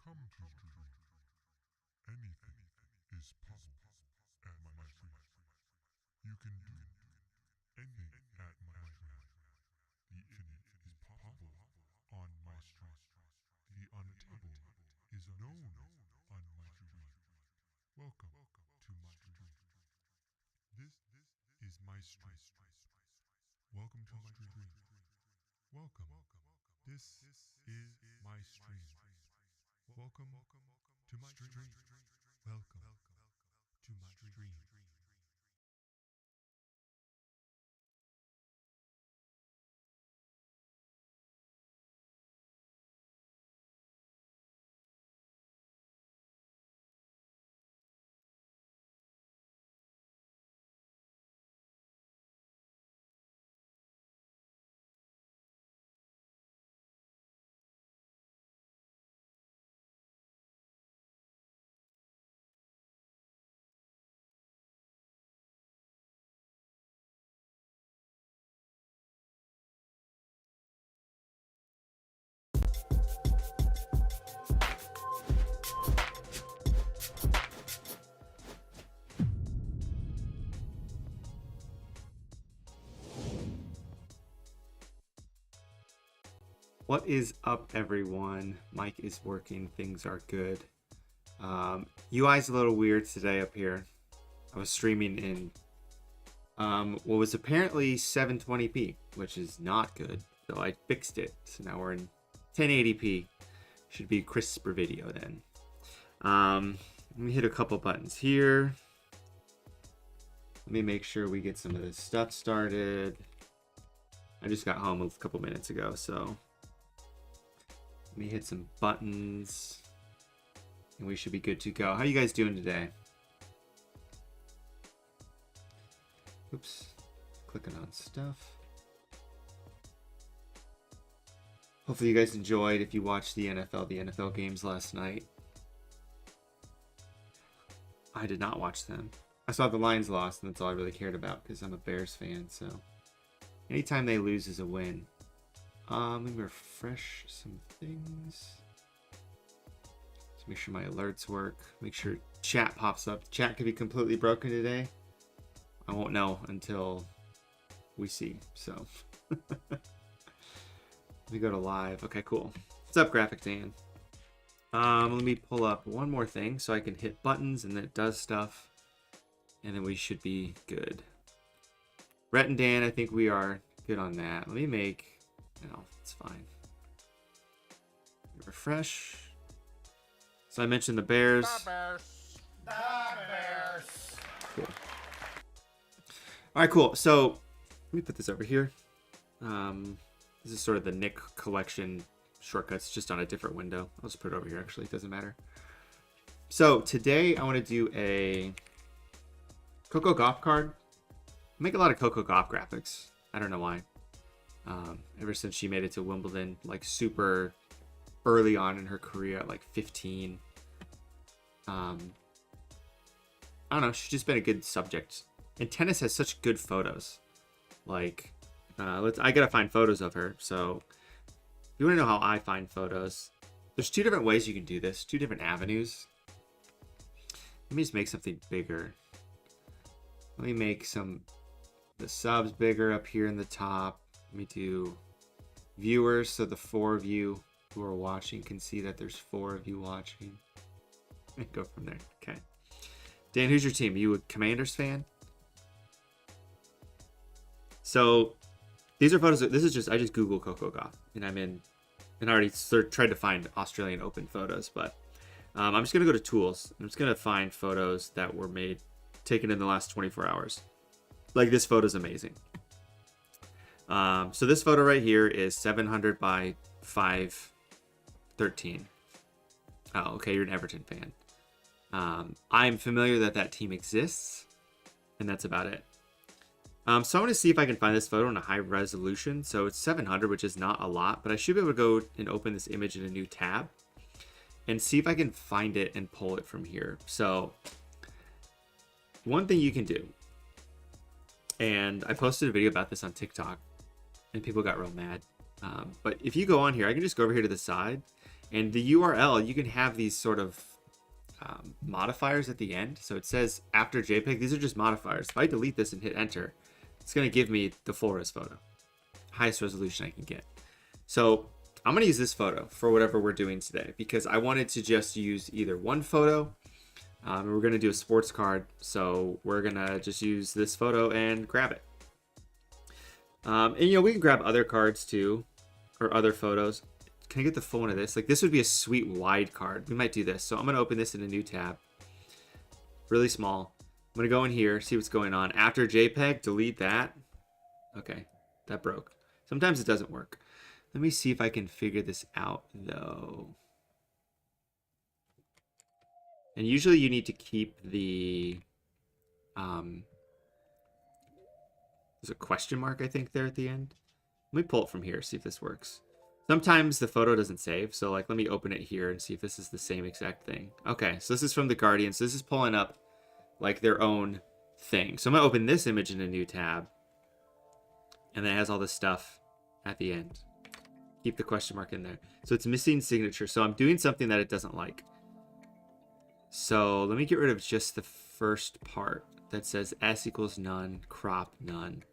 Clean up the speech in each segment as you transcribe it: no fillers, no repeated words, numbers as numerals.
Welcome to my stream. Anything is possible at my stream. You can do anything at my stream. The infinite is possible on my stream. The unattainable is known on my stream. Welcome to my stream. This is my stream. Welcome to my stream. Welcome. This is my stream. Welcome to my stream. Welcome to my stream. What is up, everyone? Mic is working. Things are good. UI's a little weird today up here. I was streaming in what was apparently 720p, which is not good. So I fixed it. So now we're in 1080p. Should be crisper video then. Let me hit a couple buttons here. Let me make sure we get some of this stuff started. I just got home a couple minutes ago, so let me hit some buttons and we should be good to go. How you guys doing today? Oops, clicking on stuff. Hopefully you guys enjoyed if you watched the NFL games last night. I did not watch them. I saw the Lions lost and that's all I really cared about because I'm a Bears fan, so anytime they lose is a win. Let me refresh some things. Let's make sure my alerts work. Make sure chat pops up. Chat could be completely broken today. I won't know until we see. So let me go to live. Okay, cool. What's up, Graphic Dan? Let me pull up one more thing so I can hit buttons and then it does stuff. And then we should be good. Rhett and Dan, I think we are good on that. Let me make... No, it's fine. Refresh. So I mentioned the Bears. The Bears. Cool. All right, cool. So let me put this over here. This is sort of the Nick collection shortcuts, just on a different window. I'll just put it over here. Actually, it doesn't matter. So today I want to do a Coco Gauff card. I make a lot of Coco Gauff graphics. I don't know why. Ever since she made it to Wimbledon, like super early on in her career at like 15. I don't know, she's just been a good subject. And tennis has such good photos. Like, I gotta find photos of her. So, if you wanna know how I find photos, there's two different ways you can do this, two different avenues. Let me just make something bigger. Let me make the subs bigger up here in the top. Let me do viewers so the 4 of you who are watching can see that there's 4 of you watching. And go from there. Okay. Dan, who's your team? Are you a Commanders fan? So these are photos. I just Googled Coco Gauff and I already tried to find Australian Open photos, but I'm just going to go to tools. I'm just going to find photos that were taken in the last 24 hours. Like this photo's amazing. So this photo right here is 700 by 513. Oh, okay, you're an Everton fan. I'm familiar that team exists, and that's about it. So I want to see if I can find this photo in a high resolution. So it's 700, which is not a lot, but I should be able to go and open this image in a new tab and see if I can find it and pull it from here. So one thing you can do, and I posted a video about this on TikTok, and people got real mad. But if you go on here, I can just go over here to the side And the URL, you can have these sort of modifiers at the end. So it says after JPEG, these are just modifiers. If I delete this and hit enter, it's going to give me the full res photo, highest resolution I can get. So I'm going to use this photo for whatever we're doing today because I wanted to just use either one photo. We're going to do a sports card. So we're going to just use this photo and grab it. And, we can grab other cards too, or other photos. Can I get the full one of this? Like, this would be a sweet wide card. We might do this. So I'm going to open this in a new tab. Really small. I'm going to go in here, see what's going on. After JPEG, delete that. Okay, that broke. Sometimes it doesn't work. Let me see if I can figure this out, though. And usually you need to keep the... there's a question mark, I think, there at the end. Let me pull it from here, see if this works. Sometimes the photo doesn't save, so like let me open it here and see if this is the same exact thing. Okay, so this is from the Guardian. So this is pulling up like their own thing. So I'm gonna open this image in a new tab, and then it has all this stuff at the end. Keep the question mark in there. So it's missing signature. So I'm doing something that it doesn't like. So let me get rid of just the first part that says S equals none, crop none.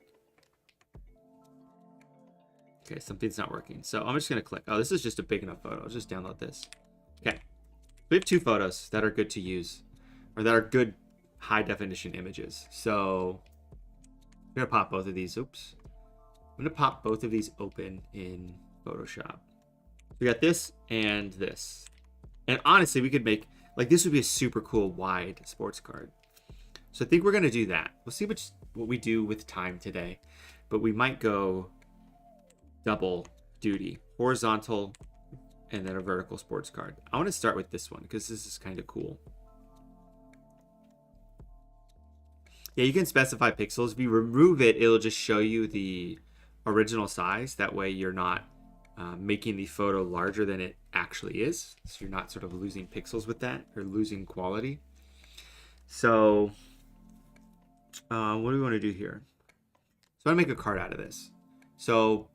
Okay, something's not working. So I'm just going to click. Oh, this is just a big enough photo. I'll just download this. Okay. We have two photos that are good to use, or that are good high definition images. So I'm going to pop both of these. Oops. I'm going to pop both of these open in Photoshop. We got this and this. And honestly, we could make, like, this would be a super cool wide sports card. So I think we're going to do that. We'll see what we do with time today. But we might go double duty, horizontal, and then a vertical sports card. I want to start with this one because this is kind of cool. Yeah, you can specify pixels. If you remove it, it'll just show you the original size. That way you're not making the photo larger than it actually is. So you're not sort of losing pixels with that or losing quality. So what do we want to do here? So I want to make a card out of this. So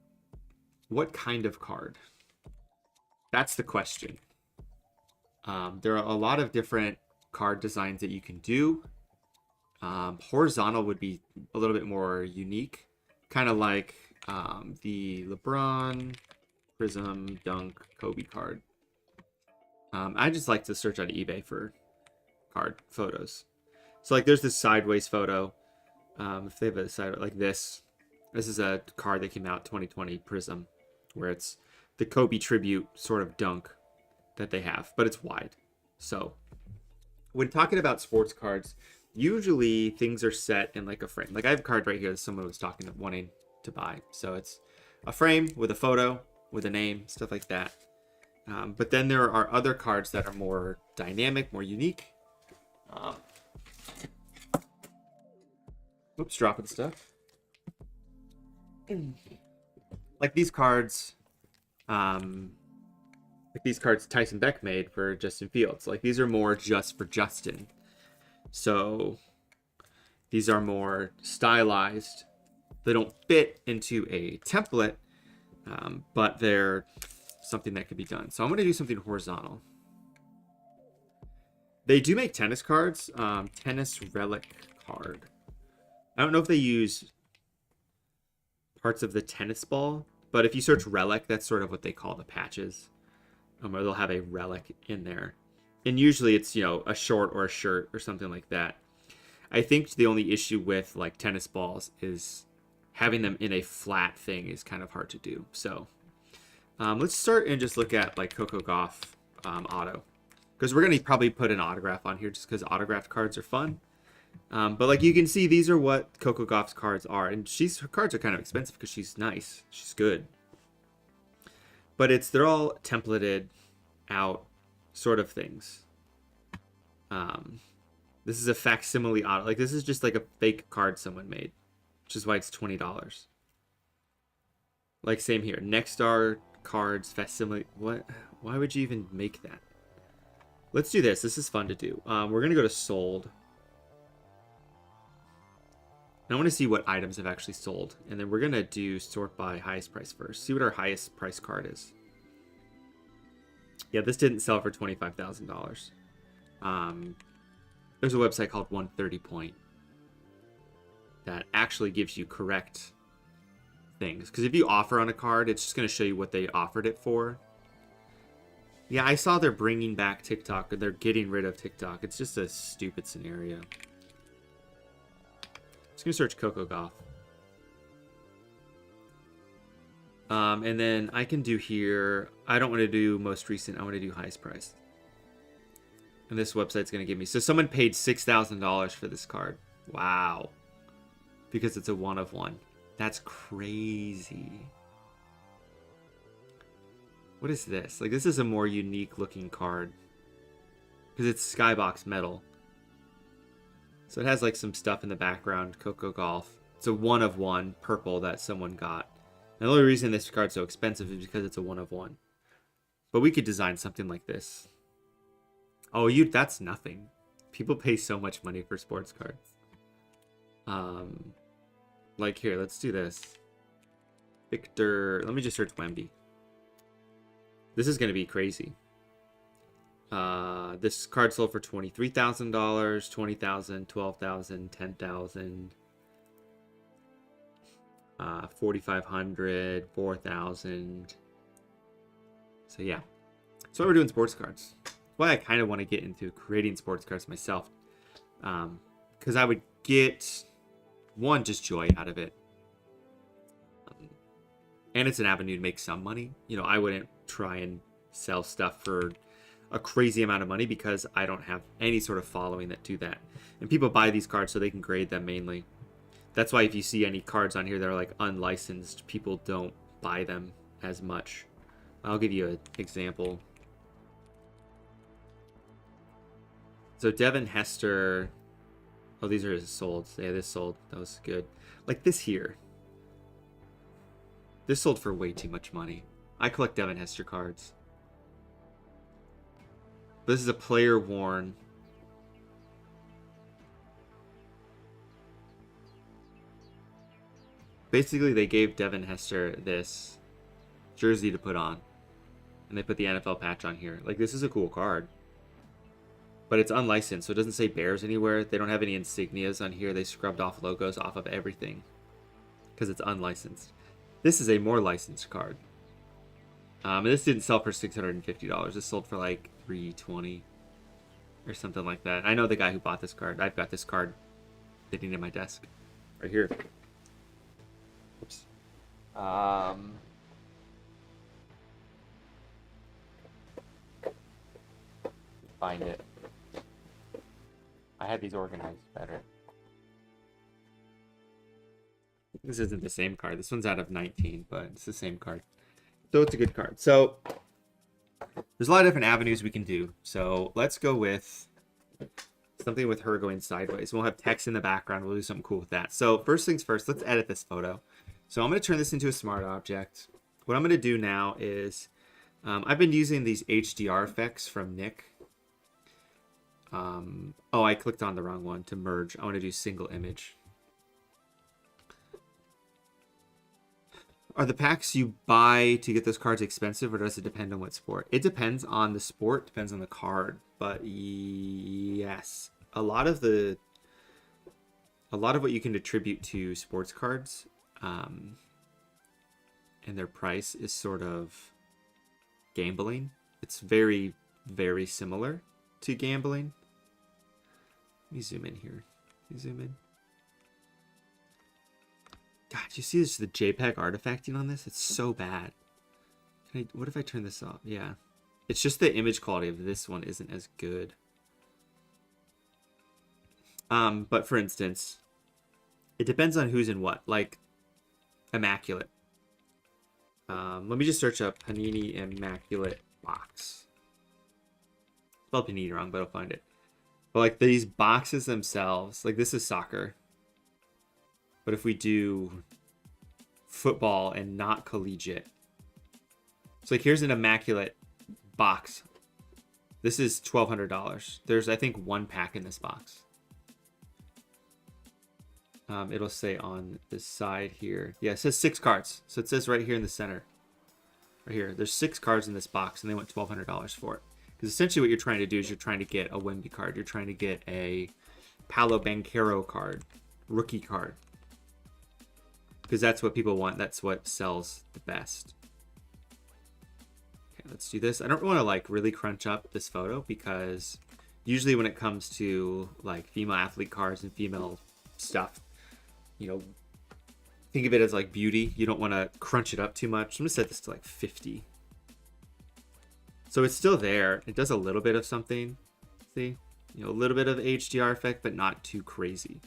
what kind of card? That's the question. There are a lot of different card designs that you can do. Horizontal would be a little bit more unique, kind of like the LeBron, Prism, Dunk, Kobe card. I just like to search on eBay for card photos. So like there's this sideways photo. If they have a side like this is a card that came out 2020 Prism, where it's the Kobe tribute sort of dunk that they have, but it's wide. So when talking about sports cards, usually things are set in like a frame. Like I have a card right here that someone was wanting to buy. So it's a frame with a photo, with a name, stuff like that. But then there are other cards that are more dynamic, more unique. Oops, dropping stuff. Like these cards, Tyson Beck made for Justin Fields. Like these are more just for Justin. So these are more stylized. They don't fit into a template, but they're something that could be done. So I'm going to do something horizontal. They do make tennis cards, tennis relic card. I don't know if they use parts of the tennis ball, but if you search relic, that's sort of what they call the patches. Or they'll have a relic in there. And usually it's, a short or a shirt or something like that. I think the only issue with like tennis balls is having them in a flat thing is kind of hard to do. So let's start and just look at like Coco Gauff auto. Because we're going to probably put an autograph on here just because autographed cards are fun. But like you can see, these are what Coco Gauff's cards are. And her cards are kind of expensive because she's nice. She's good. But they're all templated out sort of things. This is a facsimile auto. Like this is just like a fake card someone made, which is why it's $20. Like same here. Nexstar cards facsimile. What? Why would you even make that? Let's do this. This is fun to do. We're gonna go to sold. And I want to see what items have actually sold, and then we're gonna do sort by highest price first. See what our highest price card is. Yeah, this didn't sell for $25,000. There's a website called 130 Point that actually gives you correct things. Because if you offer on a card, it's just going to show you what they offered it for. Yeah, I saw they're bringing back TikTok, or they're getting rid of TikTok. It's just a stupid scenario. Just going to search Coco Gauff. And then I can do here, I don't want to do most recent, I want to do highest price. And this website's going to give me, so someone paid $6,000 for this card. Wow. Because it's a 1 of 1. That's crazy. What is this? Like, this is a more unique looking card. Because it's Skybox metal. So it has like some stuff in the background, Coco Gauff. It's a 1 of 1 purple that someone got. And the only reason this card's so expensive is because it's a 1 of 1. But we could design something like this. Oh, that's nothing. People pay so much money for sports cards. Like here, let's do this. Victor, let me just search Wemby. This is going to be crazy. This card sold for $23,000, $20,000, $12,000, $10,000. 4,500, 4,000. So yeah, so we're doing sports cards. That's why I kind of want to get into creating sports cards myself, because I would get one, just joy out of it, and it's an avenue to make some money. You know, I wouldn't try and sell stuff for a crazy amount of money because I don't have any sort of following that do that, and people buy these cards so they can grade them mainly. That's why if you see any cards on here that are like unlicensed, people don't buy them as much. I'll give you an example. So Devin Hester. Oh, these are sold. Yeah, this sold. That was good. Like this here. This sold for way too much money. I collect Devin Hester cards. This is a player worn. Basically, they gave Devin Hester this jersey to put on. And they put the NFL patch on here. Like, this is a cool card. But it's unlicensed, so it doesn't say Bears anywhere. They don't have any insignias on here. They scrubbed off logos off of everything. Because it's unlicensed. This is a more licensed card. And this didn't sell for $650. This sold for like $320 or something like that. I know the guy who bought this card. I've got this card sitting in my desk. Right here. Oops. Find it. I had these organized better. This isn't the same card. This one's out of 19, but it's the same card. So it's a good card. So there's a lot of different avenues we can do. So let's go with something with her going sideways. We'll have text in the background. We'll do something cool with that. So first things first, let's edit this photo. So I'm going to turn this into a smart object. What I'm going to do now is I've been using these HDR effects from Nick. Oh, I clicked on the wrong one to merge. I want to do single image. Are the packs you buy to get those cards expensive, or does it depend on what sport? It depends on the sport, depends on the card. But yes, a lot of what you can attribute to sports cards and their price is sort of gambling. It's very, very similar to gambling. Let me zoom in here. Can you zoom in? God, you see this, the JPEG artifacting on this? It's so bad. What if I turn this off? Yeah. It's just the image quality of this one isn't as good. But for instance, it depends on who's in what. Like, Immaculate. Let me just search up Panini Immaculate box. Spelled Panini wrong, but I'll find it. But like these boxes themselves, like this is soccer. But if we do football and not collegiate. So like here's an Immaculate box. This is $1,200. There's, I think, one pack in this box. It'll say on the side here. Yeah, it says 6 cards. So it says right here in the center. right here. There's 6 cards in this box, and they want $1,200 for it. Because essentially what you're trying to do is you're trying to get a Wemby card. You're trying to get a Paolo Banchero card, rookie card. Because that's what people want. That's what sells the best. Okay, let's do this. I don't want to like really crunch up this photo because usually when it comes to like female athlete cards and female stuff, you know, think of it as like beauty. You don't want to crunch it up too much. I'm going to set this to like 50. So it's still there. It does a little bit of something. See? You know, a little bit of HDR effect, but not too crazy.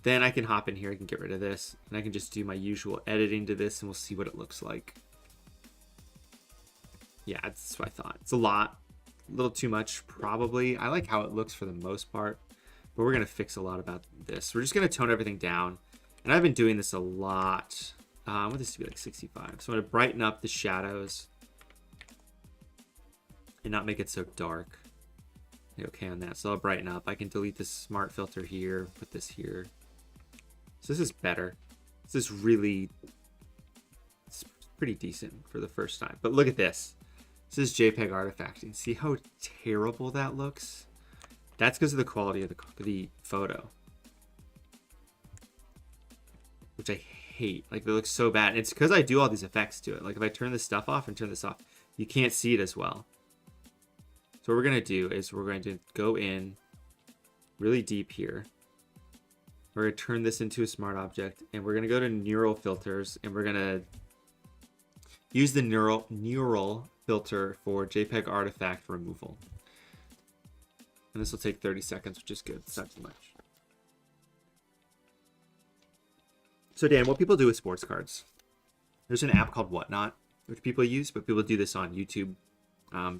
Then I can hop in here. I can get rid of this. And I can just do my usual editing to this, and we'll see what it looks like. Yeah, that's what I thought. It's a lot. A little too much, probably. I like how it looks for the most part. But we're going to fix a lot about this. We're just going to tone everything down. And I've been doing this a lot. I want this to be like 65. So I'm going to brighten up the shadows. And not make it so dark. Okay on that. So I'll brighten up. I can delete this smart filter here. Put this here. So this is better. This is really... It's pretty decent for the first time. But look at this. This is JPEG artifacting. See how terrible that looks? That's because of the quality of the photo. Which I hate. Like, it looks so bad. And it's because I do all these effects to it. Like, if I turn this stuff off and turn this off, you can't see it as well. So what we're going to do is we're going to go in really deep here. We're going to turn this into a smart object. And we're going to go to neural filters. And we're going to use the neural filter for JPEG artifact removal. And this will take 30 seconds, which is good. It's not too much. So Dan, what people do with sports cards. There's an app called Whatnot, which people use, but people do this on YouTube.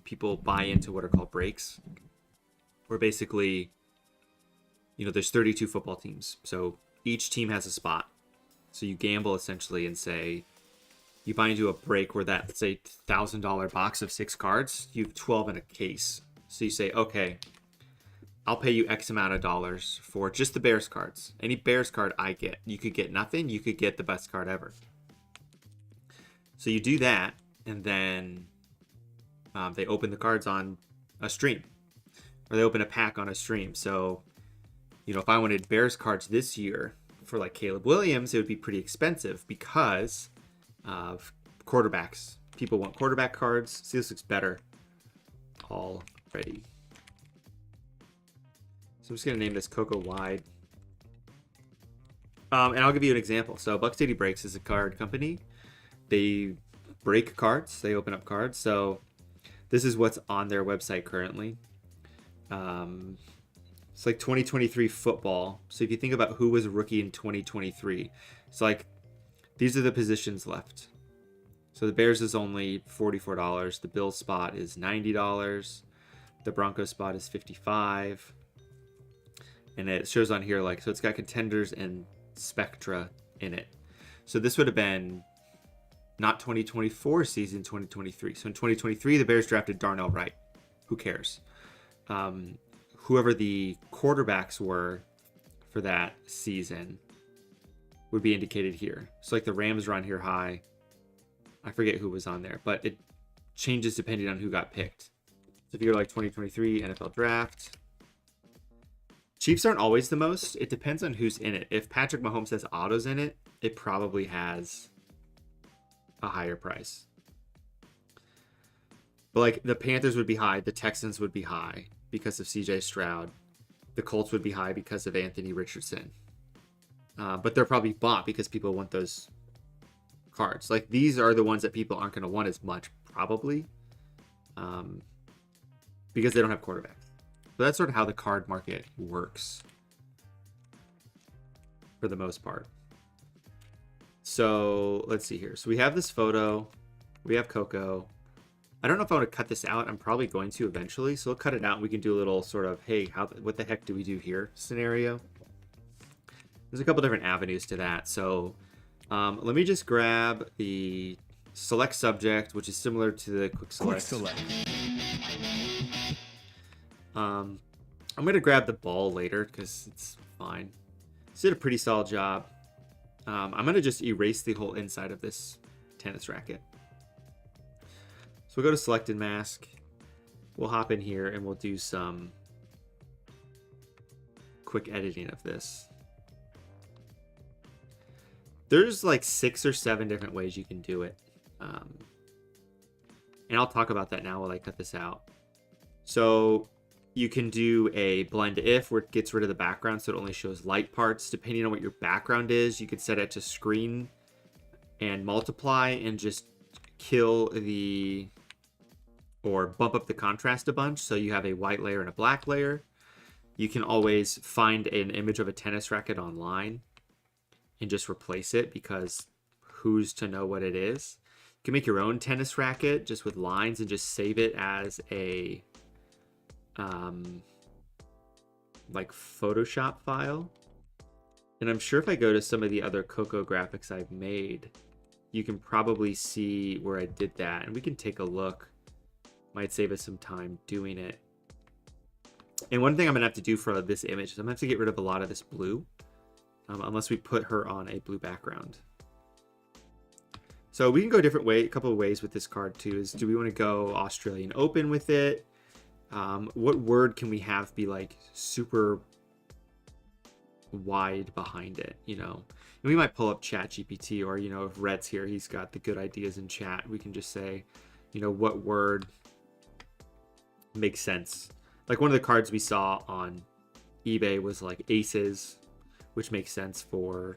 People buy into what are called breaks, where basically, you know, there's 32 football teams. So each team has a spot. So you gamble essentially and say, you buy into a break where that, let's say, $1,000 box of 6 cards, you have 12 in a case. So you say, okay, I'll pay you X amount of dollars for just the Bears cards. Any Bears card I get. You could get nothing. You could get the best card ever. So you do that, and then they open the cards on a stream. Or they open a pack on a stream. So, you know, if I wanted Bears cards this year for like Caleb Williams, it would be pretty expensive because of quarterbacks. People want quarterback cards. See, this looks better already. So I'm just going to name this Coco Wide. And I'll give you an example. So Buck City Breaks is a card company. They break cards. They open up cards. So this is what's on their website currently. It's like 2023 football. So if you think about who was a rookie in 2023, it's like these are the positions left. So the Bears is only $44. The Bills spot is $90. The Broncos spot is $55. And it shows on here, like, so it's got contenders and Spectra in it. So this would have been not 2024 season, 2023. So in 2023, the Bears drafted Darnell Wright. Who cares? Whoever the quarterbacks were for that season would be indicated here. So like the Rams are on here high. I forget who was on there, but it changes depending on who got picked. So if you're like 2023 NFL draft, Chiefs aren't always the most. It depends on who's in it. If Patrick Mahomes has autos in it, it probably has a higher price. But like the Panthers would be high, the Texans would be high because of CJ Stroud. The Colts would be high because of Anthony Richardson. But they're probably bought because people want those cards. Like these are the ones that people aren't going to want as much, probably, because they don't have quarterbacks. So that's sort of how the card market works for the most part. So let's see here. So we have this photo. We have Coco. I don't know if I want to cut this out. I'm probably going to eventually. So we'll cut it out and we can do a little sort of, hey, what the heck do we do here scenario. There's a couple different avenues to that. So let me just grab the select subject, which is similar to the quick select. I'm going to grab the ball later because it's fine. This did a pretty solid job. I'm going to just erase the whole inside of this tennis racket. So we'll go to selected mask. We'll hop in here and we'll do some quick editing of this. There's like 6 or 7 different ways you can do it. And I'll talk about that now while I cut this out. So you can do a blend if, where it gets rid of the background so it only shows light parts. Depending on what your background is, you could set it to screen and multiply and just kill the, or bump up the contrast a bunch so you have a white layer and a black layer. You can always find an image of a tennis racket online and just replace it, because who's to know what it is? You can make your own tennis racket just with lines and just save it as a like Photoshop file. And I'm sure if I go to some of the other Coco graphics I've made, you can probably see where I did that, and we can take a look. Might save us some time doing it. And one thing I'm gonna have to do for this image is I'm gonna have to get rid of a lot of this blue, unless we put her on a blue background. So we can go a different way, a couple of ways with this card too. Is, do we want to go Australian Open with it? What word can we have be like super wide behind it, you know? And we might pull up ChatGPT, or, you know, if Rhett's here, he's got the good ideas in chat. We can just say, you know, what word makes sense. Like one of the cards we saw on eBay was like aces, which makes sense for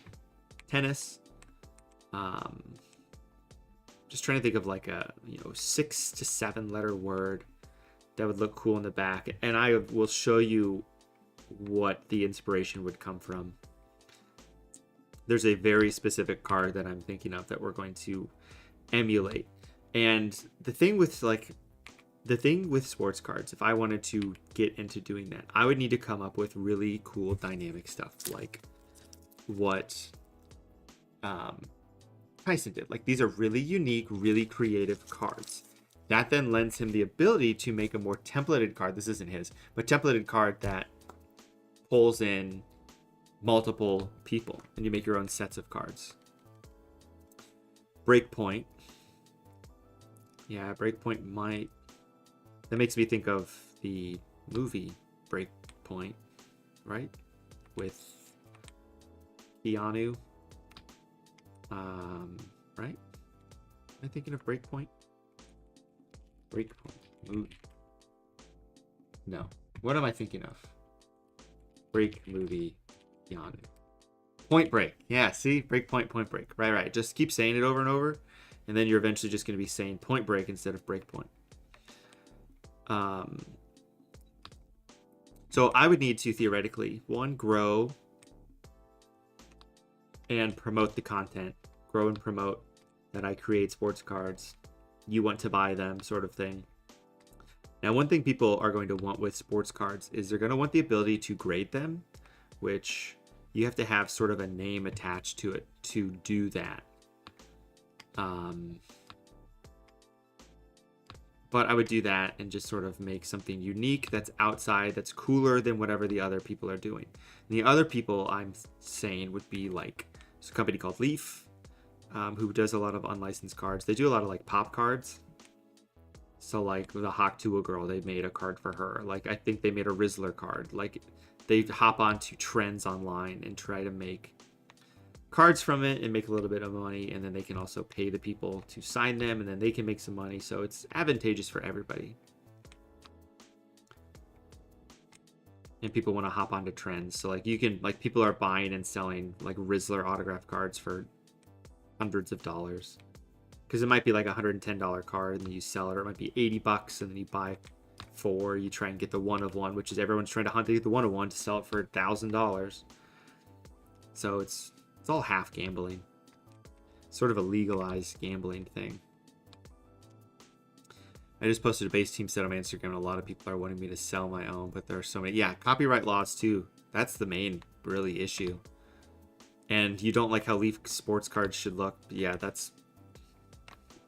tennis. Just trying to think of like a, you know, 6 to 7 letter word that would look cool in the back. And I will show you what the inspiration would come from. There's a very specific card that I'm thinking of that we're going to emulate. And the thing with sports cards, if I wanted to get into doing that, I would need to come up with really cool dynamic stuff, like what Tyson did. Like, these are really unique, really creative cards. That then lends him the ability to make a more templated card. This isn't his, but templated card that pulls in multiple people, and you make your own sets of cards. Breakpoint. Yeah, Breakpoint might... That makes me think of the movie Breakpoint, right? With Keanu. Right? Am I thinking of Breakpoint? Breakpoint. No. What am I thinking of? Break movie Keanu. Point Break. Yeah, see? Breakpoint, Point Break. Right. Just keep saying it over and over, and then you're eventually just going to be saying Point Break instead of Breakpoint. So I would need to theoretically, one, grow and promote the content. Grow and promote that I create sports cards. You want to buy them, sort of thing. Now, one thing people are going to want with sports cards is they're going to want the ability to grade them, which you have to have sort of a name attached to it to do that. But I would do that and just sort of make something unique that's outside, that's cooler than whatever the other people are doing. And the other people I'm saying would be like, there's a company called Leaf, who does a lot of unlicensed cards. They do a lot of like pop cards. So like the Hawk girl, they made a card for her. Like I think they made a Rizzler card. Like they hop onto trends online and try to make cards from it and make a little bit of money, and then they can also pay the people to sign them, and then they can make some money. So it's advantageous for everybody. And people want to hop onto trends. So like you can, like, people are buying and selling like Rizzler autograph cards for hundreds of dollars, because it might be like a $110 card and then you sell it, or it might be $80 and then you buy 4. You try and get the one of one, which is everyone's trying to hunt to get the one of one to sell it for $1,000. So it's all half gambling, sort of a legalized gambling thing. I just posted a base team set on my Instagram, and a lot of people are wanting me to sell my own, but there are so many. Yeah, copyright laws too. That's the main really issue. And you don't like how Leaf sports cards should look. Yeah, that's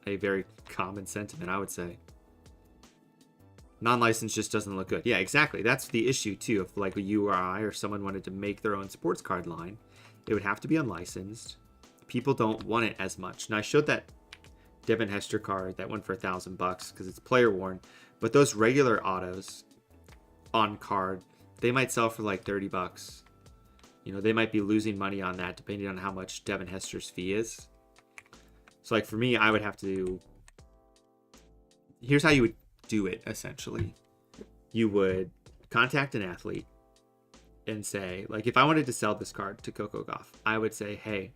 a very common sentiment, I would say. Non-licensed just doesn't look good. Yeah, exactly. That's the issue too. If like a you or I or someone wanted to make their own sports card line, it would have to be unlicensed. People don't want it as much. Now, I showed that Devin Hester card that went for $1,000 because it's player worn, but those regular autos on card, they might sell for like $30. You know, they might be losing money on that depending on how much Devin Hester's fee is. So like for me, I would have to, here's how you would do it essentially. You would contact an athlete and say, like, if I wanted to sell this card to Coco Gauff, I would say, hey,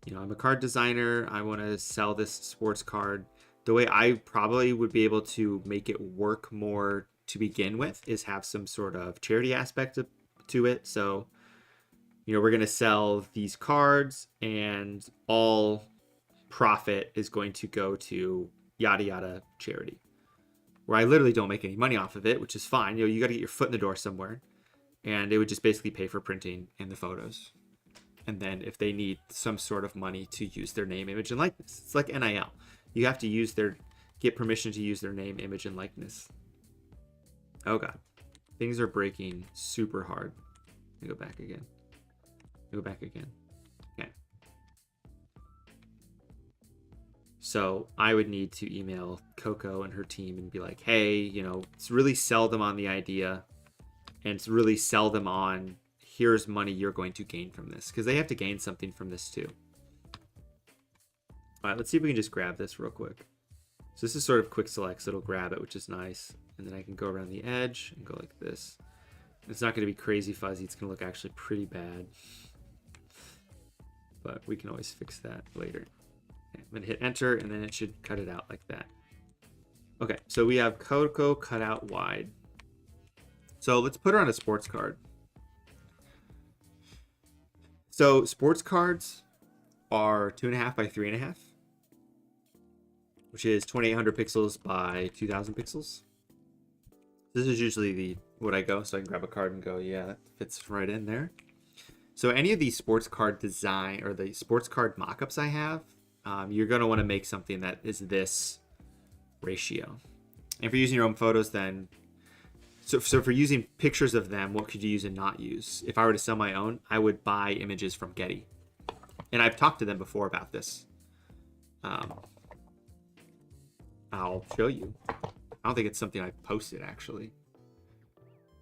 you know, I'm a card designer. I want to sell this sports card. The way I probably would be able to make it work more to begin with is have some sort of charity aspect to it. So, you know, we're going to sell these cards and all profit is going to go to yada yada charity, where I literally don't make any money off of it, which is fine. You know, you got to get your foot in the door somewhere, and it would just basically pay for printing and the photos. And then if they need some sort of money to use their name, image, and likeness, it's like NIL. You have to get permission to use their name, image, and likeness. Oh God, things are breaking super hard. Let me go back again. Okay. So I would need to email Coco and her team and be like, hey, you know, it's really sell them on the idea and to really sell them on here's money you're going to gain from this, because they have to gain something from this too. All right, let's see if we can just grab this real quick. So this is sort of quick select, so it'll grab it, which is nice. And then I can go around the edge and go like this. It's not going to be crazy fuzzy. It's going to look actually pretty bad. But we can always fix that later. Okay, I'm going to hit enter, and then it should cut it out like that. Okay, so we have Coco cut out wide. So let's put her on a sports card. So sports cards are 2.5 by 3.5, which is 2800 pixels by 2000 pixels. This is usually what I go, so I can grab a card and go, yeah, that fits right in there. So any of these sports card design or the sports card mockups I have, you're going to want to make something that is this ratio. And for using your own photos, then, so for using pictures of them, what could you use and not use? If I were to sell my own, I would buy images from Getty. And I've talked to them before about this. I'll show you. I don't think it's something I posted, actually.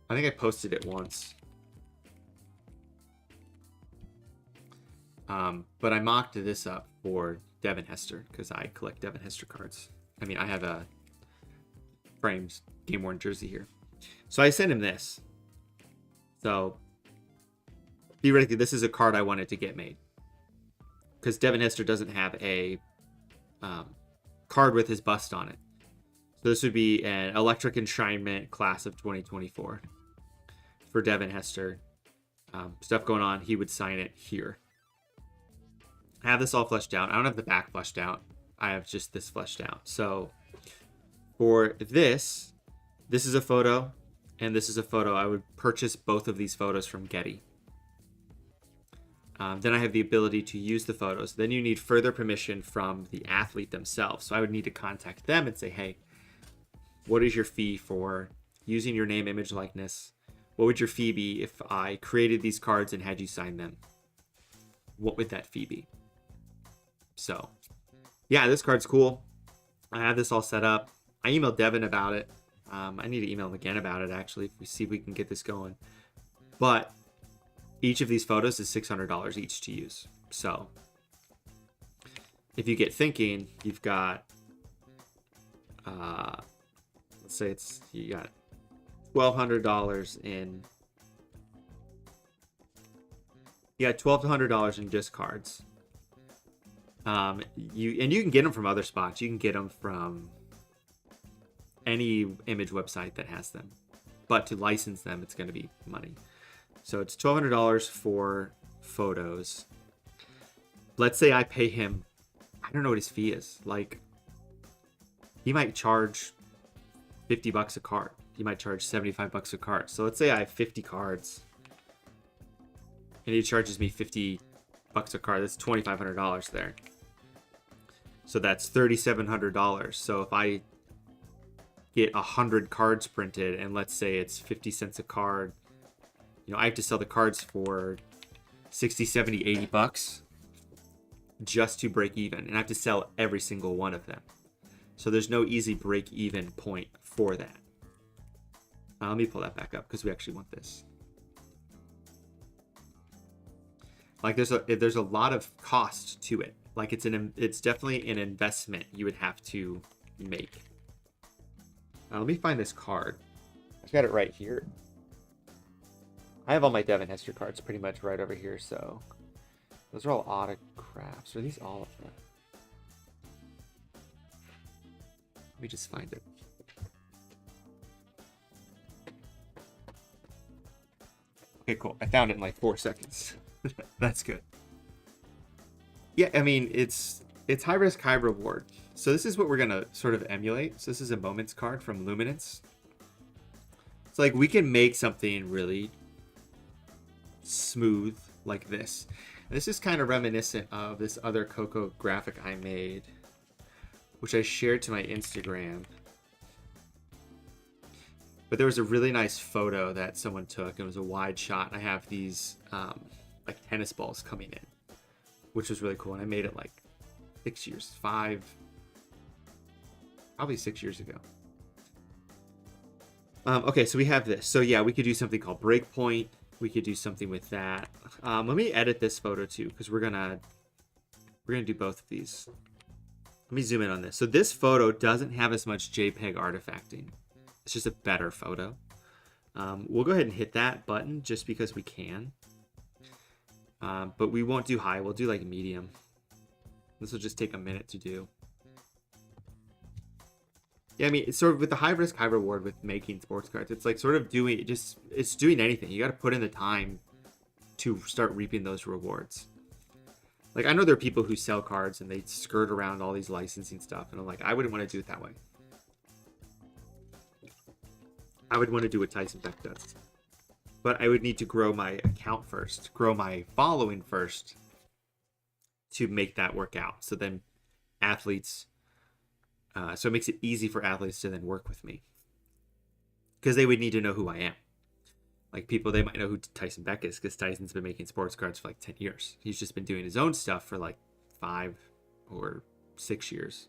I think I posted it once. But I mocked this up for Devin Hester because I collect Devin Hester cards. I mean, I have a framed game worn jersey here. So I sent him this. So theoretically, this is a card I wanted to get made. Because Devin Hester doesn't have a card with his bust on it. So this would be an Electric Enshrinement class of 2024 for Devin Hester. Stuff going on, he would sign it here. I have this all fleshed out. I don't have the back fleshed out. I have just this fleshed out. So for this is a photo, and this is a photo. I would purchase both of these photos from Getty. Then I have the ability to use the photos. Then you need further permission from the athlete themselves. So I would need to contact them and say, hey, what is your fee for using your name, image, likeness? What would your fee be if I created these cards and had you sign them? What would that fee be? So, yeah, this card's cool. I have this all set up. I emailed Devin about it. I need to email him again about it, actually, if we see if we can get this going. But each of these photos is $600 each to use. So, if you get thinking, you've got, let's say you got $1,200 in. You got $1,200 in just cards. You can get them from other spots. You can get them from any image website that has them, but to license them, it's going to be money. So it's $1,200 for photos. Let's say I pay him, I don't know what his fee is. Like, he might charge $50 a card. He might charge $75 a card. So let's say I have 50 cards and he charges me $50 a card. That's $2,500 there. So that's $3,700. So if I get 100 cards printed and let's say it's 50 cents a card, you know, I have to sell the cards for 60, 70, $80. just to break even, and I have to sell every single one of them. So there's no easy break even point for that. Let me pull that back up because we actually want this. Like there's a lot of cost to it. Like it's definitely an investment you would have to make. Let me find this card. I've got it right here. I have all my Devin Hester cards pretty much right over here, so those are all autographs. Are these all of them? Let me just find it. Okay, cool. I found it in like 4 seconds. That's good. Yeah, I mean, it's high risk, high reward. So this is what we're going to sort of emulate. So this is a Moments card from Luminance. It's like we can make something really smooth like this. And this is kind of reminiscent of this other Coco graphic I made, which I shared to my Instagram. But there was a really nice photo that someone took. It was a wide shot. I have these like tennis balls coming in, which was really cool. And I made it like 6 years, probably 6 years ago. Okay, so we have this. So yeah, we could do something called Breakpoint. We could do something with that. Let me edit this photo too, because we're gonna do both of these. Let me zoom in on this. So this photo doesn't have as much JPEG artifacting. It's just a better photo. We'll go ahead and hit that button just because we can. But we won't do high. We'll do like medium. This will just take a minute to do. Yeah, I mean, it's sort of with the high risk, high reward with making sports cards. It's like sort of doing it's doing anything. You got to put in the time to start reaping those rewards. Like, I know there are people who sell cards and they skirt around all these licensing stuff. And I'm like, I wouldn't want to do it that way. I would want to do what Tyson Beck does. But I would need to grow my account first, grow my following first to make that work out. So then athletes, so it makes it easy for athletes to then work with me. Because they would need to know who I am. Like, people, they might know who Tyson Beck is because Tyson's been making sports cards for like 10 years. He's just been doing his own stuff for like 5 or 6 years.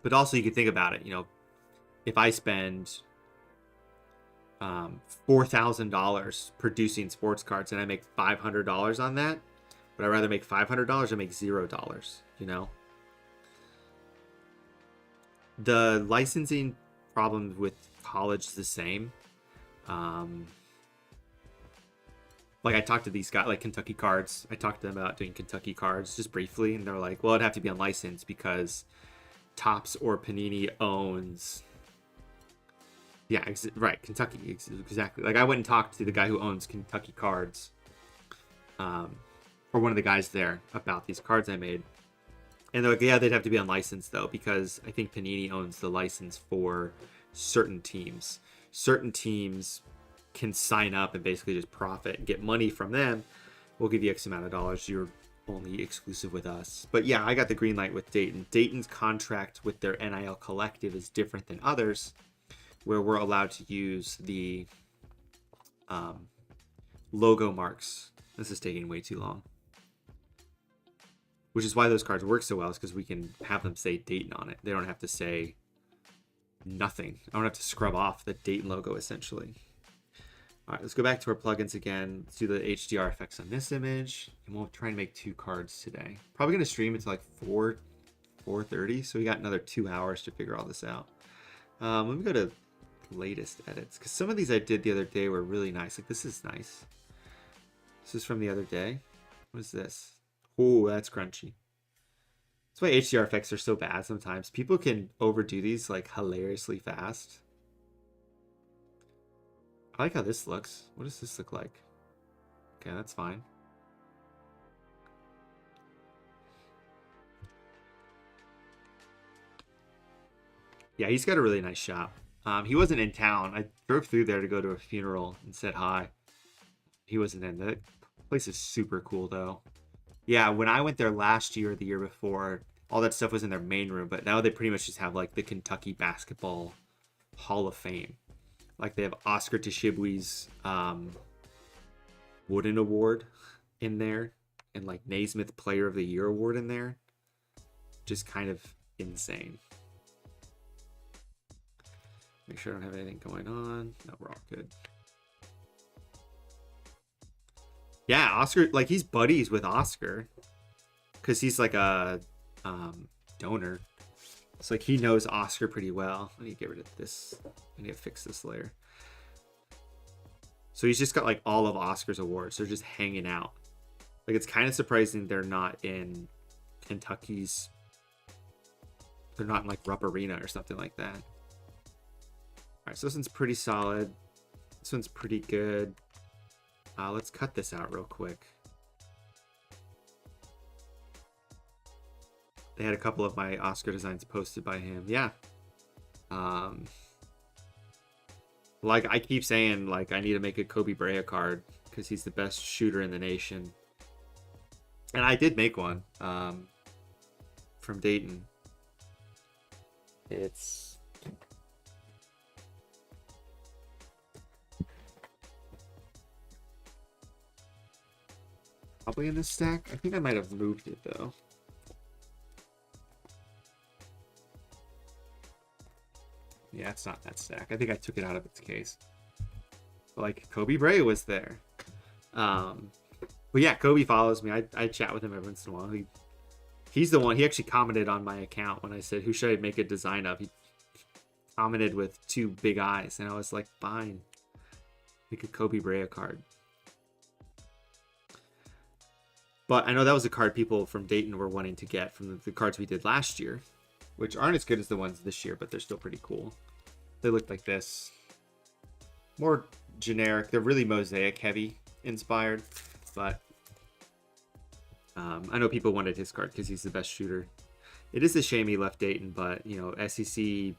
But also you can think about it, you know, if I spend $4,000 producing sports cards and I make $500 on that, but I'd rather make $500 or make $0, you know? The licensing problem with college is the same. Like, I talked to these guys, like Kentucky Cards. I talked to them about doing Kentucky Cards just briefly, and they're like, well, it'd have to be unlicensed because Topps or Panini owns... Yeah, right, Kentucky, exactly. Like, I went and talked to the guy who owns Kentucky Cards, or one of the guys there, about these cards I made. And they're like, yeah, they'd have to be unlicensed, though, because I think Panini owns the license for certain teams. Certain teams can sign up and basically just profit and get money from them. We'll give you X amount of dollars. You're only exclusive with us. But yeah, I got the green light with Dayton. Dayton's contract with their NIL collective is different than others, where we're allowed to use the logo marks. This is taking way too long. Which is why those cards work so well, is because we can have them say Dayton on it. They don't have to say nothing. I don't have to scrub off the Dayton logo, essentially. All right, let's go back to our plugins again. Let's do the HDR effects on this image. And we'll try and make 2 cards today. Probably going to stream until like 4:30, so we got another 2 hours to figure all this out. Let me go to latest edits, because some of these I did the other day were really nice. Like, this is nice. This is from the other day. What is this? Oh, that's crunchy. That's why HDR effects are so bad sometimes. People can overdo these like hilariously fast. I like how this looks. What does this look like? Okay, that's fine. Yeah, he's got a really nice shop. He wasn't in town. I drove through there to go to a funeral and said hi. He wasn't in. The place is super cool, though. Yeah, when I went there last year or the year before, all that stuff was in their main room, but now they pretty much just have like the Kentucky Basketball Hall of Fame. Like, they have Oscar Tshiebwe's Wooden Award in there and like Naismith Player of the Year Award in there. Just kind of insane. Make sure I don't have anything going on. No, we're all good. Yeah, Oscar, like he's buddies with Oscar because he's like a donor. It's like he knows Oscar pretty well. I need to get rid of this. I need to fix this layer. So he's just got like all of Oscar's awards. They're just hanging out. Like it's kind of surprising they're not in Kentucky's. They're not in like Rupp Arena or something like that. All right, so this one's pretty solid. This one's pretty good. Let's cut this out real quick. They had a couple of my Oscar designs posted by him. Yeah. Like I keep saying, like I need to make a Kobe Bryant card because he's the best shooter in the nation. And I did make one from Dayton. It's probably in this stack. I think I might have moved it though. Yeah, it's not that stack. I think I took it out of its case. But like Kobe Bryant was there. But yeah, Kobe follows me. I chat with him every once in a while. He's the one. He actually commented on my account when I said, "Who should I make a design of?" He commented with 2 big eyes, and I was like, "Fine, make a Kobe Bryant card." But I know that was a card people from Dayton were wanting to get from the cards we did last year, which aren't as good as the ones this year, but they're still pretty cool. They look like this. More generic. They're really Mosaic heavy inspired, but I know people wanted his card because he's the best shooter. It is a shame he left Dayton, but you know, SEC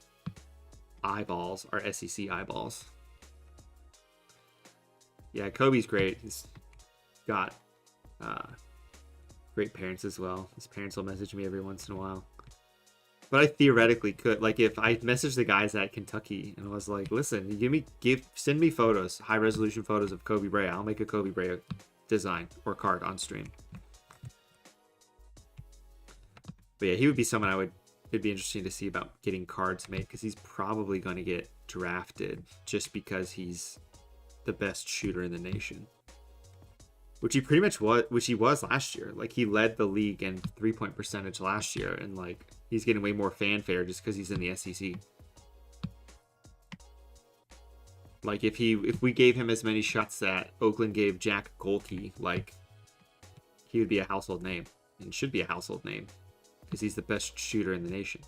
eyeballs are SEC eyeballs. Yeah, Kobe's great. He's got great parents as well. His parents will message me every once in a while. But I theoretically could, like, if I messaged the guys at Kentucky and was like, "Listen, send me photos, high resolution photos of Kobe Bryant. I'll make a Kobe Bryant design or card on stream." But yeah, he would be someone it'd be interesting to see about getting cards made because he's probably going to get drafted just because he's the best shooter in the nation. Which he pretty much was, which he was last year. Like he led the league in 3-point percentage last year, and like he's getting way more fanfare just because he's in the SEC. Like if we gave him as many shots that Oakland gave Jack Golke, like he would be a household name and should be a household name because he's the best shooter in the nation.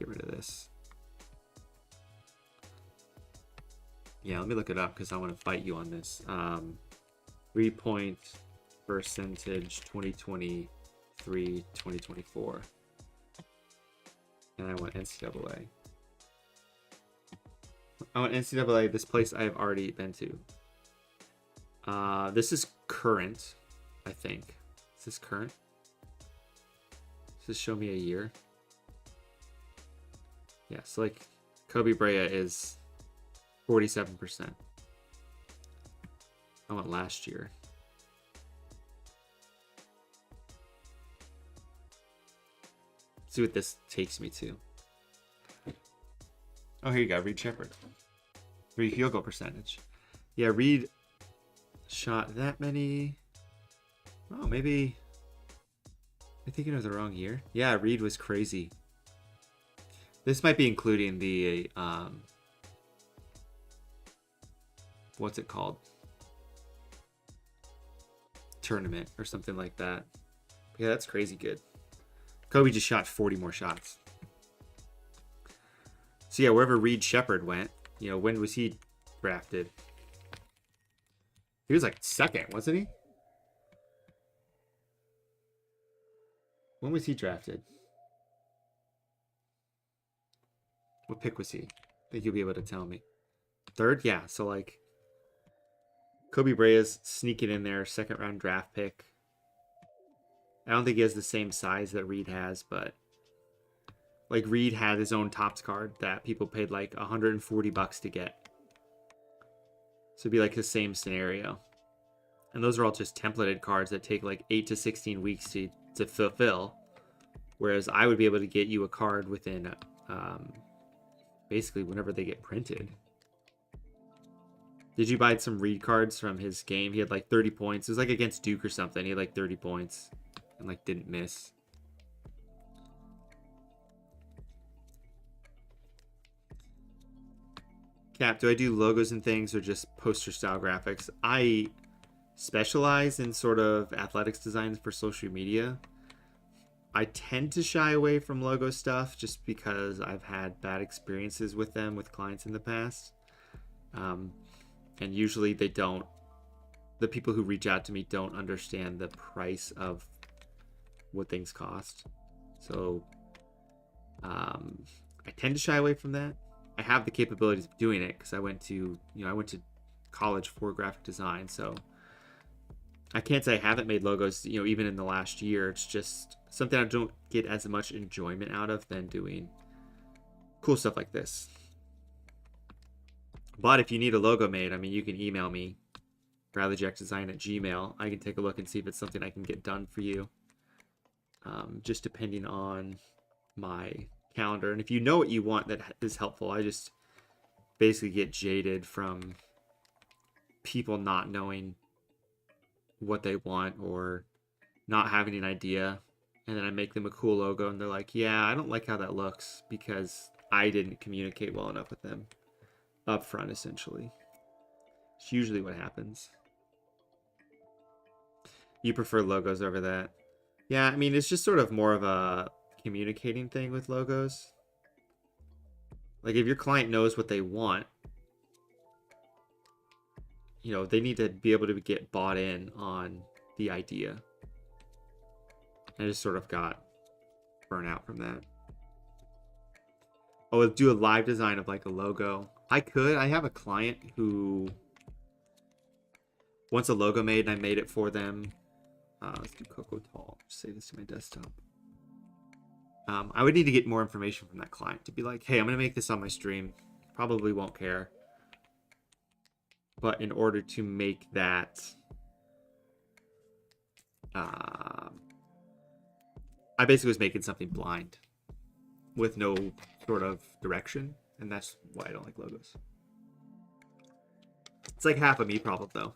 Get rid of this. Yeah, let me look it up because I want to fight you on this. 3-point percentage 2023 2024, and I want NCAA. I want NCAA, this place I have already been to. This is current, I think. Is this current? Does this show me a year? Yeah, so like Kobe Bryant is 47%. I went last year. See what this takes me to. Oh, here you go. Reed Shepherd. 3 field goal percentage. Yeah, Reed shot that many. Oh, maybe. I'm thinking of the wrong year. Yeah, Reed was crazy. This might be including the what's it called? Tournament or something like that. Yeah, that's crazy good. Kobe just shot 40 more shots. So yeah, wherever Reed Shepherd went, you know, when was he drafted? He was like second, wasn't he? When was he drafted? What pick was he? I think you'll be able to tell me. Third? Yeah, so like Kobe Bryant's sneaking in there, 2nd round draft pick. I don't think he has the same size that Reed has, but like Reed had his own Topps card that people paid like $140 to get. So it'd be like the same scenario. And those are all just templated cards that take like 8 to 16 weeks to fulfill. Whereas I would be able to get you a card within basically whenever they get printed. Did you buy some read cards from his game? He had like 30 points. It was like against Duke or something. He had like 30 points and like didn't miss. Cap, do I do logos and things or just poster style graphics? I specialize in sort of athletics designs for social media. I tend to shy away from logo stuff just because I've had bad experiences with them with clients in the past. And usually they don't, the people who reach out to me don't understand the price of what things cost. So I tend to shy away from that. I have the capabilities of doing it because I went to college for graphic design. So I can't say I haven't made logos, even in the last year. It's just something I don't get as much enjoyment out of than doing cool stuff like this. But if you need a logo made, you can email me, bradleyjackdesign@gmail.com. I can take a look and see if it's something I can get done for you. Just depending on my calendar. And if you know what you want, that is helpful. I just basically get jaded from people not knowing what they want or not having an idea. And then I make them a cool logo and they're like, yeah, I don't like how that looks because I didn't communicate well enough with them up front, essentially. It's usually what happens. You prefer logos over that? Yeah, it's just sort of more of a communicating thing with logos. Like if your client knows what they want, they need to be able to get bought in on the idea. I just sort of got burnt out from that. Oh, do a live design of like a logo. I have a client who wants a logo made and I made it for them. Let's do Coco Tall. Save this to my desktop. I would need to get more information from that client to be like, hey, I'm going to make this on my stream. Probably won't care. But in order to make that, I basically was making something blind with no sort of direction. And that's why I don't like logos. It's like half of me problem though.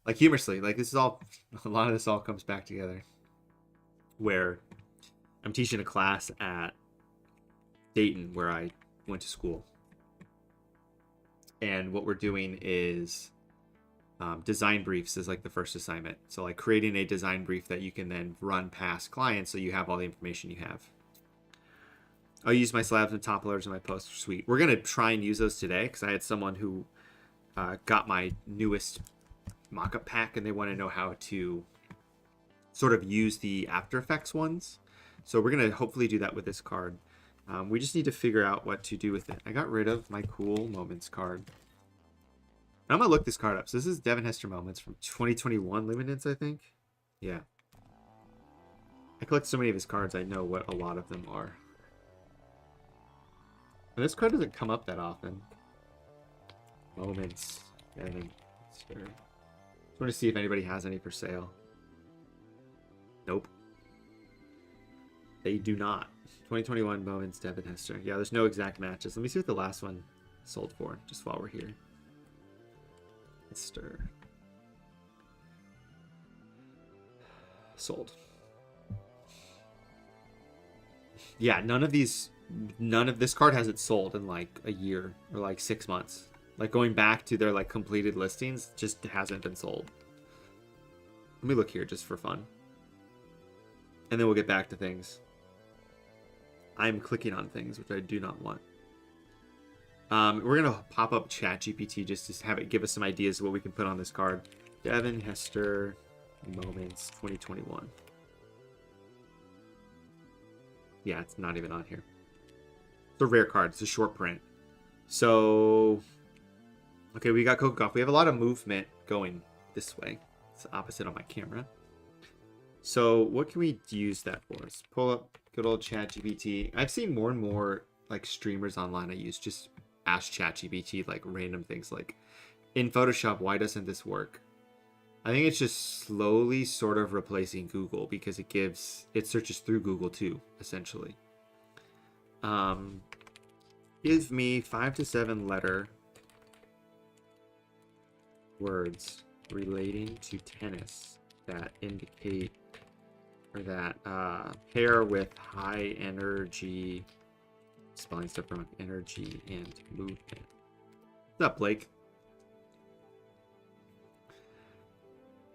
Like humorously, like this is all, a lot of this all comes back together. Where I'm teaching a class at Dayton where I went to school. And what we're doing is design briefs is like the first assignment. So like creating a design brief that you can then run past clients so you have all the information you have. I'll use my slabs and top loaders in my poster suite. We're going to try and use those today because I had someone who got my newest mockup pack and they want to know how to sort of use the After Effects ones. So we're going to hopefully do that with this card. We just need to figure out what to do with it. I got rid of my Cool Moments card. I'm going to look this card up. So this is Devin Hester Moments from 2021 Luminance, I think. Yeah. I collect so many of his cards, I know what a lot of them are. And this card doesn't come up that often. Moments. Devin Hester. I want to see if anybody has any for sale. Nope. They do not. 2021 Moments, Devin Hester. Yeah, there's no exact matches. Let me see what the last one sold for, just while we're here. Hester. Sold. Yeah, none of this card hasn't sold in like a year or like 6 months. Like going back to their like completed listings, just hasn't been sold. Let me look here just for fun. And then we'll get back to things. I'm clicking on things, which I do not want. We're going to pop up ChatGPT just to have it give us some ideas of what we can put on this card. Devin Hester Moments 2021. Yeah, it's not even on here. It's a rare card. It's a short print. So, okay, we got Coco Gauff. We have a lot of movement going this way. It's the opposite on my camera. So what can we use that for? Let's pull up good old ChatGPT. I've seen more and more like streamers online I use just ask ChatGPT like random things like, in Photoshop, why doesn't this work? I think it's just slowly sort of replacing Google because it searches through Google too, essentially. Give me 5 to 7 letter words relating to tennis that indicate or that pair with high energy, spelling stuff wrong, energy and movement. What's up, Blake?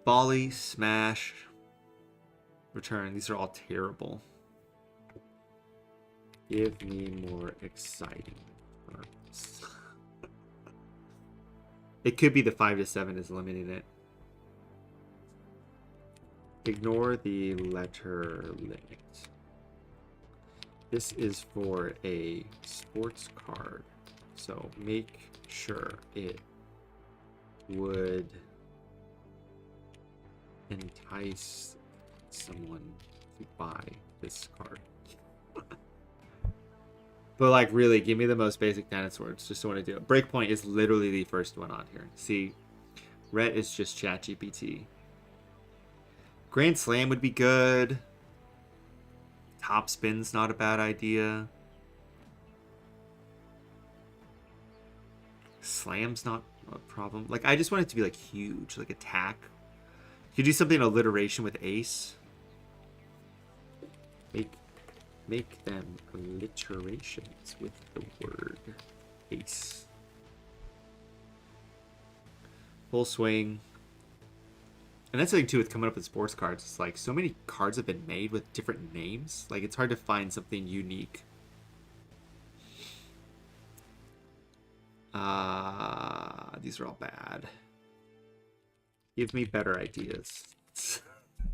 Volley, smash, return. These are all terrible. Give me more exciting words. It could be the 5 to 7 is limiting it. Ignore the letter limit. This is for a sports card, so make sure it would entice someone to buy this card. But like, really, give me the most basic tennis words. Just want to do it. Breakpoint is literally the first one on here. See, Rhett is just ChatGPT. Grand Slam would be good. Top spin's not a bad idea. Slam's not a problem. Like, I just want it to be like huge, like attack. You could do something alliteration with ace. Make them alliterations with the word ace. Full swing. And that's the thing too with coming up with sports cards. It's like so many cards have been made with different names. Like it's hard to find something unique. These are all bad. Give me better ideas. Let's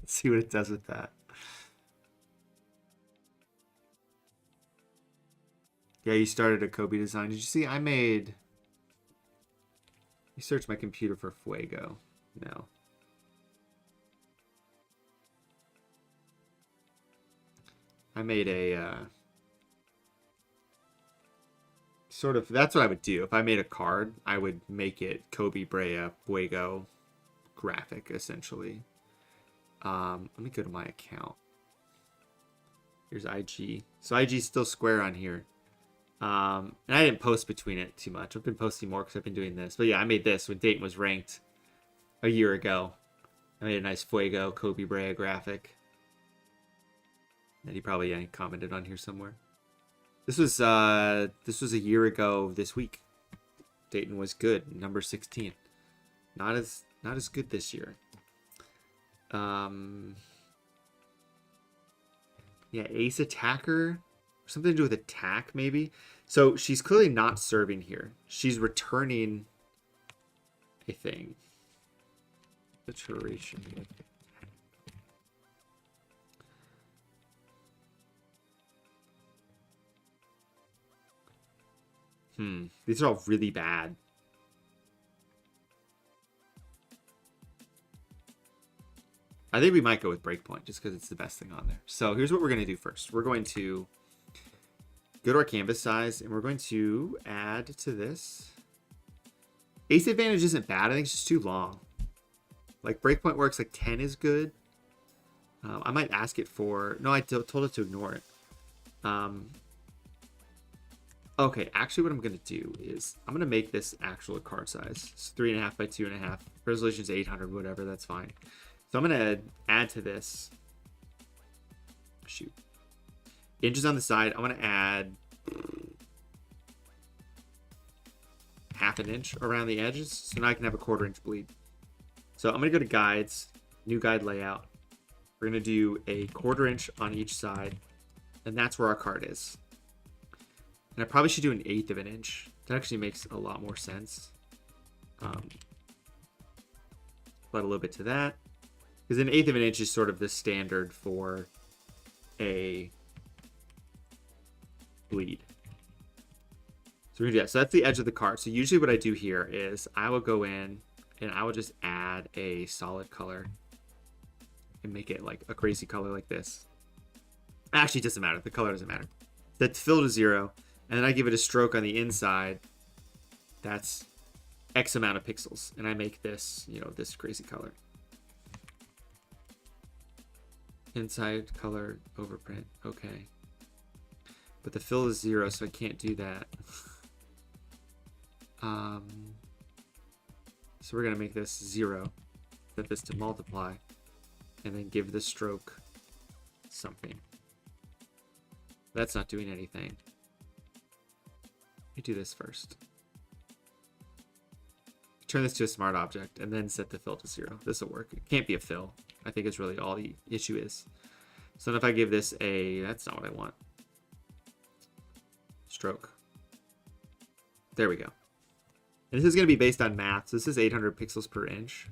see what it does with that. Yeah, you started a Kobe design. Did you see? You searched my computer for Fuego. No. I made a sort of, that's what I would do. If I made a card, I would make it Kobe Brea Fuego graphic, essentially. Let me go to my account. Here's IG. So IG's still square on here. And I didn't post between it too much. I've been posting more because I've been doing this. But yeah, I made this when Dayton was ranked a year ago. I made a nice Fuego Kobe Brea graphic that he probably commented on here somewhere. This was a year ago this week. Dayton was good, number 16. Not as good this year. Yeah, ace attacker. Something to do with attack, maybe. So she's clearly not serving here. She's returning a thing. Iteration. These are all really bad. I think we might go with Breakpoint just because it's the best thing on there. So here's what we're going to do first. We're going to go to our canvas size, and we're going to add to this. Ace advantage isn't bad. I think it's just too long. Like, Breakpoint works, like 10 is good. I might ask it for... No, I told it to ignore it. Okay, actually what I'm going to do is I'm going to make this actual card size. It's 3.5 by 2.5. Resolution's 800, whatever, that's fine. So I'm going to add to this. Shoot. Inches on the side, I'm going to add half an inch around the edges. So now I can have a 1/4 inch bleed. So I'm going to go to guides, new guide layout. We're going to do a 1/4 inch on each side. And that's where our card is. And I probably should do 1/8 of an inch. That actually makes a lot more sense. Add a little bit to that. Because 1/8 of an inch is sort of the standard for a bleed. So we're gonna do that. So that's the edge of the card. So usually what I do here is I will go in and I will just add a solid color and make it like a crazy color like this. Actually, it doesn't matter. The color doesn't matter. That's filled to 0. And then I give it a stroke on the inside. That's X amount of pixels. And I make this, this crazy color. Inside color overprint. Okay. But the fill is 0, so I can't do that. So we're going to make this 0. Set this to multiply. And then give the stroke something. That's not doing anything. You do this first. Turn this to a smart object and then set the fill to 0. This will work. It can't be a fill. I think it's really all the issue is. So if I give this a, that's not what I want. Stroke. There we go. And this is going to be based on math. So this is 800 pixels per inch.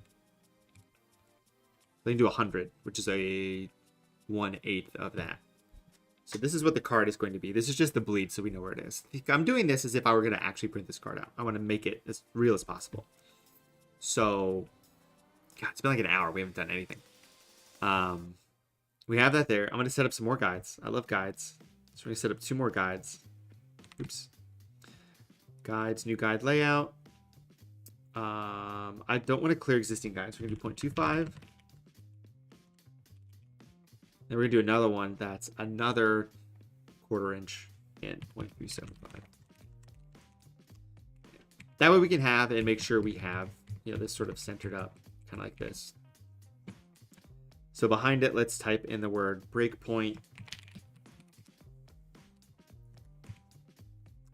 I can do 100, which is a 1/8 of that. So this is what the card is going to be. This is just the bleed, so we know where it is. I'm doing this as if I were going to actually print this card out. I want to make it as real as possible. So, God, it's been like an hour. We haven't done anything. We have that there. I'm going to set up some more guides. I love guides. So we're going to set up 2 more guides. Oops. Guides, new guide layout. I don't want to clear existing guides. We're going to do 0.25. Then we're going to do another one that's another 1/4 inch in 0.375. That way we can have and make sure we have, you know, this sort of centered up, kind of like this. So behind it, let's type in the word breakpoint.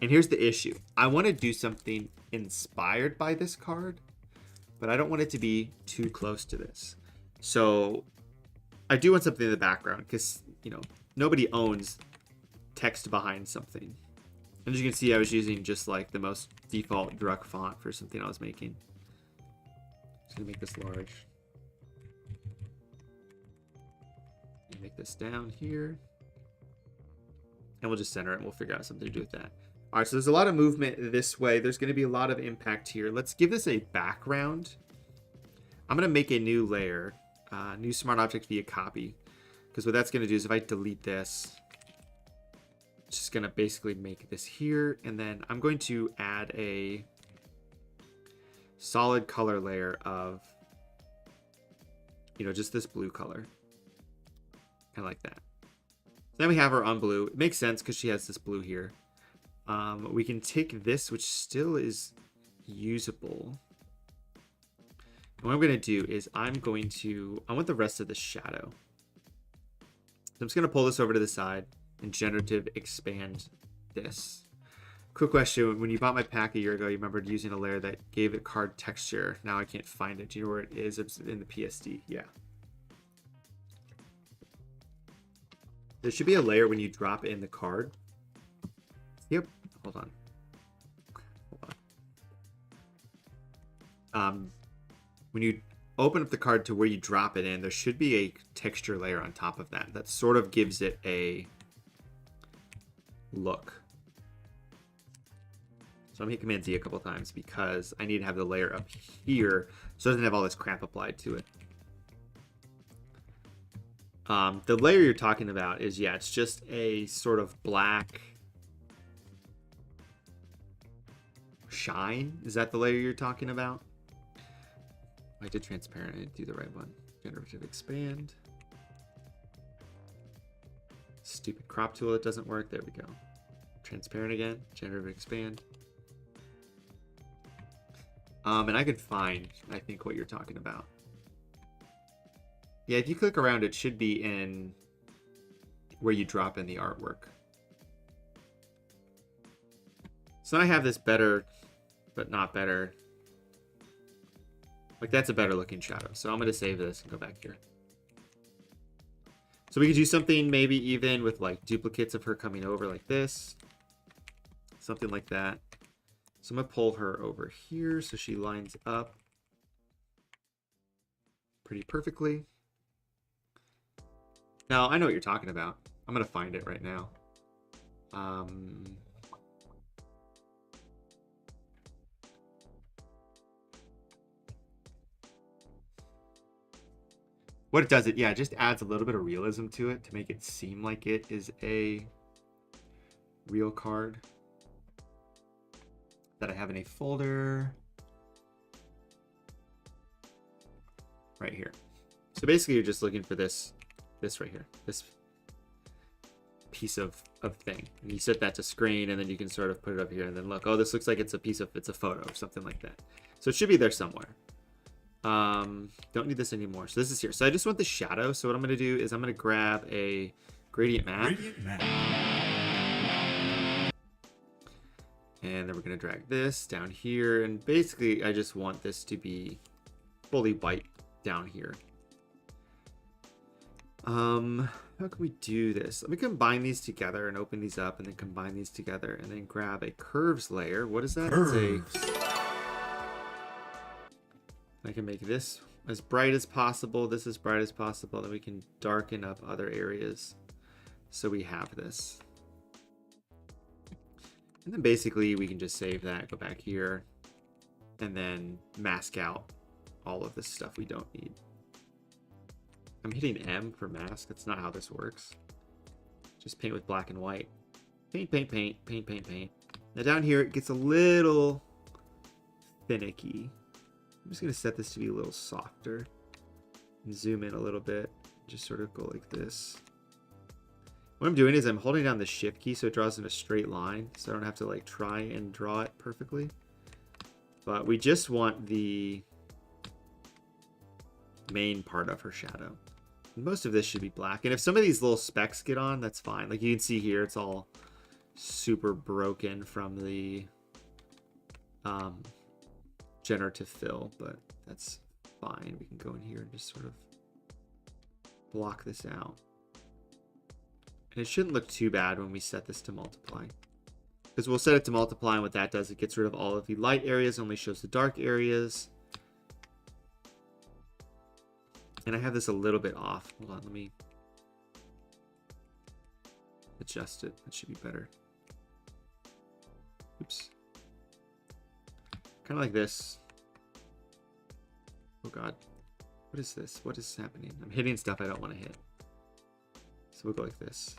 And here's the issue. I want to do something inspired by this card, but I don't want it to be too close to this. So I do want something in the background because, you know, nobody owns text behind something. And as you can see, I was using just like the most default Druck font for something I was making. Just gonna make this large. Make this down here. And we'll just center it and we'll figure out something to do with that. All right, so there's a lot of movement this way. There's going to be a lot of impact here. Let's give this a background. I'm going to make a new layer, new smart object via copy. Because what that's going to do is if I delete this, it's just going to basically make this here. And then I'm going to add a solid color layer of, you know, just this blue color. Kind of like that. So then we have her on blue. It makes sense because she has this blue here. We can take this, which still is usable. And what I'm going to do is I want the rest of the shadow. So I'm just going to pull this over to the side and generative expand this. Quick question. When you bought my pack a year ago, you remembered using a layer that gave it card texture. Now I can't find it. Do you know where it is? It's in the PSD. Yeah. There should be a layer when you drop in the card. Yep. Hold on. When you open up the card to where you drop it in, there should be a texture layer on top of that. That sort of gives it a look. So I'm hitting Command Z a couple times because I need to have the layer up here so it doesn't have all this crap applied to it. The layer you're talking about is, yeah, it's just a sort of black shine. Is that the layer you're talking about? I did transparent. I didn't do the right one. Generative expand. Stupid crop tool that doesn't work. There we go. Transparent again. Generative expand. And I could find, I think, what you're talking about. Yeah, if you click around, it should be in where you drop in the artwork. So I have this better, but not better. Like, that's a better looking shadow. So I'm going to save this and go back here. So we could do something maybe even with like duplicates of her coming over like this. Something like that. So I'm going to pull her over here so she lines up pretty perfectly. Now, I know what you're talking about. I'm going to find it right now. What it does, it just adds a little bit of realism to it to make it seem like it is a real card that I have in a folder right here. So basically, you're just looking for this this right here, this piece of thing. And you set that to screen, and then you can sort of put it up here, and then look, oh, this looks like it's a photo or something like that. So it should be there somewhere. Don't need this anymore. So this is here. So I just want the shadow. So what I'm going to do is I'm going to grab a gradient map. And then we're going to drag this down here. And basically, I just want this to be fully white down here. How can we do this? Let me combine these together and open these up and then combine these together and then grab a curves layer. What is that? I can make this as bright as possible. This as bright as possible. Then we can darken up other areas. So we have this. And then basically we can just save that, go back here, and then mask out all of this stuff we don't need. I'm hitting M for mask. That's not how this works. Just paint with black and white. Paint, paint, paint, paint, paint, paint. Now down here it gets a little finicky. I'm just going to set this to be a little softer and zoom in a little bit. Just sort of go like this. What I'm doing is I'm holding down the shift key so it draws in a straight line, so I don't have to like try and draw it perfectly. But we just want the main part of her shadow. Most of this should be black. And if some of these little specks get on, that's fine. Like you can see here, it's all super broken from the generative fill, but that's fine. We can go in here and just sort of block this out. And it shouldn't look too bad when we set this to multiply. Because we'll set it to multiply, and what that does, it gets rid of all of the light areas, only shows the dark areas. And I have this a little bit off. Hold on, let me adjust it. That should be better. Oops. Kind of like this. Oh god. What is this? What is happening? I'm hitting stuff I don't want to hit. So we'll go like this.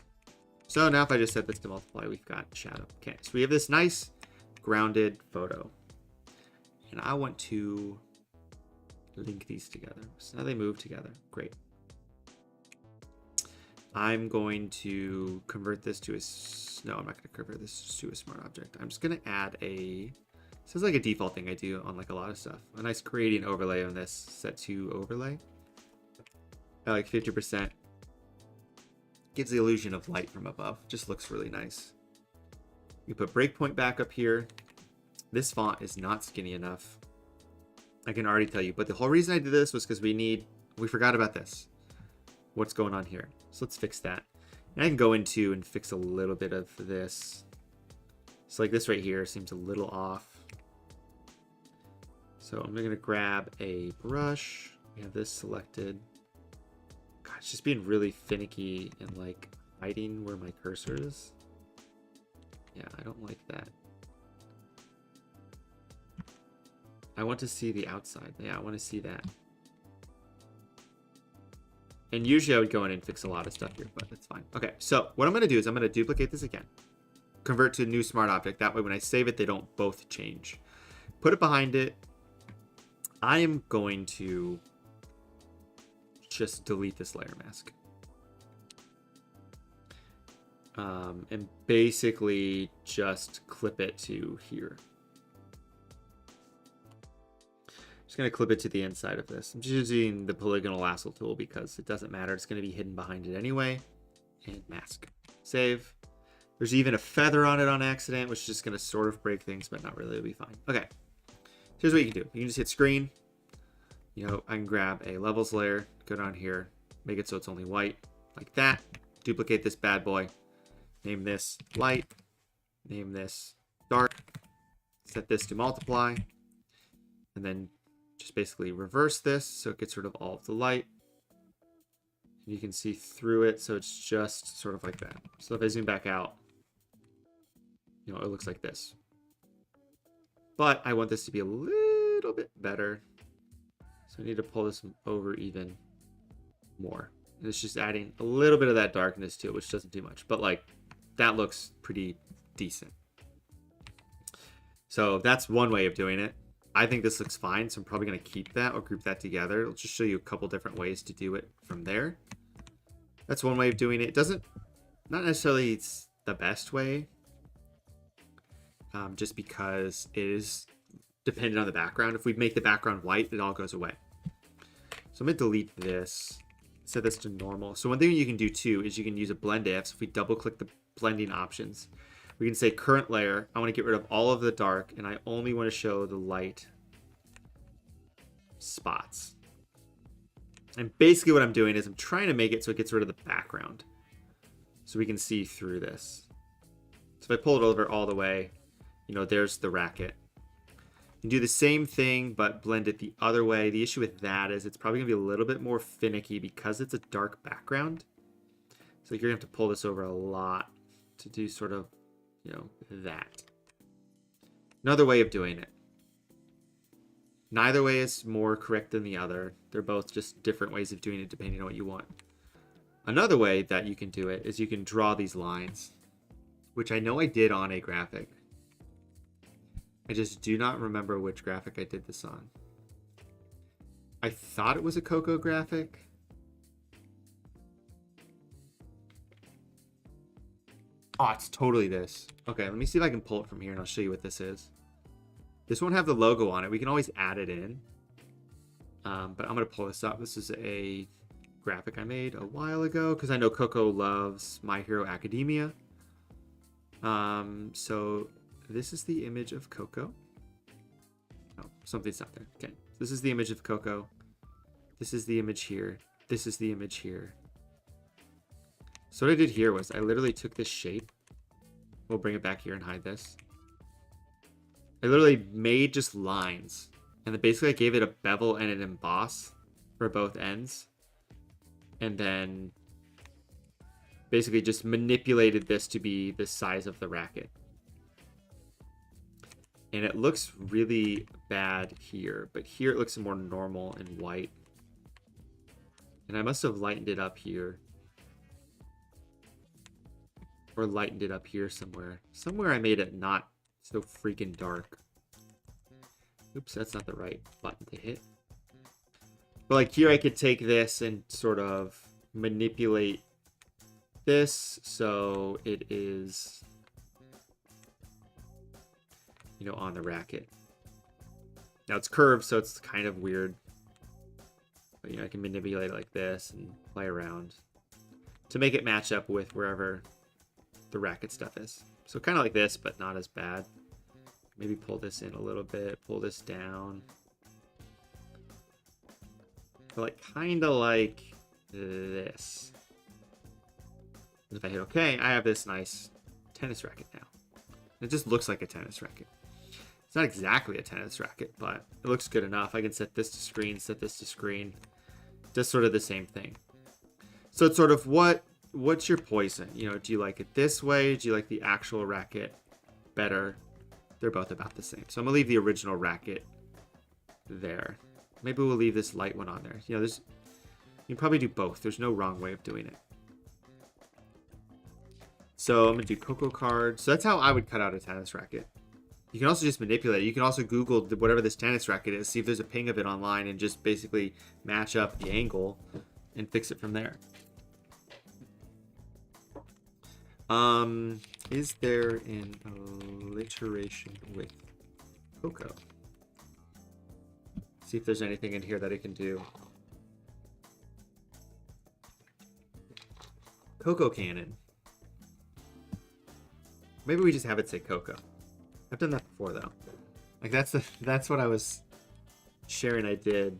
So now if I just set this to multiply, we've got shadow. Okay, so we have this nice grounded photo. And I want to link these together. So now they move together. Great. I'm going to convert this to a... No, I'm not going to convert this to a smart object. I'm just going to add a... This is like a default thing I do on like a lot of stuff. A nice gradient overlay on this. Set to overlay. At like 50%. Gives the illusion of light from above. Just looks really nice. You put breakpoint back up here. This font is not skinny enough. I can already tell you. But the whole reason I did this was because we forgot about this. What's going on here? So let's fix that. And I can go into and fix a little bit of this. So like this right here seems a little off. So I'm going to grab a brush. We have this selected. God, it's just being really finicky and like hiding where my cursor is. Yeah, I don't like that. I want to see the outside. Yeah, I want to see that. And usually I would go in and fix a lot of stuff here, but that's fine. Okay, so what I'm going to do is I'm going to duplicate this again. Convert to a new smart object. That way when I save it, they don't both change. Put it behind it. I am going to just delete this layer mask. And basically just clip it to here. Just going to clip it to the inside of this. I'm just using the polygonal lasso tool because it doesn't matter. It's going to be hidden behind it anyway. And mask. Save. There's even a feather on it on accident, which is just going to sort of break things, but not really. It'll be fine. Okay. Here's what you can do. You can just hit screen. You know, I can grab a levels layer, go down here, make it so it's only white, like that. Duplicate this bad boy. Name this light. Name this dark. Set this to multiply. And then just basically reverse this so it gets rid of all of the light. And you can see through it, so it's just sort of like that. So if I zoom back out, you know, it looks like this. But I want this to be a little bit better. So I need to pull this over even more. And it's just adding a little bit of that darkness to it, which doesn't do much. But like, that looks pretty decent. So that's one way of doing it. I think this looks fine, so I'm probably going to keep that or group that together. I'll just show you a couple different ways to do it from there. That's one way of doing it. It doesn't, not necessarily it's the best way, just because it is dependent on the background. If we make the background white, it all goes away. So I'm going to delete this, set this to normal. So one thing you can do too is you can use a blend if. So if we double click the blending options, we can say current layer, I want to get rid of all of the dark and I only want to show the light spots. And basically what I'm doing is I'm trying to make it so it gets rid of the background so we can see through this. So if I pull it over all the way, you know, there's the racket. You can do the same thing, but blend it the other way. The issue with that is it's probably gonna be a little bit more finicky because it's a dark background. So you're gonna have to pull this over a lot to do sort of, you know, that. Another way of doing it. Neither way is more correct than the other. They're both just different ways of doing it depending on what you want. Another way that you can do it is you can draw these lines, which I know I did on a graphic. I just do not remember which graphic I did this on. I thought it was a Coco graphic. Oh, it's totally this. Okay, let me see if I can pull it from here and I'll show you what this is. This won't have the logo on it. We can always add it in. But I'm going to pull this up. This is a graphic I made a while ago because I know Coco loves My Hero Academia. So this is the image of Coco. Oh, something's not there. Okay. This is the image of Coco. This is the image here. This is the image here. So what I did here was I literally took this shape. We'll bring it back here and hide this. I literally made just lines. And then basically I gave it a bevel and an emboss for both ends. And then basically just manipulated this to be the size of the racket. And it looks really bad here, but here it looks more normal and white. And I must have lightened it up here. Or lightened it up here somewhere. Somewhere I made it not so freaking dark. Oops, that's not the right button to hit. But like here I could take this and sort of manipulate this so it is, you know, on the racket. Now it's curved, so it's kind of weird. But you know, I can manipulate it like this and play around to make it match up with wherever the racket stuff is. So kind of like this, but not as bad. Maybe pull this in a little bit, pull this down. But like kind of like this. And if I hit OK, I have this nice tennis racket now. It just looks like a tennis racket. It's not exactly a tennis racket, but it looks good enough. I can set this to screen, set this to screen. Just sort of the same thing. So it's sort of what's your poison? You know, do you like it this way? Do you like the actual racket better? They're both about the same. So I'm gonna leave the original racket there. Maybe we'll leave this light one on there. You know, you can probably do both. There's no wrong way of doing it. So I'm gonna do Coco card. So that's how I would cut out a tennis racket. You can also just manipulate it. You can also Google whatever this tennis racket is, see if there's a ping of it online, and just basically match up the angle and fix it from there. Is there an alliteration with Coco? See if there's anything in here that it can do. Coco cannon. Maybe we just have it say Coco. I've done that before though. Like that's what I was sharing I did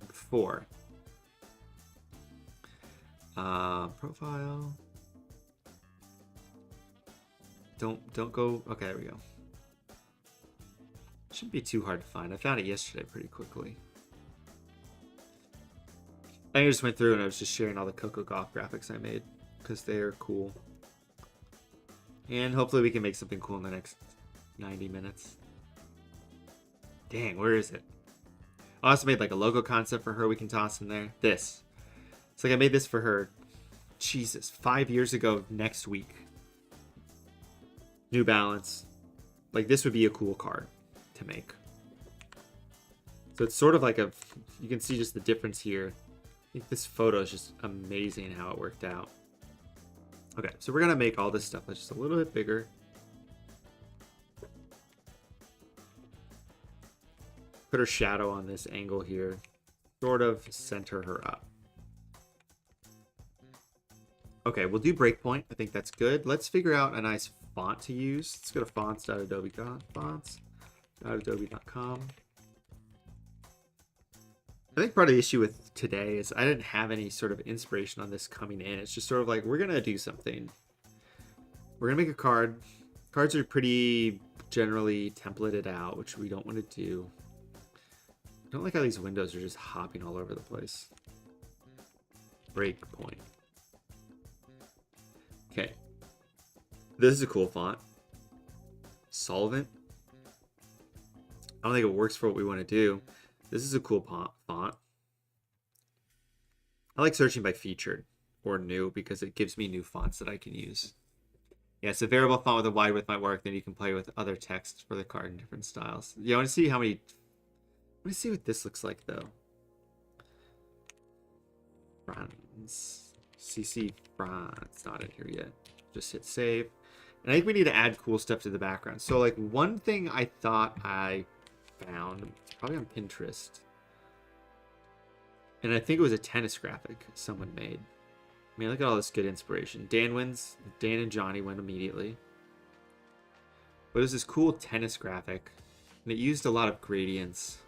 before. Profile. Don't go. Okay, there we go. Shouldn't be too hard to find. I found it yesterday pretty quickly. I just went through and I was just sharing all the Coco Golf graphics I made because they're cool. And hopefully we can make something cool in the next 90 minutes. Dang, where is it? I also made like a logo concept for her we can toss in there. This. It's like I made this for her, Jesus, 5 years ago next week. New Balance. Like this would be a cool card to make. So it's sort of like you can see just the difference here think this photo is just amazing how it worked out. Okay, so we're gonna make all this stuff just a little bit bigger. Put her shadow on this angle here. Sort of center her up. Okay, we'll do breakpoint. I think that's good. Let's figure out a nice font to use. Let's go to fonts.adobe.com. I think part of the issue with today is I didn't have any sort of inspiration on this coming in. It's just sort of like, we're going to do something. We're going to make a card. Cards are pretty generally templated out, which we don't want to do. I don't like how these windows are just hopping all over the place. Breakpoint. Okay. This is a cool font. Solvent. I don't think it works for what we want to do. This is a cool font. I like searching by featured or new because it gives me new fonts that I can use. Yeah, it's a variable font with a wide width might work. Then you can play with other text for the card in different styles. Yeah, I want to see how many... Let me see what this looks like though. Franz. CC Franz. Not in here yet. Just hit save. And I think we need to add cool stuff to the background. So like one thing I thought I found, it's probably on Pinterest, and I think it was a tennis graphic someone made. I mean, look at all this good inspiration. Dan wins. Dan and Johnny win immediately. But it was this cool tennis graphic, and it used a lot of gradients.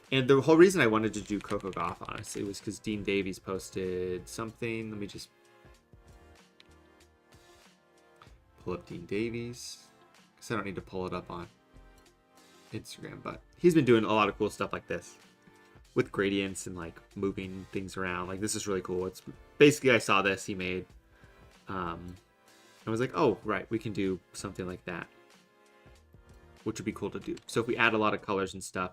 And the whole reason I wanted to do Coco Gauff, honestly, was because Dean Davies posted something. Let me just pull up Dean Davies, because I don't need to pull it up on Instagram, but he's been doing a lot of cool stuff like this with gradients and like moving things around. Like, this is really cool. It's basically, I saw this he made. I was like, oh, right, we can do something like that, which would be cool to do. So if we add a lot of colors and stuff,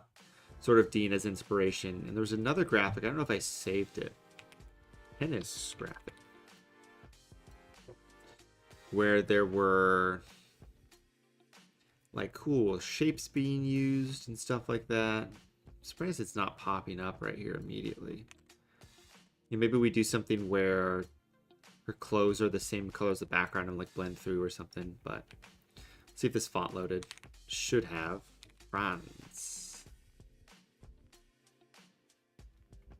sort of Dean as inspiration. And there was another graphic. I don't know if I saved it. Tennis graphic. Where there were like cool shapes being used and stuff like that. I'm surprised it's not popping up right here immediately. Yeah, maybe we do something where her clothes are the same color as the background and like blend through or something. But let's see if this font loaded. Should have. Franz.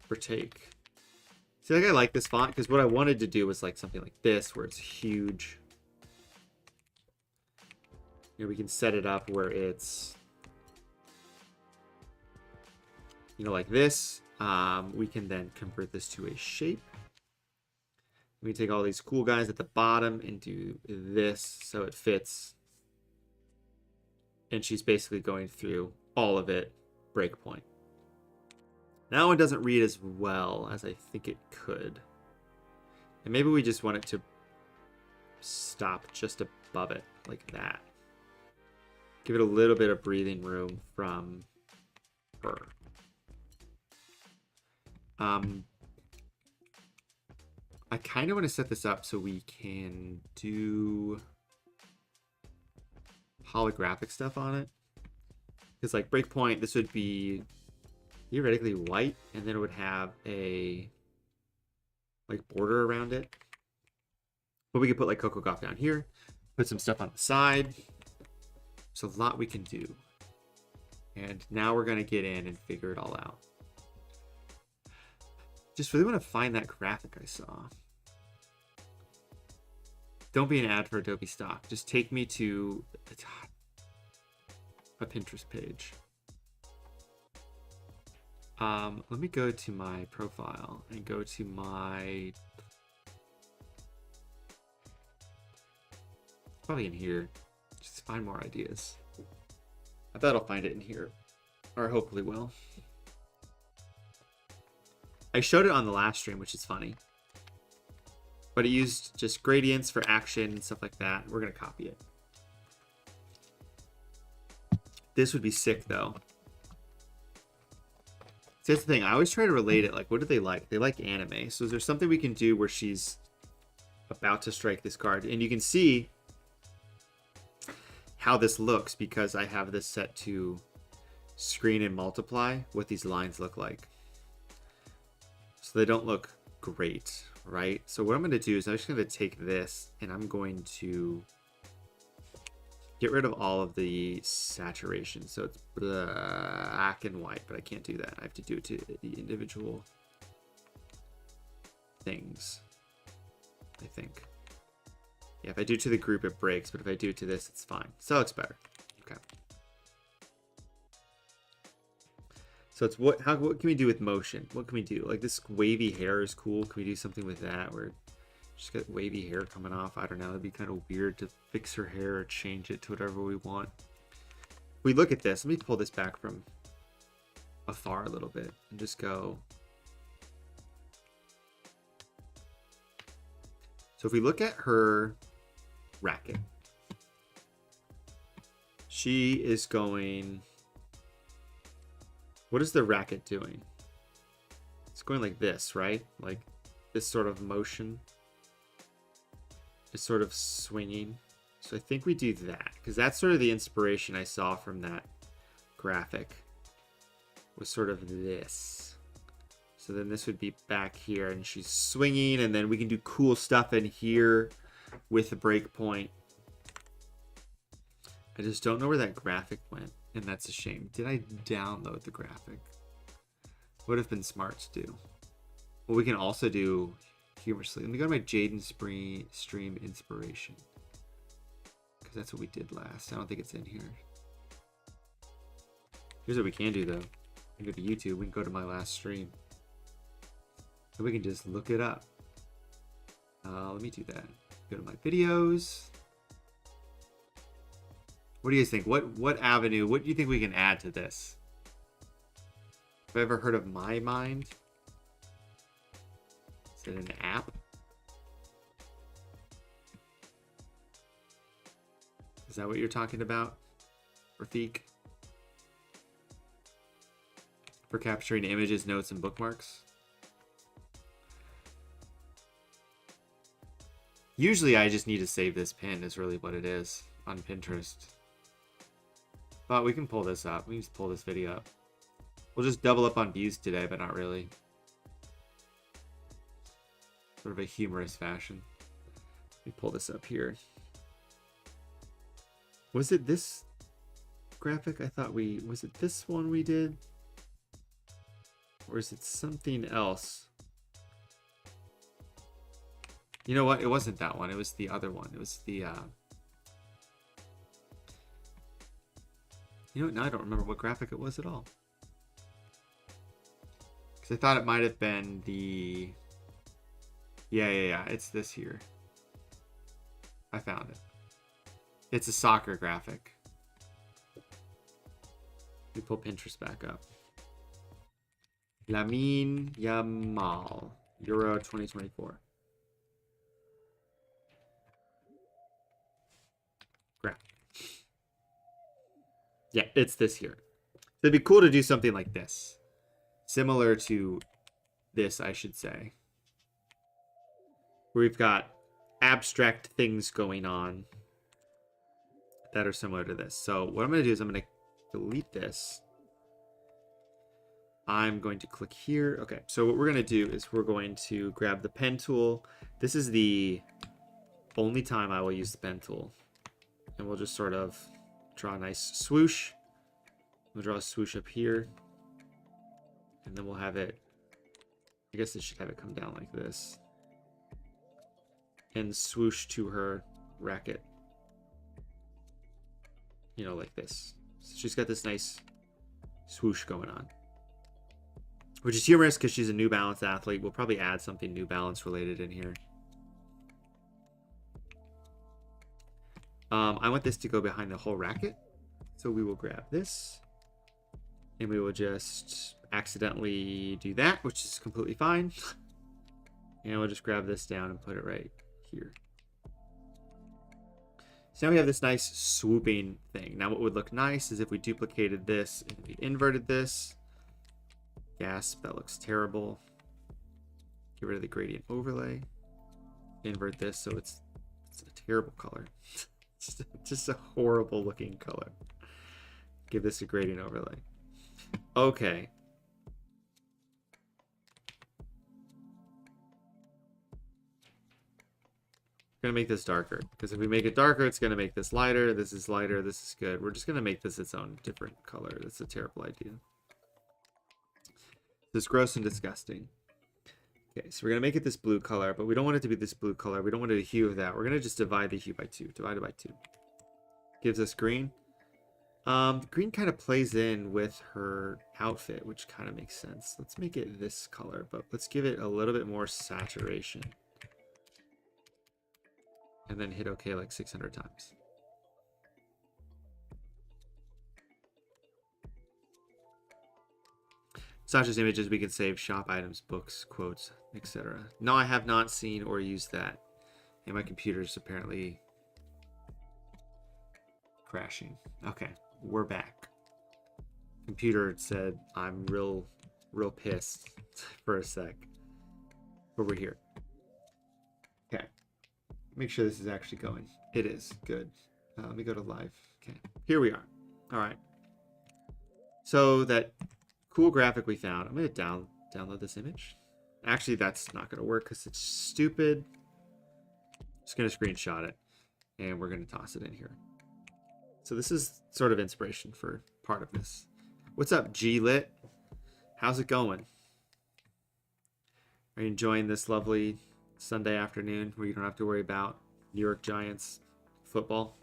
Partake. See, like, I like this font because what I wanted to do was like something like this where it's huge. You know, we can set it up where it's, you know, like this. We can then convert this to a shape. We take all these cool guys at the bottom and do this so it fits. And she's basically going through all of it, breakpoint. That one doesn't read as well as I think it could. And maybe we just want it to stop just above it, like that. Give it a little bit of breathing room from her. I kind of want to set this up so we can do holographic stuff on it. Because like breakpoint, this would be theoretically white, and then it would have a like border around it. But we could put like Coco Gauff down here, put some stuff on the side. There's a lot we can do. And now we're going to get in and figure it all out. Just really want to find that graphic I saw. Don't be an ad for Adobe Stock. Just take me to a Pinterest page. Let me go to my profile and go to my... Probably in here. Just find more ideas. I bet I'll find it in here. Or hopefully will. I showed it on the last stream, which is funny. But it used just gradients for action and stuff like that. We're going to copy it. This would be sick, though. See, that's the thing. I always try to relate it. Like, what do they like? They like anime. So is there something we can do where she's about to strike this card? And you can see how this looks because I have this set to screen and multiply what these lines look like. So So they don't look great, right? So what I'm going to do is I'm just going to take this and I'm going to get rid of all of the saturation. So it's black and white, but I can't do that. I have to do it to the individual things, I think. Yeah, if I do it to the group, it breaks, but if I do it to this, it's fine. So it looks better. Okay. So it's what can we do with motion? What can we do? Like this wavy hair is cool. Can we do something with that where just got wavy hair coming off? I don't know. It'd be kind of weird to fix her hair or change it to whatever we want. If we look at this, let me pull this back from afar a little bit and just go. So if we look at her racket, she is going. What is the racket doing? It's going like this, right? Like this sort of motion. It's sort of swinging. So I think we do that because that's sort of the inspiration I saw from that graphic was sort of this. So then this would be back here and she's swinging, and then we can do cool stuff in here with the breakpoint. I just don't know where that graphic went, and that's a shame. Did I download the graphic? Would have been smart to do. Well, we can also do humorously. Let me go to my Jaden stream inspiration, because that's what we did last. I don't think it's in here. Here's what we can do though. We can go to YouTube. We can go to my last stream. And we can just look it up. Let me do that. Go to my videos. What do you guys think? What avenue? What do you think we can add to this? Have I ever heard of My Mind? Is it an app? Is that what you're talking about, Rafiq? For capturing images, notes, and bookmarks? Usually I just need to save this pin is really what it is on Pinterest. But we can pull this up. We can just pull this video up. We'll just double up on views today, but not really. Sort of a humorous fashion. Let me pull this up here. Was it this graphic? I thought was it this one we did? Or is it something else? You know what? It wasn't that one. It was the other one. It was the, you know what? Now I don't remember what graphic it was at all. Because I thought it might have been the... Yeah. It's this here. I found it. It's a soccer graphic. Let me pull Pinterest back up. Lamine Yamal, Euro 2024. Yeah, it's this here. So it'd be cool to do something like this. Similar to this, I should say. Where we've got abstract things going on that are similar to this. So what I'm going to do is I'm going to delete this. I'm going to click here. Okay, so what we're going to do is we're going to grab the pen tool. This is the only time I will use the pen tool. And we'll just sort of draw a nice swoosh. We'll draw a swoosh up here. And then we'll have it, I guess it should have it come down like this. And swoosh to her racket. You know, like this. So she's got this nice swoosh going on. Which is humorous because she's a New Balance athlete. We'll probably add something New Balance related in here. I want this to go behind the whole racket. So we will grab this. And we will just accidentally do that, which is completely fine. And we'll just grab this down and put it right here. So now we have this nice swooping thing. Now what would look nice is if we duplicated this and we inverted this. Gasp, that looks terrible. Get rid of the gradient overlay. Invert this so it's a terrible color. Just a horrible looking color. Give this a gradient overlay. Okay. We're gonna make this darker, because if we make it darker, it's gonna make this lighter. This is lighter. This is good. We're just gonna make this its own different color. That's a terrible idea. This is gross and disgusting. Okay, so we're gonna make it this blue color, but we don't want it to be this blue color. We don't want it a hue of that. We're gonna just divide the hue by 2. Divide it by 2. Gives us green. Green kind of plays in with her outfit, which kind of makes sense. Let's make it this color, but let's give it a little bit more saturation. And then hit OK like 600 times. Such as images, we can save shop items, books, quotes, etc. No, I have not seen or used that. And my computer's apparently crashing. Okay, we're back. Computer said I'm real pissed for a sec. But we're here. Okay. Make sure this is actually going. It is. Good. Let me go to live. Okay. Here we are. All right. So that cool graphic we found. I'm going to download this image. Actually, that's not going to work because it's stupid. Just going to screenshot it. And we're going to toss it in here. So this is sort of inspiration for part of this. What's up, G-Lit? How's it going? Are you enjoying this lovely Sunday afternoon where you don't have to worry about New York Giants football?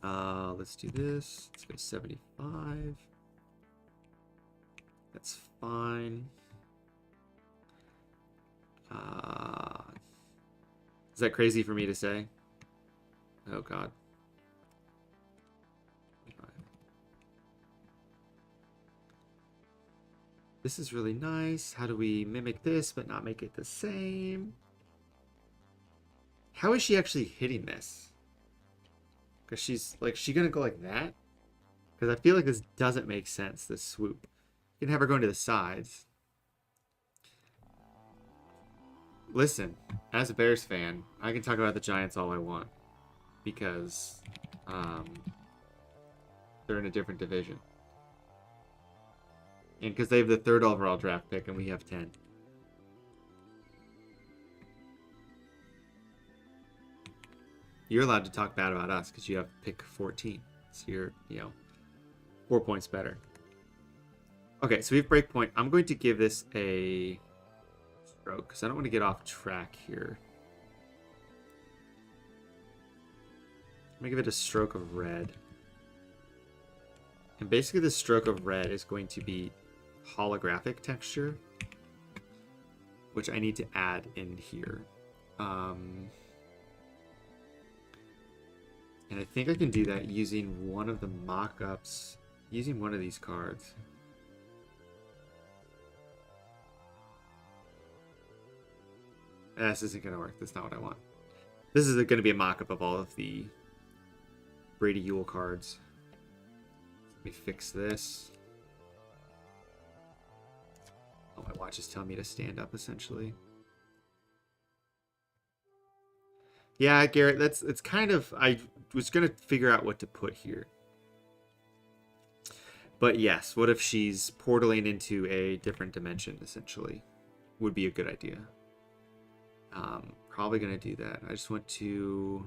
Let's do this. Let's go 75. That's fine. Is that crazy for me to say? Oh, God. This is really nice. How do we mimic this but not make it the same? How is she actually hitting this? Because she's like, she gonna go like that? Because I feel like this doesn't make sense, this swoop. You can have her going to the sides. Listen, as a Bears fan, I can talk about the Giants all I want. Because they're in a different division. And because they have the 3rd overall draft pick and we have 10. You're allowed to talk bad about us because you have pick 14. So you're, 4 points better. Okay, so we have breakpoint. I'm going to give this a stroke because I don't want to get off track here. I'm going to give it a stroke of red. And basically the stroke of red is going to be holographic texture, which I need to add in here. And I think I can do that using one of the mock-ups, using one of these cards. This isn't going to work. That's not what I want. This is going to be a mock-up of all of the Brady Ewell cards. Let me fix this. Oh, my watch is telling me to stand up, essentially. Yeah, Garrett, it's kind of... I was going to figure out what to put here. But yes, what if she's portaling into a different dimension, essentially? Would be a good idea. Probably going to do that. I just want to...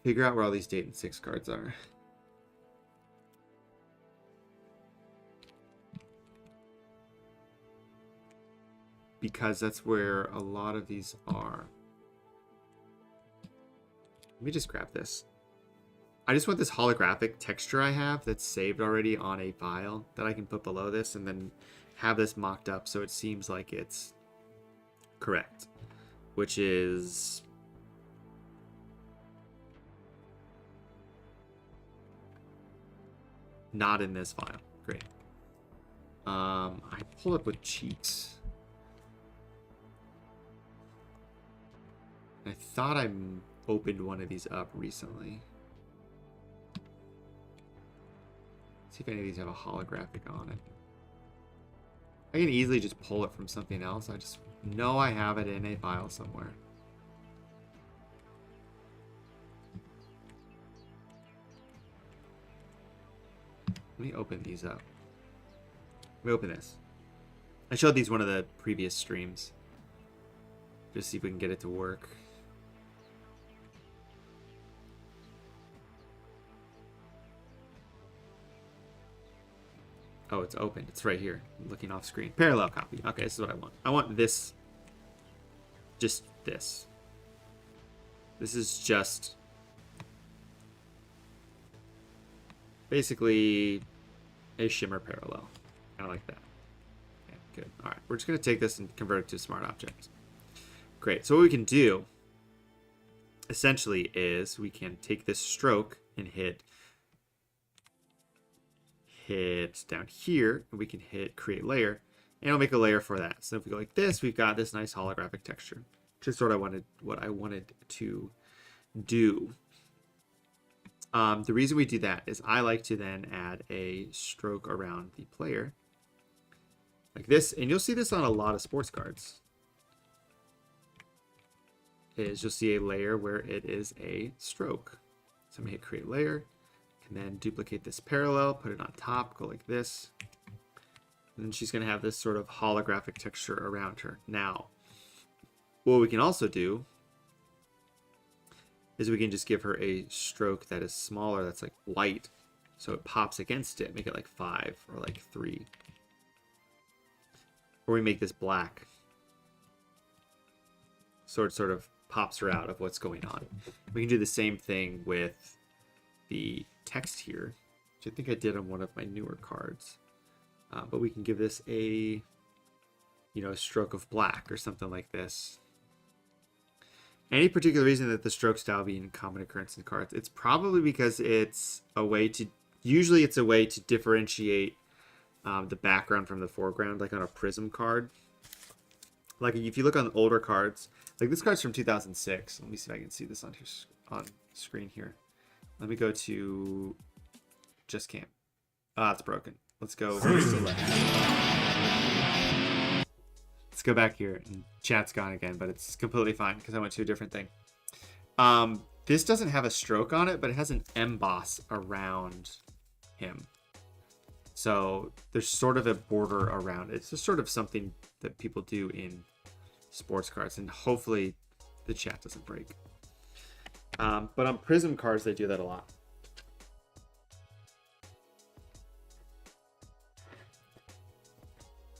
figure out where all these Dayton 6 cards are. Because that's where a lot of these are. Let me just grab this. I just want this holographic texture I have that's saved already on a file that I can put below this and then have this mocked up so it seems like it's correct. Which is... not in this file. Great. I pulled up with cheats. I thought I opened one of these up recently. See if any of these have a holographic on it. I can easily just pull it from something else. I just know I have it in a file somewhere. Let me open these up. We open this. I showed these one of the previous streams. Just see if we can get it to work. Oh, it's open. It's right here. I'm looking off screen. Parallel copy. Okay, this is what I want. I want this. Just this. This is just basically a shimmer parallel. Kind of like that. Okay, good. All right, we're just going to take this and convert it to a smart object. Great. So what we can do essentially is we can take this stroke and hit down here, and we can hit create layer, and it'll make a layer for that. So if we go like this, we've got this nice holographic texture, which is what I wanted to do. The reason we do that is I like to then add a stroke around the player like this, and you'll see this on a lot of sports cards. Is you'll see a layer where it is a stroke. So I'm gonna hit create layer. And then duplicate this parallel, put it on top, go like this. And then she's going to have this sort of holographic texture around her. Now, what we can also do is we can just give her a stroke that is smaller, that's like white. So it pops against it, make it like 5 or like 3. Or we make this black. So it sort of pops her out of what's going on. We can do the same thing with the text here, which I think I did on one of my newer cards, but we can give this a stroke of black or something like this. Any particular reason that the stroke style being common occurrence in cards? It's probably because it's a way to differentiate the background from the foreground, like on a Prism card. Like if you look on older cards, like this card's from 2006. Let me see if I can see this on screen here. Let me go to Just Camp. Ah, it's broken. Let's go. Let's go back here. And chat's gone again, but it's completely fine because I went to a different thing. This doesn't have a stroke on it, but it has an emboss around him. So there's sort of a border around it. It's just sort of something that people do in sports cards, and hopefully the chat doesn't break. But on Prism cards, they do that a lot.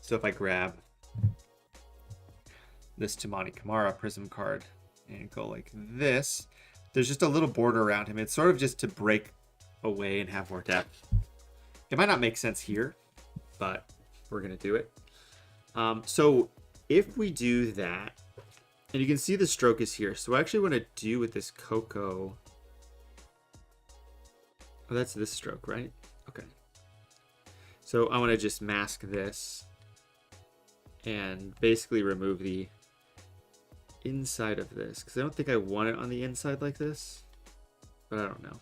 So if I grab this Toumani Camara Prism card and go like this, there's just a little border around him. It's sort of just to break away and have more depth. It might not make sense here, but we're going to do it. So if we do that, and you can see the stroke is here. So I actually want to do with this Coco. Oh, that's this stroke, right? Okay. So I want to just mask this and basically remove the inside of this, because I don't think I want it on the inside like this, but I don't know.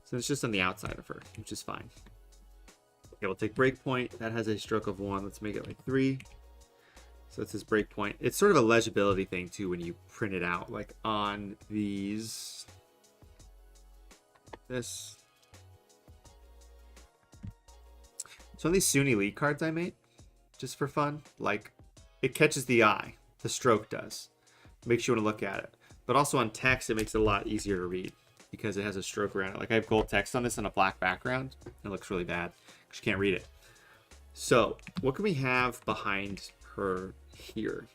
So it's just on the outside of her, which is fine. Okay, we'll take breakpoint. That has a stroke of 1. Let's make it like 3. So it's this breakpoint. It's sort of a legibility thing too when you print it out, like on these. This. So on these Suni League cards I made, just for fun, like it catches the eye. The stroke does. It makes you want to look at it. But also on text, it makes it a lot easier to read because it has a stroke around it. Like I have gold text on this on a black background. It looks really bad because you can't read it. So what can we have behind her here?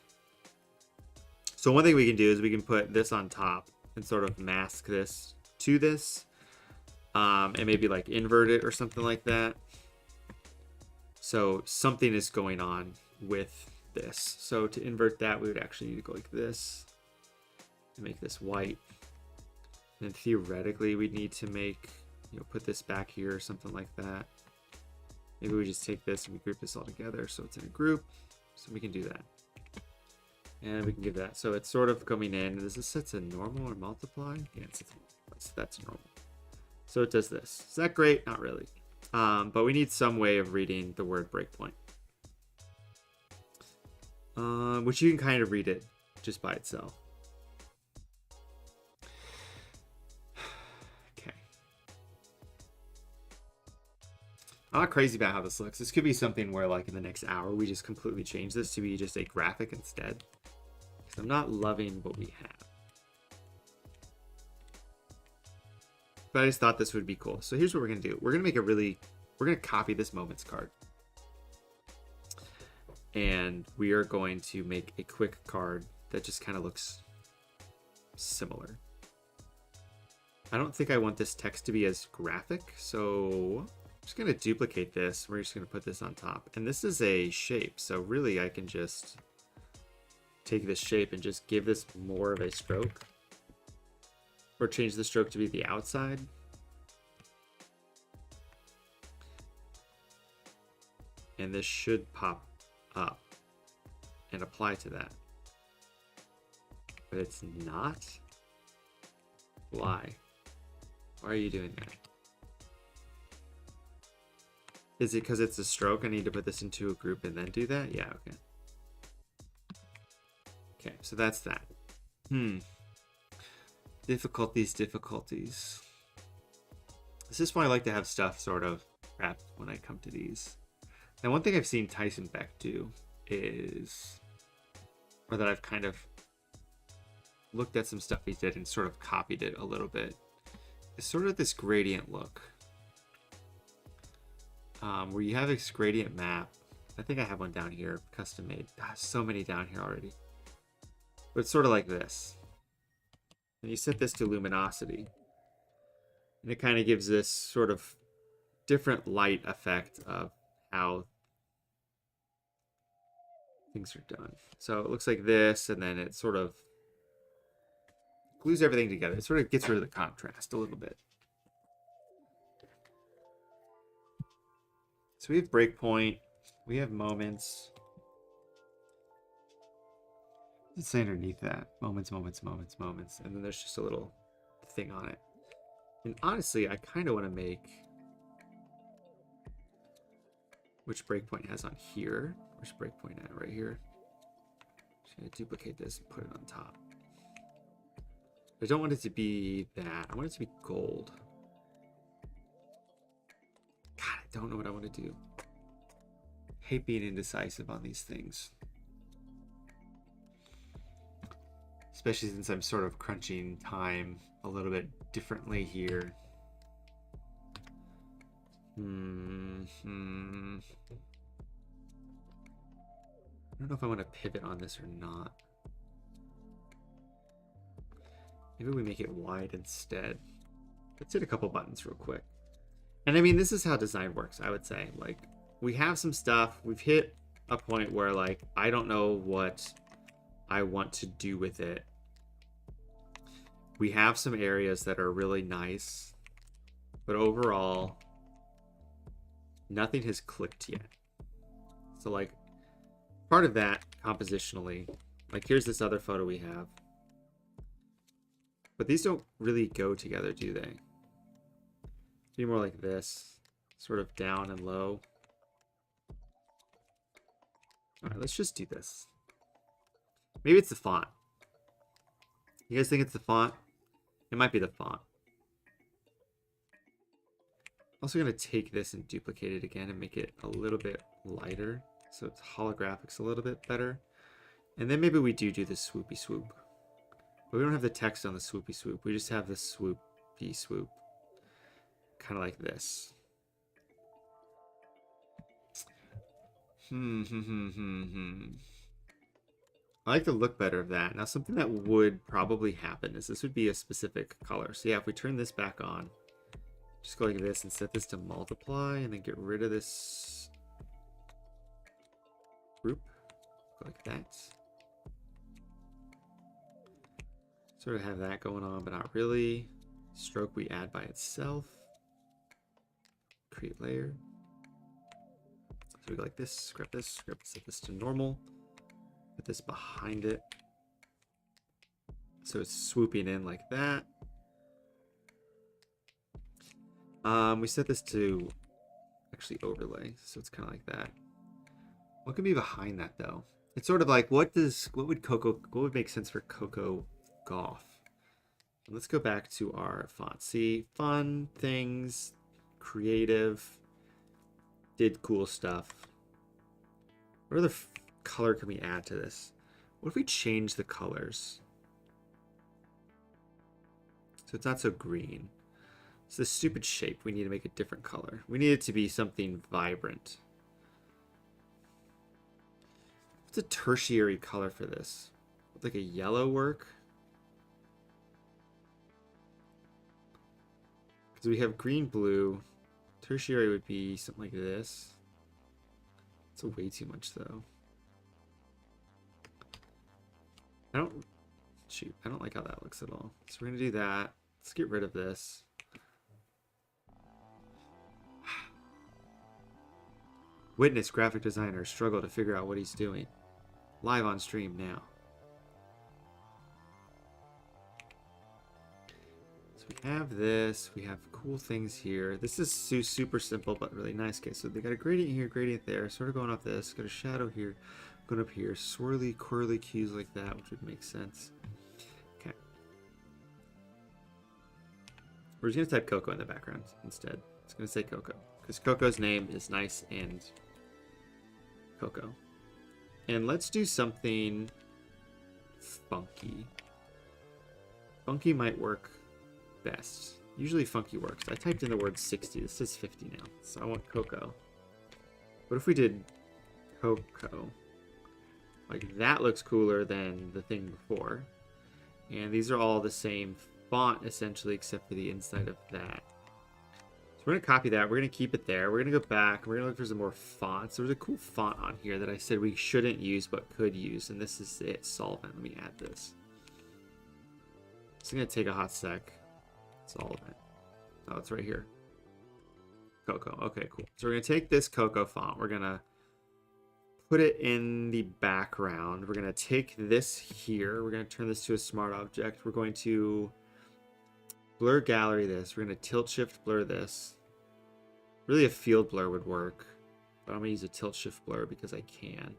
So one thing we can do is we can put this on top and sort of mask this to this, and maybe like invert it or something like that. So something is going on with this. So to invert that, we would actually need to go like this and make this white. And then theoretically, we'd need to make, put this back here or something like that. Maybe we just take this and we group this all together so it's in a group. So we can do that. And we can give that. So it's sort of coming in. Is this set to normal or multiply? Yeah, that's normal. So it does this. Is that great? Not really. But we need some way of reading the word breakpoint. Which you can kind of read it just by itself. Okay. I'm not crazy about how this looks. This could be something where, like, in the next hour, we just completely change this to be just a graphic instead. Because I'm not loving what we have. But I just thought this would be cool. So here's what we're going to do. We're going to make a really... We're going to copy this moments card. And we are going to make a quick card that just kind of looks similar. I don't think I want this text to be as graphic, so I'm just going to duplicate this. We're just going to put this on top. And this is a shape, so really I can just take this shape and just give this more of a stroke. Or change the stroke to be the outside. And this should pop up and apply to that. But it's not? Why? Why are you doing that? Is it because it's a stroke? I need to put this into a group and then do that? Yeah, okay. Okay, so that's that. Difficulties. This is why I like to have stuff sort of wrapped when I come to these. Now, one thing I've seen Tyson Beck do is, or that I've kind of looked at some stuff he did and sort of copied it a little bit, is sort of this gradient look. Where you have this gradient map. I think I have one down here, custom made. So many down here already. But it's sort of like this. And you set this to luminosity. And it kind of gives this sort of different light effect of how things are done. So it looks like this, and then it sort of glues everything together. It sort of gets rid of the contrast a little bit. So we have breakpoint, we have moments. Let's say underneath that, moments, and then there's just a little thing on it. And honestly, I kind of want to make which breakpoint has on here. Where's breakpoint at? Right here. Just gonna duplicate this and put it on top. I don't want it to be that. I want it to be gold. God, I don't know what I want to do. I hate being indecisive on these things. Especially since I'm sort of crunching time a little bit differently here. I don't know if I want to pivot on this or not. Maybe we make it wide instead. Let's hit a couple buttons real quick. And I mean, this is how design works, I would say. Like, we have some stuff. We've hit a point where, like, I don't know what I want to do with it. We have some areas that are really nice. But overall, nothing has clicked yet. So, like, part of that, compositionally, like, here's this other photo we have. But these don't really go together, do they? Be more like this, sort of down and low. All right, let's just do this. Maybe it's the font. You guys think it's the font? It might be the font. Also gonna take this and duplicate it again and make it a little bit lighter, so it's holographics a little bit better. And then maybe we do the swoopy swoop. But we don't have the text on the swoopy swoop. We just have the swoopy swoop. Kind of like this. I like the look better of that. Now, something that would probably happen is this would be a specific color. So yeah, if we turn this back on, just go like this and set this to multiply and then get rid of this group. Go like that. Sort of have that going on, but not really. Stroke we add by itself. Create layer. So we go like this, grab this, set this to normal. Put this behind it. So it's swooping in like that. We set this to actually overlay, so it's kind of like that. What could be behind that though? It's sort of like what would make sense for Coco Gauff? Let's go back to our font. See, fun things, creative. did cool stuff. What other color can we add to this? What if we change the colors? So it's not so green. It's this stupid shape. We need to make a different color. We need it to be something vibrant. What's a tertiary color for this? Would like a yellow work? Because we have green, blue. Tertiary would be something like this. It's way too much though. I don't like how that looks at all. So we're gonna do that. Let's get rid of this. Witness graphic designer struggle to figure out what he's doing. Live on stream now. So we have this. We have cool things here. This is super simple but really nice. Okay, so they got a gradient here, gradient there, sort of going off this. Got a shadow here, going up here. Swirly, quirly cues like that, which would make sense. Okay. We're just going to type Coco in the background instead. It's going to say Coco because Coco's name is nice and Coco. And let's do something funky. Funky might work best. Usually funky works. I typed in the word 60. This says 50 now. So I want Coco. What if we did Coco? Like that looks cooler than the thing before. And these are all the same font essentially except for the inside of that. So we're going to copy that. We're going to keep it there. We're going to go back. We're going to look for some more fonts. There was a cool font on here that I said we shouldn't use but could use. And this is it. Solvent. Let me add this. It's going to take a hot sec. Solvent. Oh, it's right here. Coco. Okay, cool. So we're going to take this Coco font. We're going to put it in the background. We're going to take this here. We're going to turn this to a smart object. We're going to blur gallery this. We're going to tilt shift blur this. Really a field blur would work, but I'm going to use a tilt shift blur because I can.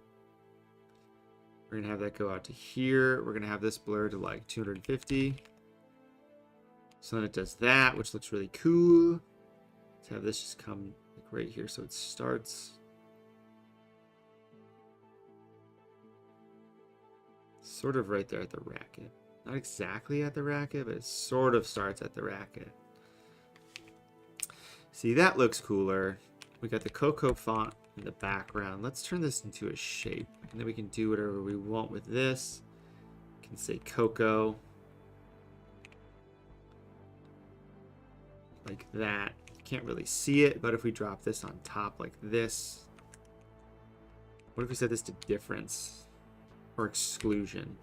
We're going to have that go out to here. We're going to have this blur to like 250. So then it does that, which looks really cool. Let's have this just come like right here so it starts. Sort of right there at the racket. Not exactly at the racket, but it sort of starts at the racket. See, that looks cooler. We got the Coco font in the background. Let's turn this into a shape. And then we can do whatever we want with this. We can say Coco. Like that. You can't really see it, but if we drop this on top like this. What if we set this to difference? Or exclusion?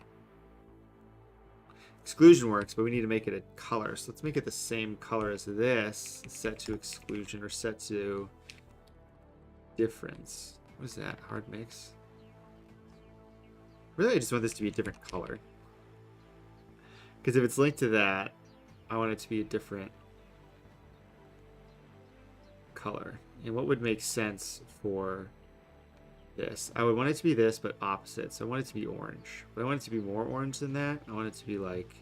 Exclusion works, but we need to make it a color. So let's make it the same color as this. Set to exclusion or set to difference. What is that? Hard mix? Really, I just want this to be a different color. Because if it's linked to that, I want it to be a different color. And what would make sense for this? I would want it to be this, but opposite. So I want it to be orange. But I want it to be more orange than that. I want it to be like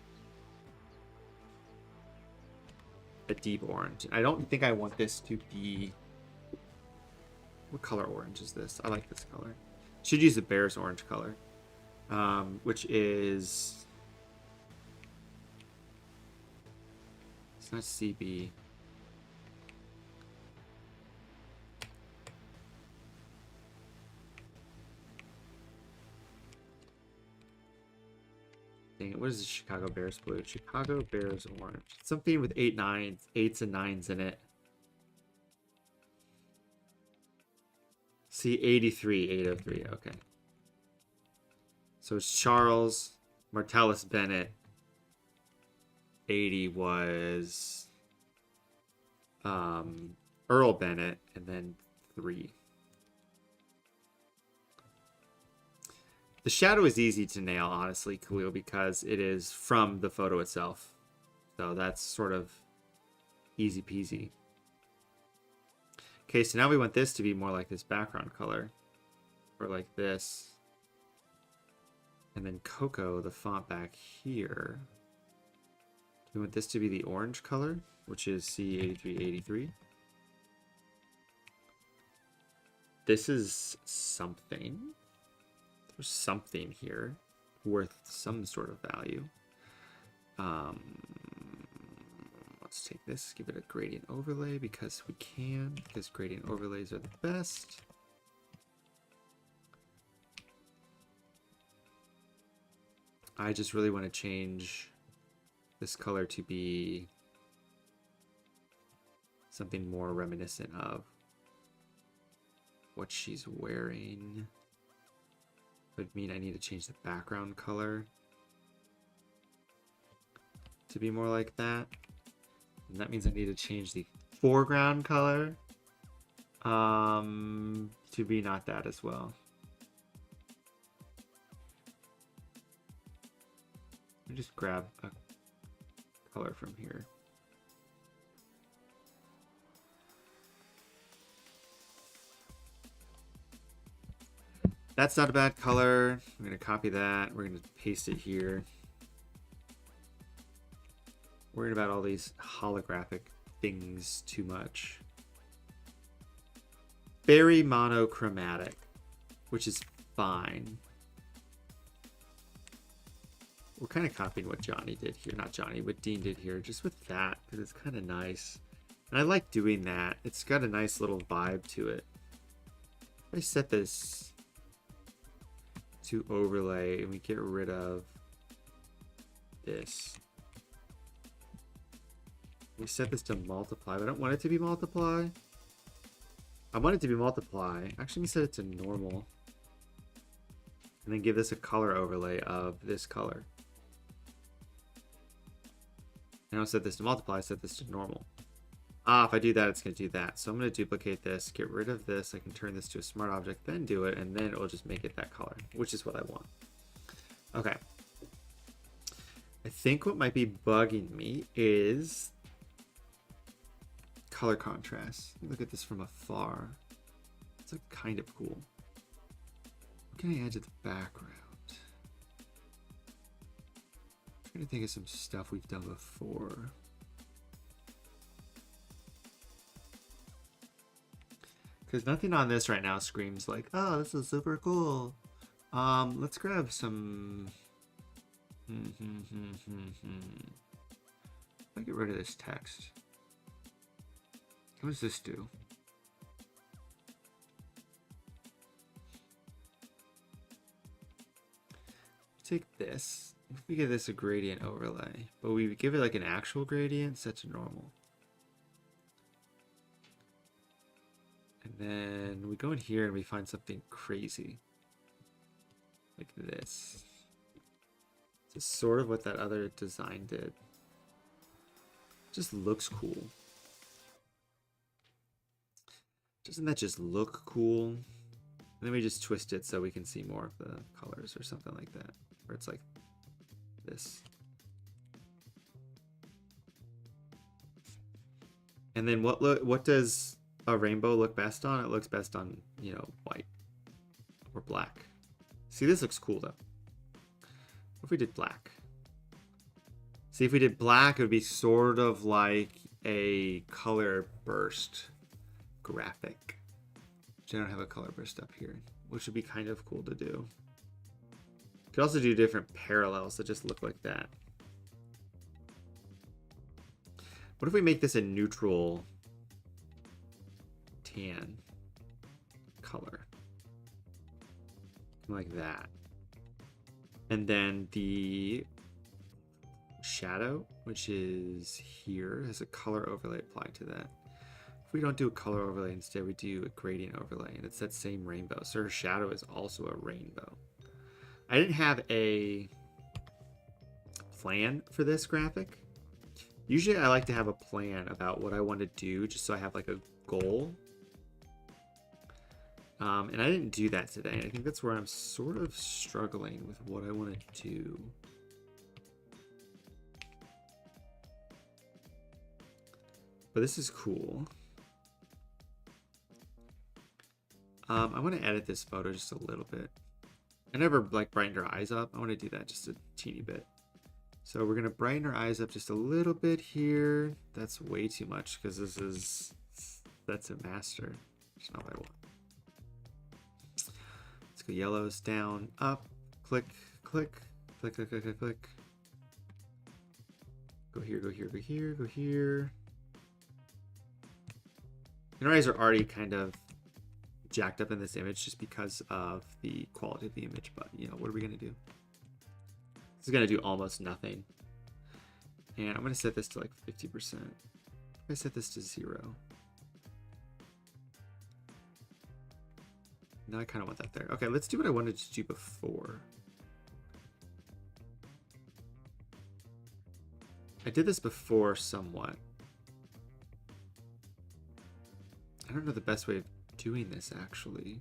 a deep orange. I don't think I want this to be... What color orange is this? I like this color. Should use the Bears orange color. Which is... It's not CB. Dang it, what is the Chicago Bears blue? Chicago Bears orange. Something with 8 nines, 8s and 9s in it. See, 83, 803, okay. So it's Charles, Martellus Bennett. 80 was Earl Bennett, and then 3. The shadow is easy to nail, honestly, Khalil, because it is from the photo itself. So that's sort of easy peasy. Okay, so now we want this to be more like this background color. Or like this. And then Coco, the font back here. We want this to be the orange color, which is C8383. this is something. There's something here worth some sort of value. Let's take this, give it a gradient overlay because we can, because gradient overlays are the best. I just really want to change this color to be something more reminiscent of what she's wearing. Would mean I need to change the background color to be more like that. And that means I need to change the foreground color to be not that as well. Let me just grab a color from here. That's not a bad color. I'm going to copy that. We're going to paste it here. Worried about all these holographic things too much. Very monochromatic, which is fine. We're kind of copying what Johnny did here. Not Johnny, what Dean did here. Just with that, because it's kind of nice. And I like doing that. It's got a nice little vibe to it. I set this to overlay and we get rid of this. We set this to multiply, but I don't want it to be multiply. I want it to be multiply. Actually, we set it to normal. And then give this a color overlay of this color. I don't set this to multiply, I set this to normal. If I do that, it's going to do that. So I'm going to duplicate this, get rid of this. I can turn this to a smart object, then do it, and then it will just make it that color, which is what I want. Okay. I think what might be bugging me is color contrast. Look at this from afar. It's like kind of cool. What can I add to the background? I'm trying to think of some stuff we've done before. Because nothing on this right now screams like, oh, this is super cool. Let's grab some. I'll get rid of this text. What does this do? Take this. If we give this a gradient overlay, but we give it like an actual gradient, set to normal. And then we go in here and we find something crazy. Like this. This is sort of what that other design did. Just looks cool. Doesn't that just look cool? And then we just twist it so we can see more of the colors or something like that. Where it's like this. And then what does a rainbow look best on? It looks best on, you know, white or black. See, this looks cool though. What if we did black? See, if we did black, it would be sort of like a color burst graphic. Which I don't have a color burst up here, which would be kind of cool to do. Could also do different parallels that just look like that. What if we make this a neutral tan color? Like that. And then the shadow, which is here, has a color overlay applied to that. If we don't do a color overlay, instead we do a gradient overlay, and it's that same rainbow. So her shadow is also a rainbow. I didn't have a plan for this graphic. Usually I like to have a plan about what I want to do, just so I have like a goal. And I didn't do that today. I think that's where I'm sort of struggling with what I want to do. But this is cool. I want to edit this photo just a little bit. I never like brightened her eyes up. I want to do that just a teeny bit. So we're going to brighten her eyes up just a little bit here. That's way too much because that's a master. That's not what I want. go yellows, down, up, click, click, click, click, click, click, click. Go here, go here, go here, go here. And our eyes are already kind of jacked up in this image just because of the quality of the image, but you know, what are we gonna do? This is gonna do almost nothing. And I'm gonna set this to like 50%. I'm gonna set this to 0. Now I kind of want that there. Okay, let's do what I wanted to do before. I did this before somewhat. I don't know the best way of doing this actually.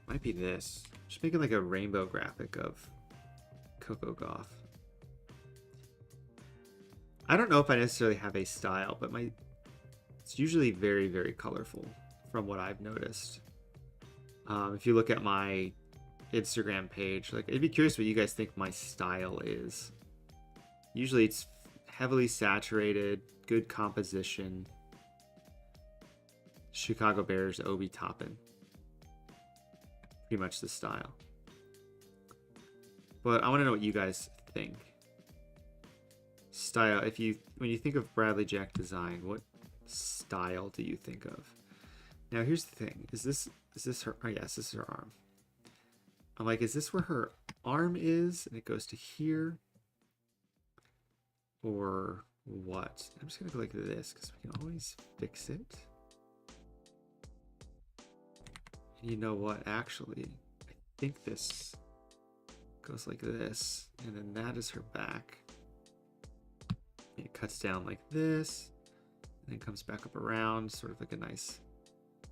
Might be this. Just making like a rainbow graphic of Coco Gauff. I don't know if I necessarily have a style, but it's usually very, very colorful from what I've noticed. If you look at my Instagram page, like I'd be curious what you guys think my style is. Usually it's heavily saturated, good composition. Chicago Bears, Obi Toppin. Pretty much the style. But I want to know what you guys think. Style, when you think of Bradley Jack design, what style do you think of? Now here's the thing. Is this her? Oh yes, this is her arm. I'm like, is this where her arm is and it goes to here? Or what? I'm just gonna go like this because we can always fix it. And you know what? Actually, I think this goes like this, and then that is her back. It cuts down like this, and then comes back up around, sort of like a nice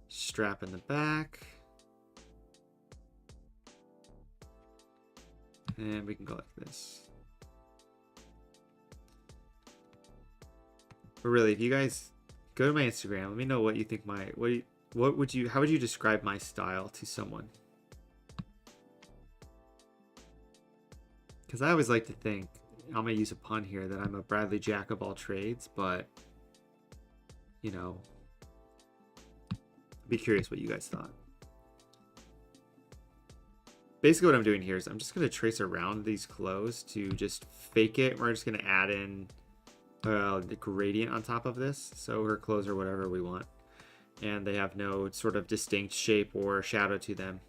strap in the back. And we can go like this. But really, if you guys go to my Instagram, let me know what you think how would you describe my style to someone? Because I always like to think, I'm gonna use a pun here, that I'm a Bradley Jack of all trades, but you know, I'd be curious what you guys thought. Basically what I'm doing here is I'm just going to trace around these clothes to just fake it. We're just going to add in the gradient on top of this. So her clothes are whatever we want. And they have no sort of distinct shape or shadow to them.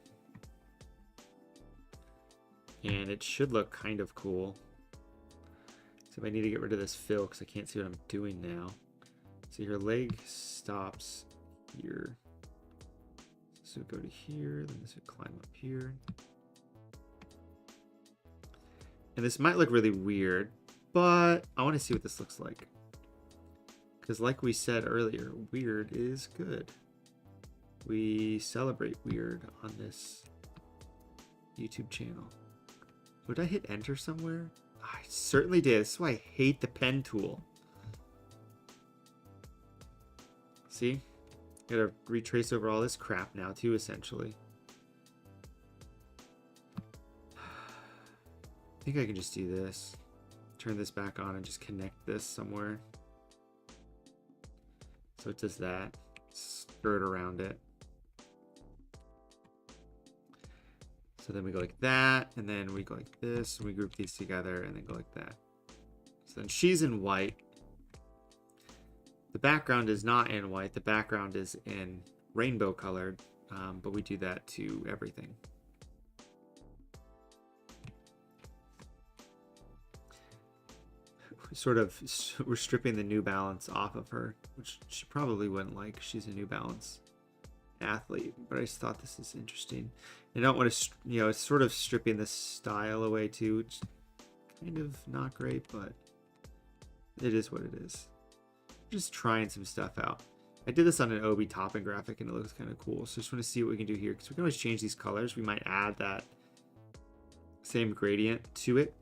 And it should look kind of cool. So I need to get rid of this fill because I can't see what I'm doing now. So your leg stops here. So go to here, then this would climb up here. And this might look really weird, but I want to see what this looks like. Because like we said earlier, weird is good. We celebrate weird on this YouTube channel. Would I hit enter somewhere? I certainly did. This is why I hate the pen tool. See? Gotta retrace over all this crap now too, essentially. I think I can just do this. Turn this back on and just connect this somewhere. So it does that. Skirt around it. So then we go like that, and then we go like this, and we group these together, and then go like that. So then she's in white. The background is not in white. The background is in rainbow colored, but we do that to everything. We're stripping the New Balance off of her, which she probably wouldn't like. She's a New Balance athlete, but I just thought this is interesting. I don't want to, it's sort of stripping the style away too, which is kind of not great, but it is what it is. Just trying some stuff out. I did this on an Obi Toppin graphic and it looks kind of cool. So just want to see what we can do here because we can always change these colors. We might add that same gradient to it.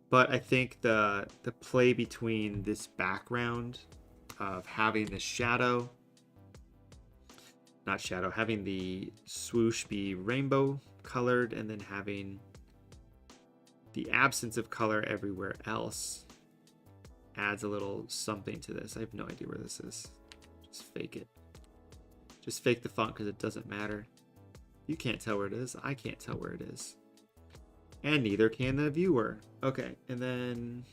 But I think the play between this background of having the shadow, having the swoosh be rainbow colored and then having the absence of color everywhere else adds a little something to this. I have no idea where this is. Just fake it. Just fake the font because it doesn't matter. You can't tell where it is. I can't tell where it is. And neither can the viewer. Okay, and then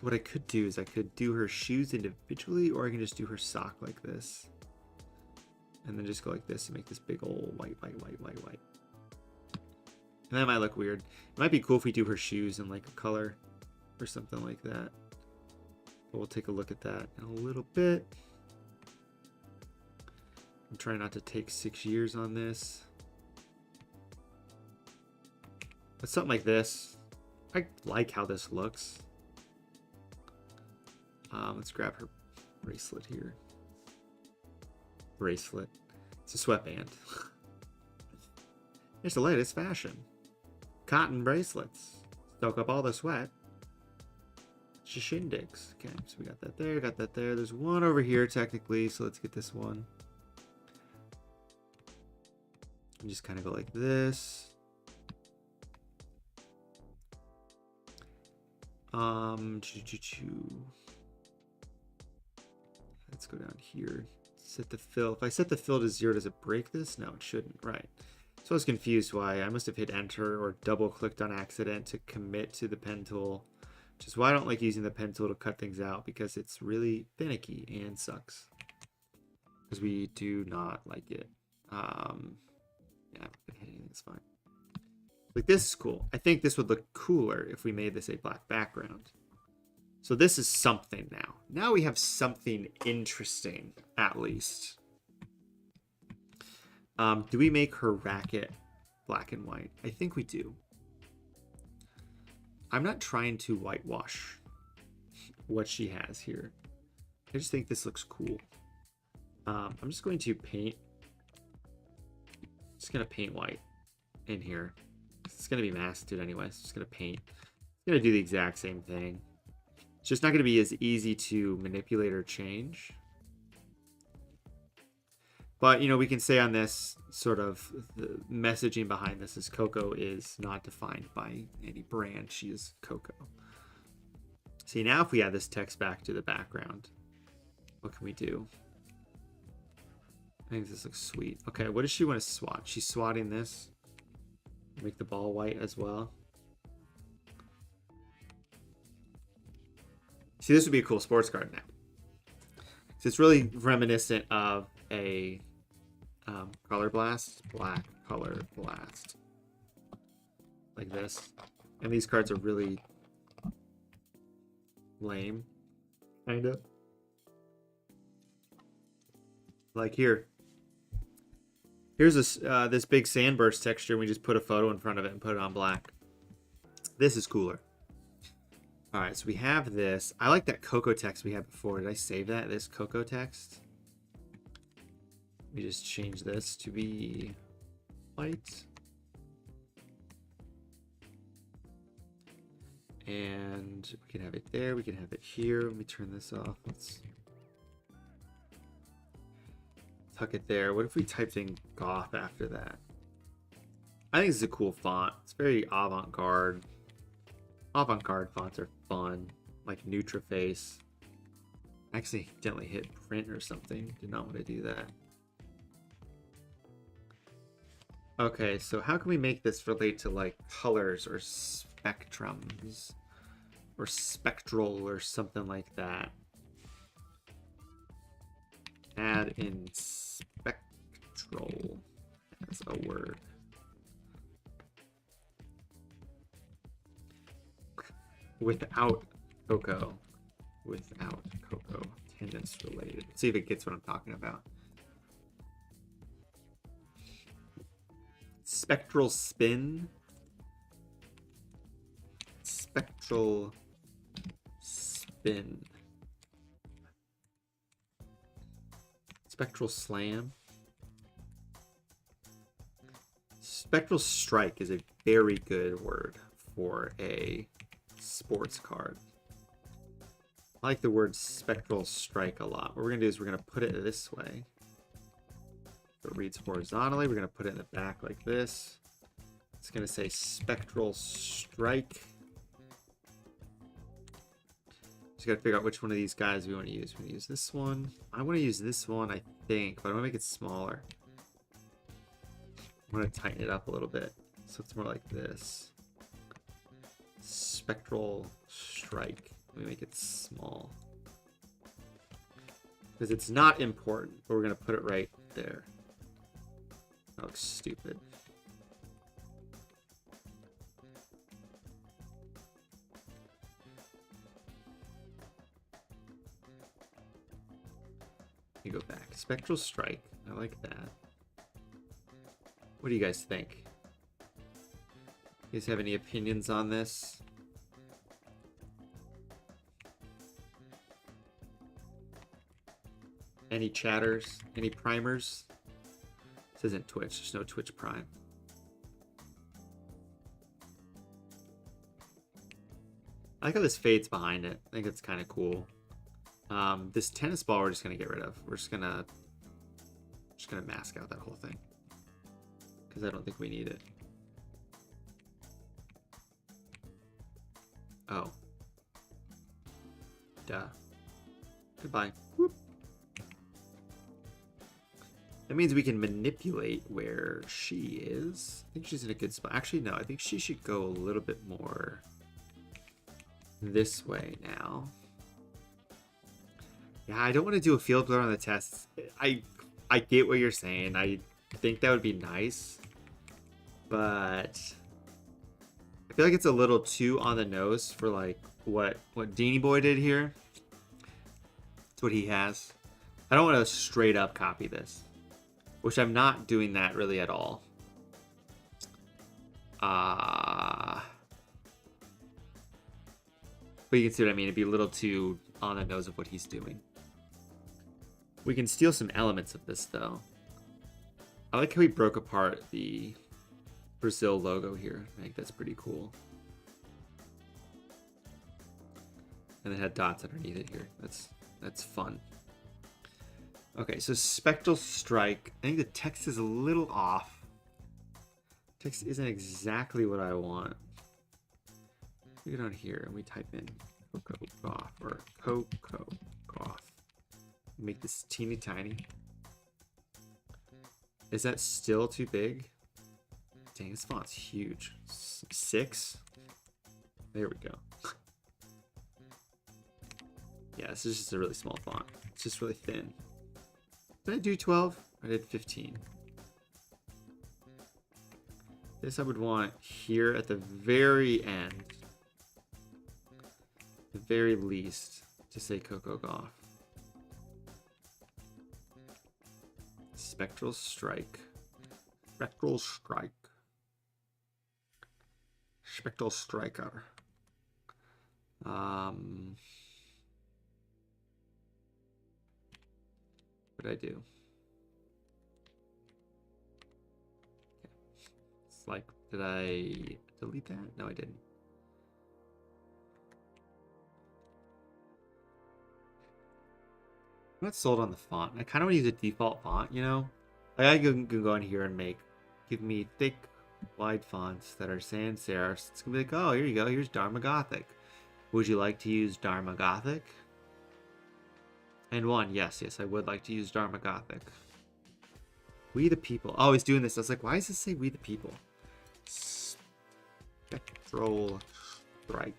what I could do is I could do her shoes individually, or I can just do her sock like this. And then just go like this and make this big old white. And that might look weird. It might be cool if we do her shoes in like a color or something like that. But we'll take a look at that in a little bit. I'm trying not to take 6 years on this. But something like this. I like how this looks. Let's grab her bracelet here. Bracelet. It's a sweatband. It's the latest fashion. Cotton bracelets. Soak up all the sweat. Shindigs. Okay, so we got that there, got that there. There's one over here technically, so let's get this one. And just kind of go like this. Let's go down here. Set the fill. If I set the fill to 0, does it break this? No, it shouldn't. Right. So I was confused why. I must have hit enter or double clicked on accident to commit to the pen tool. Which is why I don't like using the pen tool to cut things out, because it's really finicky and sucks. Because we do not like it. Yeah, I'm not hitting it's fine. Like, this is cool. I think this would look cooler if we made this a black background. So this is something now. Now we have something interesting, at least. Do we make her racket black and white? I think we do. I'm not trying to whitewash what she has here. I just think this looks cool. I'm just going to paint. Just gonna paint white in here. It's gonna be masketed anyway. So just gonna paint. It's gonna do the exact same thing. It's just not gonna be as easy to manipulate or change. But, you know, we can say on this sort of the messaging behind this is Coco is not defined by any brand. She is Coco. See, now if we add this text back to the background, what can we do? I think this looks sweet. Okay, what does she want to swat? She's swatting this. Make the ball white as well. See, this would be a cool sports card now. So it's really reminiscent of a color blast, black color blast, like this. And these cards are really lame, kind of. Like here. Here's this big sandburst texture. And we just put a photo in front of it and put it on black. This is cooler. All right, so we have this. I like that Coco text we had before. Did I save that? This Coco text. We just change this to be white. And we can have it there. We can have it here. Let me turn this off. Let's tuck it there. What if we typed in goth after that? I think this is a cool font. It's very avant-garde. Avant-garde fonts are fun, like Nutraface. I accidentally hit print or something. Did not want to do that. Okay, so how can we make this relate to like colors or spectrums or spectral or something like that? Add in spectral as a word. Without Coco. Without Coco. Tennis related. Let's see if it gets what I'm talking about. Spectral spin. Spectral spin. Spectral slam. Spectral strike is a very good word for a sports card. I like the word spectral strike a lot. What we're gonna do is we're gonna put it this way. So it reads horizontally. We're gonna put it in the back like this. It's gonna say spectral strike. Just gotta figure out which one of these guys we want to use. We want to use this one. I want to use this one, I think, but I want to make it smaller. I'm gonna tighten it up a little bit so it's more like this. Spectral Strike. Let me make it small. Because it's not important, but we're going to put it right there. That looks stupid. You go back. Spectral Strike. I like that. What do you guys think? You guys have any opinions on this? Any chatters? Any primers? This isn't Twitch. There's no Twitch Prime. I like how this fades behind it. I think it's kind of cool. This tennis ball we're just gonna get rid of. We're just gonna mask out that whole thing because I don't think we need it. Oh. Duh. Goodbye. Whoop. That means we can manipulate where she is. I think she's in a good spot. Actually, no. I think she should go a little bit more this way now. Yeah, I don't want to do a field blur on the tests. I get what you're saying. I think that would be nice. But I feel like it's a little too on the nose for like what Deanie Boy did here. That's what he has. I don't want to straight up copy this, which I'm not doing that really at all. But you can see what I mean. It'd be a little too on the nose of what he's doing. We can steal some elements of this though. I like how he broke apart the Brazil logo here. I think that's pretty cool. And it had dots underneath it here. That's fun. Okay, so Spectral Strike. I think the text is a little off. Text isn't exactly what I want. We get on here and we type in Coco Goth or Coco Goth. Make this teeny tiny. Is that still too big? Dang, this font's huge. 6? There we go. Yeah, this is just a really small font. It's just really thin. Did I do 12? I did 15. This I would want here at the very end. The very least, to say Coco Goth. Spectral Strike. Spectral Strike. Spectral Striker. What did I do? Okay. It's like, did I delete that? No, I didn't. I'm not sold on the font. I kind of want to use a default font, you know? Like I can go in here and give me thick, wide fonts that are sans serifs. It's gonna be like, oh, here you go. Here's Dharma Gothic. Would you like to use Dharma Gothic? And one, yes, I would like to use Dharma Gothic. We the people. Oh, he's doing this. I was like, why does this say we the people? Spectral Strike.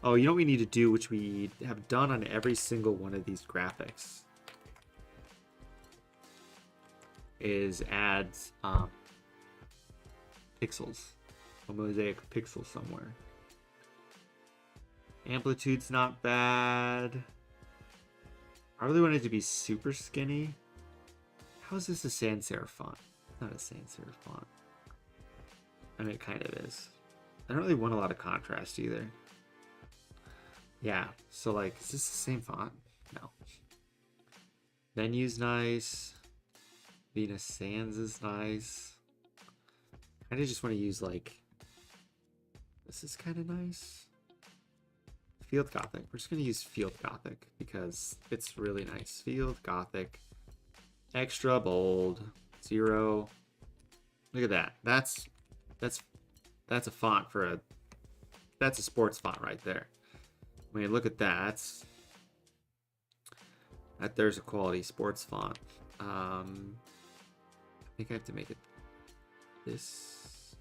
Oh, you know what we need to do, which we have done on every single one of these graphics, is add pixels, a mosaic pixel somewhere. Amplitude's not bad. I really want it to be super skinny. How is this a sans serif font? It's not a sans serif font. I mean, it kind of is. I don't really want a lot of contrast either. Yeah, so like, is this the same font? No. Venue's nice. Venus Sans is nice. I just want to use like, this is kind of nice. Field Gothic. We're just going to use Field Gothic because it's really nice. Field Gothic. Extra bold. 0. Look at that. That's a font for a, that's a sports font right there. I mean, look at that. There's a quality sports font. I think I have to make it this.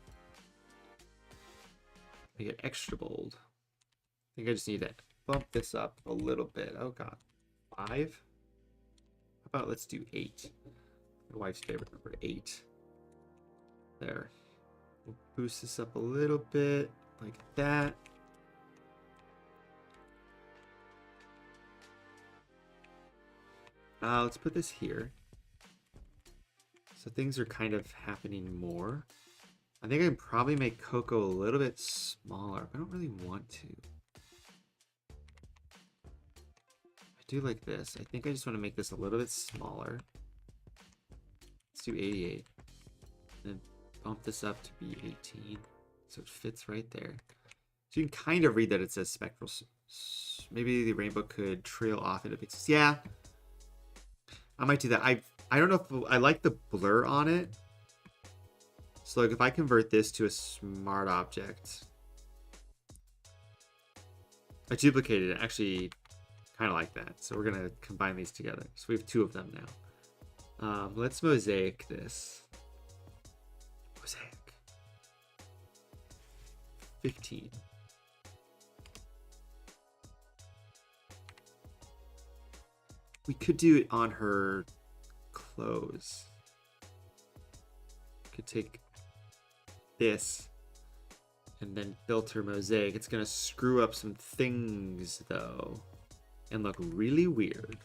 Make it extra bold. I think I just need to bump this up a little bit. Oh god. 5? How about let's do 8? My wife's favorite number, 8. There. We'll boost this up a little bit, like that. Let's put this here. So things are kind of happening more. I think I can probably make Coco a little bit smaller, but I don't really want to. I do like this. I think I just want to make this a little bit smaller. Let's do 88. And then bump this up to be 18. So it fits right there. So you can kind of read that it says spectral. Maybe the rainbow could trail off into pixels. Yeah. I might do that. I don't know if I like the blur on it. So like if I convert this to a smart object, I duplicated it. Actually, kind of like that. So we're gonna combine these together. So we have 2 of them now. Let's mosaic this. Mosaic. 15. We could do it on her clothes. Could take this and then filter mosaic. It's gonna screw up some things though and look really weird.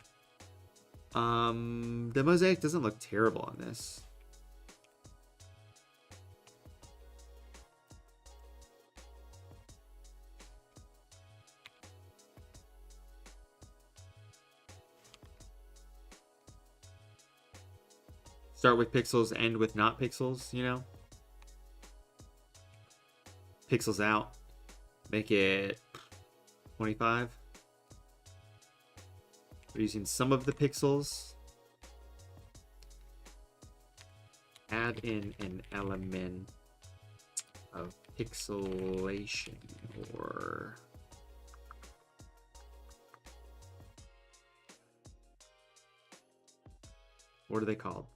The mosaic doesn't look terrible on this. Start with pixels, end with not pixels, you know? Pixels out. Make it 25. We're using some of the pixels. Add in an element of pixelation or... What are they called?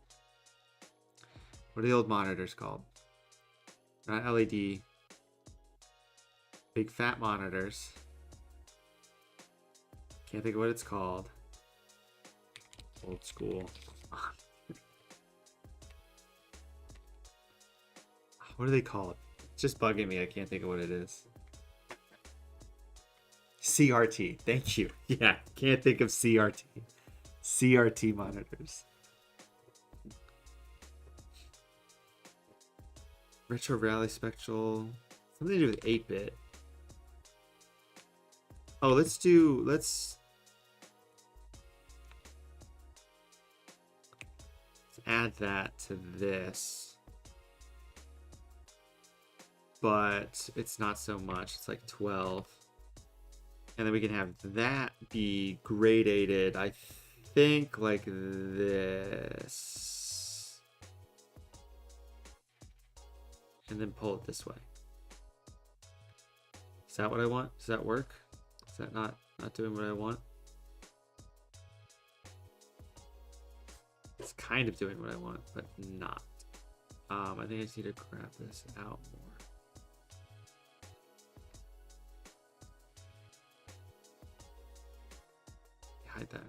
What are the old monitors called? Not LED. Big fat monitors. Can't think of what it's called. Old school. What are they called? It's just bugging me. I can't think of what it is. CRT. Thank you. Yeah, can't think of CRT. CRT monitors. Retro Rally Spectral. Something to do with 8-bit. Oh, let's add that to this. But it's not so much. It's like 12. And then we can have that be gradated, I think, like this. And then pull it this way. Is that what I want? Does that work? Is that not doing what I want? It's kind of doing what I want, but not. I think I just need to grab this out more. Hide that.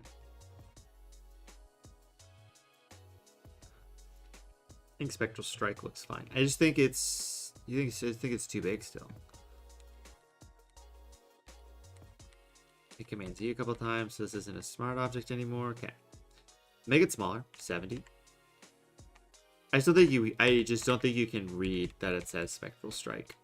I think Spectral Strike looks fine. I just think it's... I think it's too big still. Hit Command Z a couple times, so this isn't a smart object anymore. Okay. Make it smaller. 70. I just don't think you can read that it says Spectral Strike.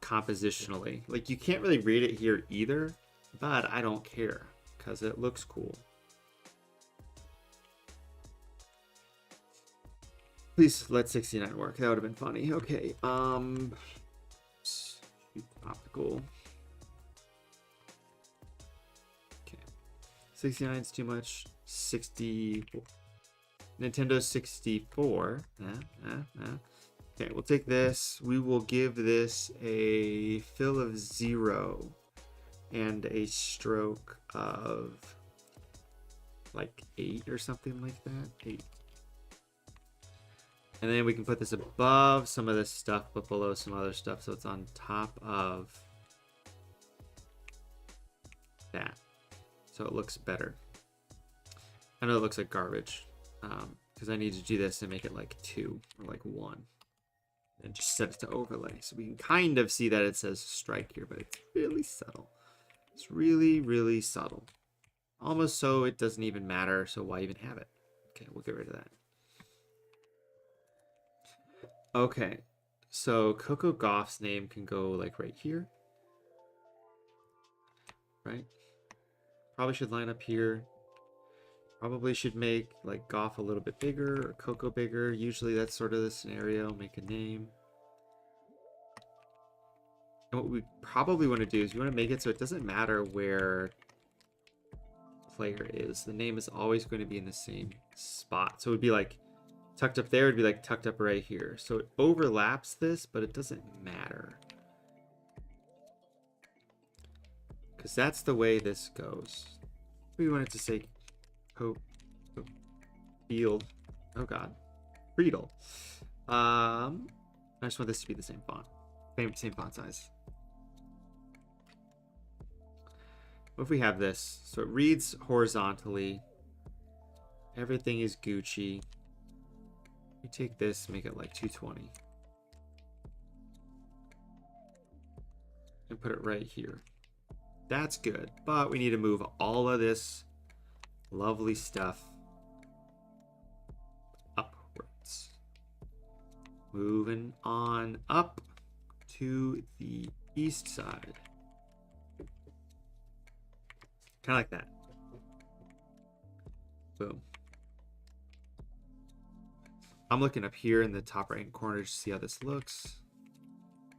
Compositionally. Like, you can't really read it here either, but I don't care, because it looks cool. Please let 69 work. That would have been funny. Okay. Optical. Okay. 69 is too much. 64. Nintendo 64. Okay, we'll take this. We will give this a fill of 0. and a stroke of like 8 or something like that. 8. And then we can put this above some of this stuff, but below some other stuff, so it's on top of that. So it looks better. I know it looks like garbage, because I need to do this and make it like 2 or like 1. And just set it to overlay. So we can kind of see that it says strike here, but it's really subtle. It's really, really subtle. Almost so it doesn't even matter, so why even have it? Okay, we'll get rid of that. Okay, so Coco Gauff's name can go like right here. Right? Probably should line up here. Probably should make like Gauff a little bit bigger or Coco bigger. Usually that's sort of the scenario. Make a name. And what we probably want to do is we want to make it so it doesn't matter where player is. The name is always going to be in the same spot. So it would be like tucked up there. It'd be like tucked up right here. So it overlaps this, but it doesn't matter. Because that's the way this goes. We wanted to say Field. Oh god. Friedel. I just want this to be the same font. Same font size. What if we have this? So it reads horizontally. Everything is Gucci. We take this, make it like 220. And put it right here. That's good. But we need to move all of this lovely stuff upwards. Moving on up to the east side. Kind of like that. Boom. I'm looking up here in the top right hand corner to see how this looks.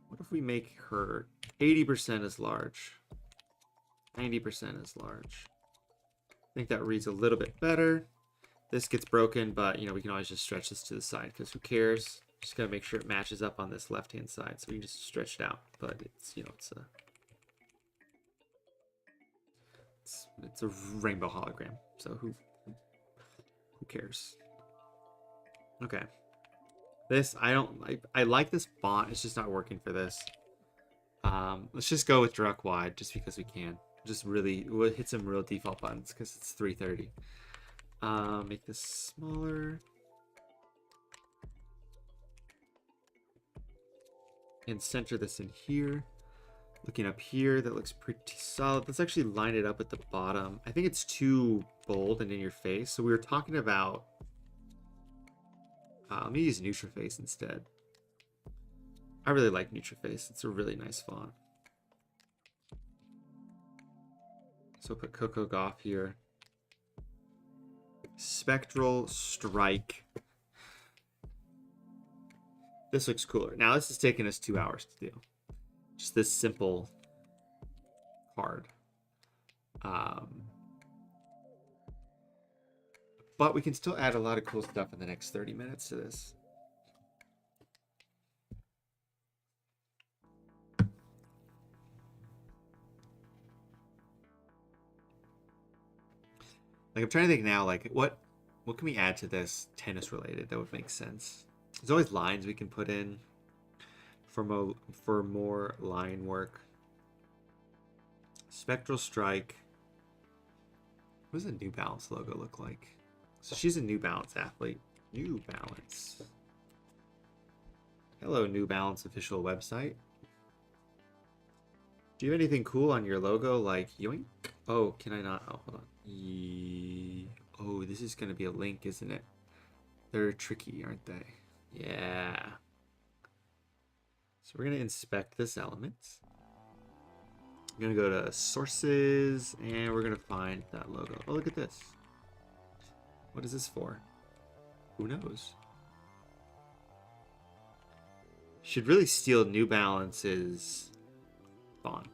What if we make her 80% as large? 90% as large. I think that reads a little bit better. This gets broken, but you know, we can always just stretch this to the side because who cares? Just gotta make sure it matches up on this left hand side, so we can just stretch it out. But it's, you know, it's a rainbow hologram, so who cares? Okay, this I like this font. It's just not working for this. Let's just go with direct wide just because we can. Just really we'll hit some real default buttons because it's 330. Make this smaller. And center this in here. Looking up here, that looks pretty solid. Let's actually line it up at the bottom. I think it's too bold and in your face. So we were talking about... let me use Nutraface instead. I really like Nutraface. It's a really nice font. So put Coco Gauff here. Spectral Strike. This looks cooler. Now this is taking us 2 hours to do. Just this simple card. But we can still add a lot of cool stuff in the next 30 minutes to this. Like I'm trying to think now, like what can we add to this tennis related that would make sense? There's always lines we can put in for more line work. Spectral Strike. What does the New Balance logo look like? So she's a New Balance athlete. New Balance. Hello, New Balance official website. Do you have anything cool on your logo like yoink? Oh, can I not? Oh, hold on. Oh, this is going to be a link, isn't it? They're tricky, aren't they? Yeah. So we're going to inspect this element. I'm going to go to sources and we're going to find that logo. Oh, look at this. What is this for? Who knows? Should really steal New Balance's font.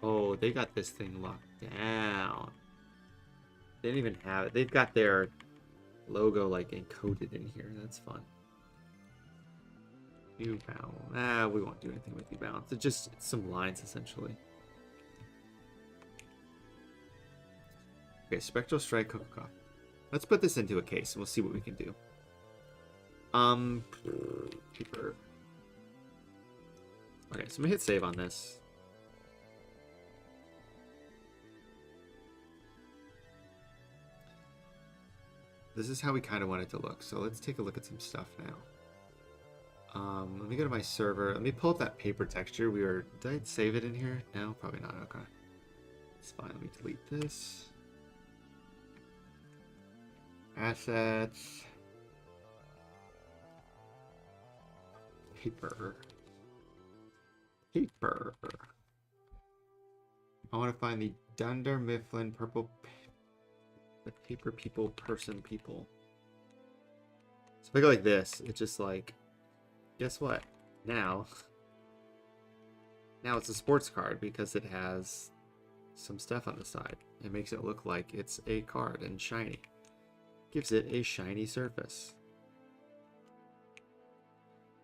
Oh, they got this thing locked down. They didn't even have it. They've got their logo like encoded in here. That's fun. New balance. We won't do anything with new balance. It's some lines essentially. Okay, Spectral Strike, Cocoa Coffee. Let's put this into a case and we'll see what we can do. Keeper. Okay, so I'm gonna hit save on this. This is how we kind of want it to look. So let's take a look at some stuff now. Let me go to my server. Let me pull up that paper texture. Did I save it in here? No, probably not. Okay. It's fine. Let me delete this. Assets. Paper. I want to find the Dunder Mifflin purple. The paper people, person people. So if I go like this, it's just like, guess what? Now it's a sports card because it has some stuff on the side. It makes it look like it's a card and shiny. Gives it a shiny surface.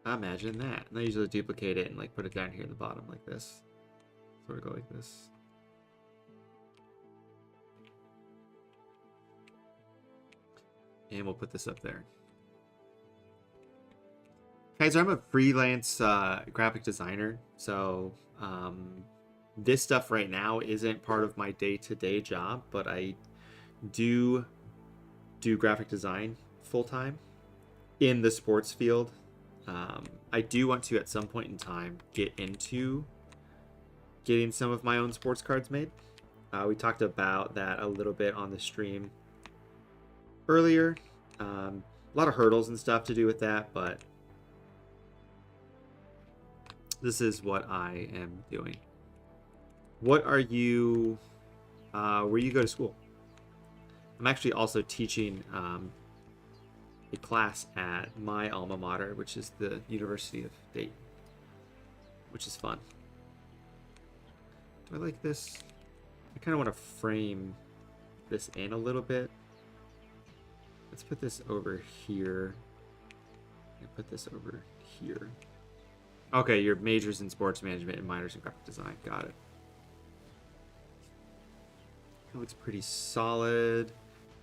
Imagine that. And I usually duplicate it and like put it down here in the bottom like this. Sort of go like this. And we'll put this up there. Okay, so I'm a freelance graphic designer. So this stuff right now isn't part of my day-to-day job, but I do graphic design full-time in the sports field. I do want to, at some point in time, get into getting some of my own sports cards made. We talked about that a little bit on the stream earlier. A lot of hurdles and stuff to do with that, but this is what I am doing. What are you, where you go to school? I'm actually also teaching a class at my alma mater, which is the University of Dayton, which is fun. Do I like this? I kind of want to frame this in a little bit. Let's put this over here. And put this over here. Okay, your majors in sports management and minors in graphic design. Got it. It looks pretty solid.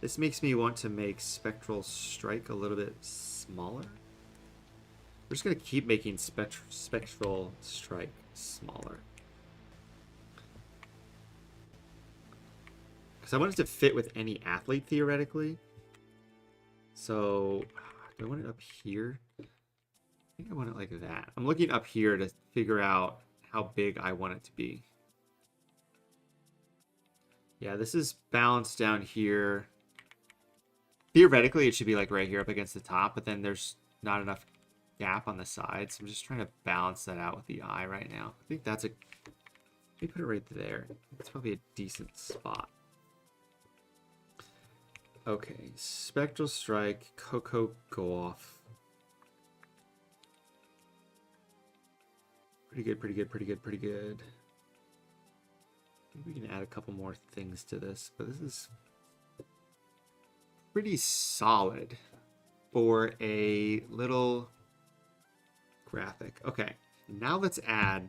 This makes me want to make Spectral Strike a little bit smaller. We're just going to keep making Spectral Strike smaller. Because I want it to fit with any athlete, theoretically. So, do I want it up here? I think I want it like that. I'm looking up here to figure out how big I want it to be. Yeah, this is balanced down here. Theoretically, it should be like right here up against the top, but then there's not enough gap on the side. So I'm just trying to balance that out with the eye right now. I think that's a... Let me put it right there. That's probably a decent spot. Okay, Spectral Strike, Coco Golf. Pretty good, pretty good, pretty good, pretty good. I think we can add a couple more things to this, but this is pretty solid for a little graphic. Okay, now let's add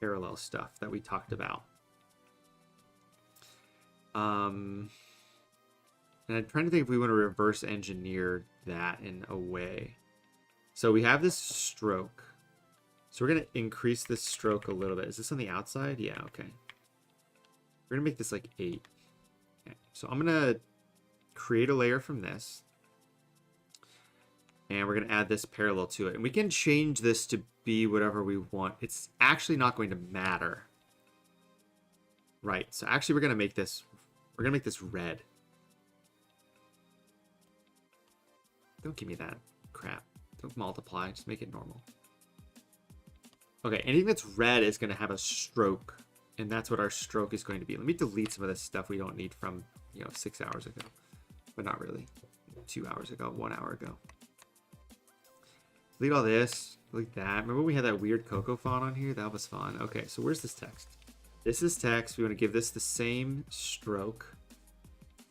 parallel stuff that we talked about. And I'm trying to think if we want to reverse engineer that in a way. So we have this stroke. So we're going to increase this stroke a little bit. Is this on the outside? Yeah, okay. We're going to make this like 8. Okay, so I'm going to create a layer from this. And we're going to add this parallel to it. And we can change this to be whatever we want. It's actually not going to matter. Right, so actually we're going to make this red. Don't give me that crap. Don't multiply, just make it normal. Okay, anything that's red is going to have a stroke, and that's what our stroke is going to be. Let me delete some of this stuff we don't need from, 6 hours ago. But not really. 2 hours ago, 1 hour ago. Delete all this, delete that. Remember we had that weird Coco font on here? That was fun. Okay, so where's this text? This is text. We want to give this the same stroke.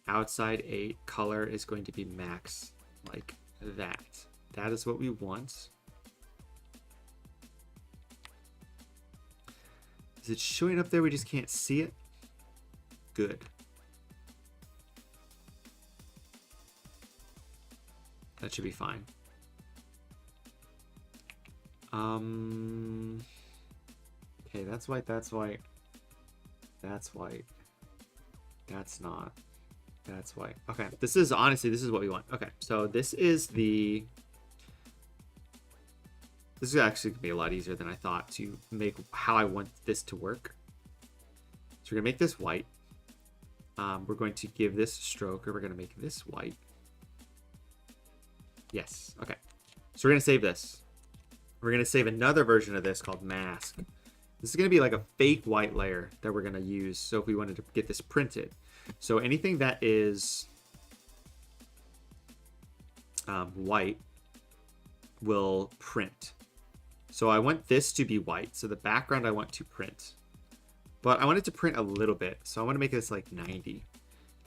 Outside 8. Color is going to be max, like that. That is what we want. Is it showing up there? We just can't see it? Good. That should be fine. Okay, that's white, that's white. That's white. That's not. That's white. Okay, this is, honestly, this is what we want. Okay, so this is the... This is actually going to be a lot easier than I thought to make how I want this to work. So we're going to make this white. We're going to give this a stroke, or we're going to make this white. Yes, okay. So we're going to save this. We're going to save another version of this called mask. This is going to be like a fake white layer that we're going to use. So if we wanted to get this printed. So anything that is white will print. So I want this to be white. So the background I want to print. But I want it to print a little bit. So I want to make this like 90.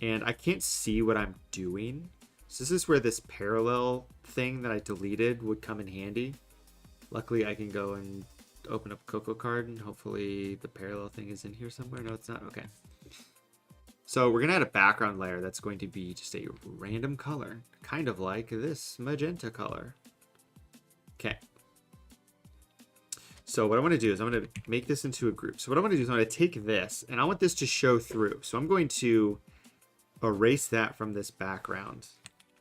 And I can't see what I'm doing. So this is where this parallel thing that I deleted would come in handy. Luckily I can go and open up Cocoa Card and hopefully the parallel thing is in here somewhere. No, it's not. Okay. So we're going to add a background layer that's going to be just a random color. Kind of like this magenta color. Okay. So what I want to do is I'm going to make this into a group. So what I want to do is I'm going to take this and I want this to show through. So I'm going to erase that from this background.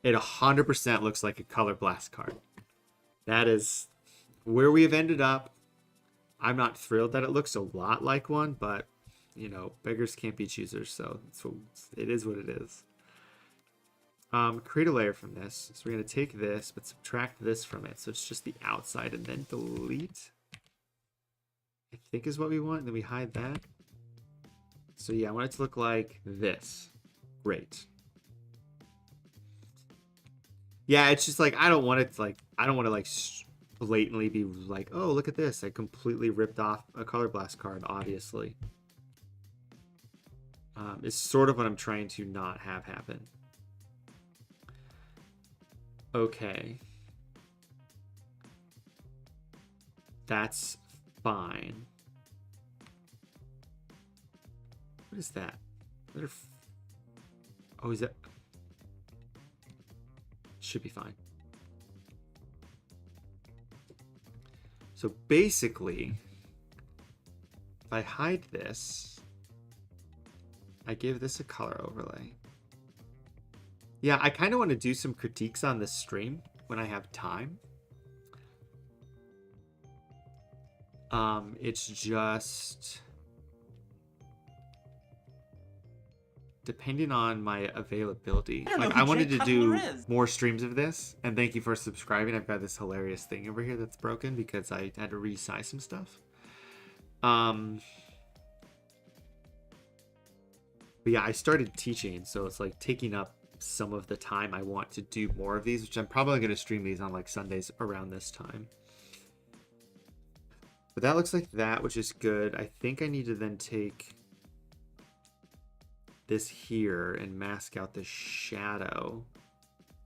It 100% looks like a Color Blast card. That is where we have ended up. I'm not thrilled that it looks a lot like one, but you know, beggars can't be choosers. So it is what it is. Create a layer from this. So we're going to take this, but subtract this from it. So it's just the outside and then delete. I think is what we want. And then we hide that. So yeah, I want it to look like this. Great. Yeah, it's just like, I don't want it to like, I don't want to like blatantly be like, oh, look at this. I completely ripped off a Color Blast card, obviously. It's sort of what I'm trying to not have happen. Okay. That's fine. What is that? Oh, is that? Should be fine. So basically, if I hide this, I give this a color overlay. Yeah, I kind of want to do some critiques on this stream when I have time. It's just depending on my availability. I wanted to do more streams of this, and thank you for subscribing. I've got this hilarious thing over here that's broken because I had to resize some stuff. But yeah, I started teaching, so it's like taking up some of the time I want to do more of these, which I'm probably going to stream these on like Sundays around this time. But that looks like that, which is good. I think I need to then take this here and mask out the shadow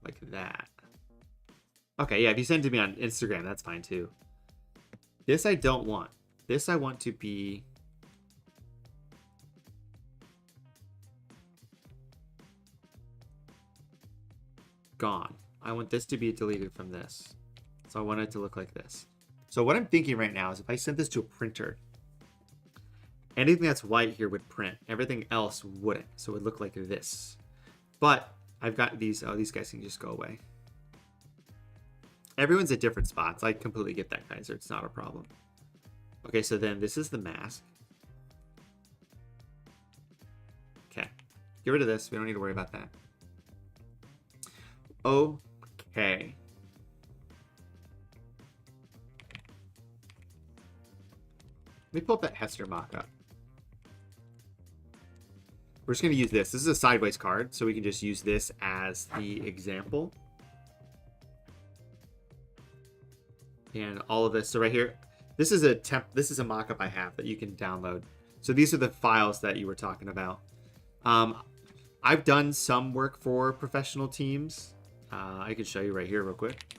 like that. Okay, yeah, if you send it to me on Instagram, that's fine too. This I don't want. This I want to be... gone. I want this to be deleted from this. So I want it to look like this. So what I'm thinking right now is if I sent this to a printer, anything that's white here would print. Everything else wouldn't. So it would look like this. But I've got these. Oh, these guys can just go away. Everyone's at different spots. I completely get that, Kaiser. It's not a problem. Okay, so then this is the mask. Okay. Get rid of this. We don't need to worry about that. Okay. Let me pull up that Hester mock-up. We're just going to use this. This is a sideways card, so we can just use this as the example. And all of this. So right here, this is a mock-up I have that you can download. So these are the files that you were talking about. I've done some work for professional teams. I can show you right here real quick.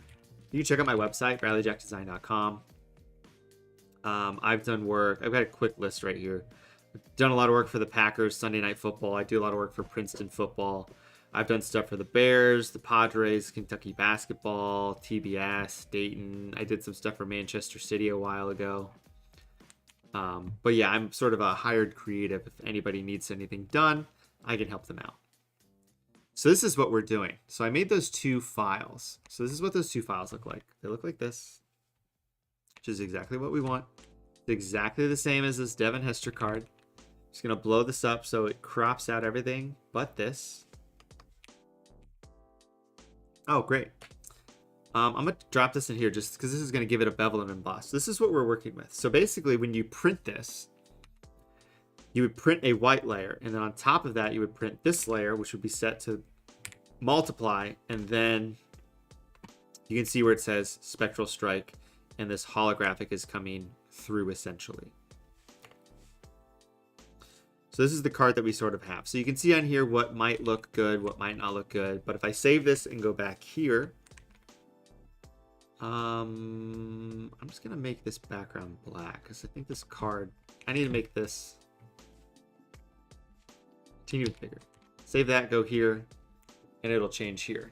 You can check out my website, bradleyjackdesign.com. I've done work. I've got a quick list right here. I've done a lot of work for the Packers, Sunday Night Football. I do a lot of work for Princeton football. I've done stuff for the Bears, the Padres, Kentucky basketball, TBS, Dayton. I did some stuff for Manchester City a while ago. But yeah, I'm sort of a hired creative. If anybody needs anything done, I can help them out. So this is what we're doing. So I made those two files. So this is what those two files look like. They look like this, which is exactly what we want. It's exactly the same as this Devin Hester card. Just gonna blow this up so it crops out everything but this. Oh, great. I'm gonna drop this in here just because this is gonna give it a bevel and emboss. This is what we're working with. So basically when you print this, you would print a white layer, and then on top of that you would print this layer, which would be set to multiply, and then you can see where it says Spectral Strike, and this holographic is coming through essentially. So this is the card that we sort of have. So you can see on here what might look good, what might not look good. But if I save this and go back here, I'm just gonna make this background black because I think this card, I need to make this teeny bit bigger. Save that, go here, and it'll change here.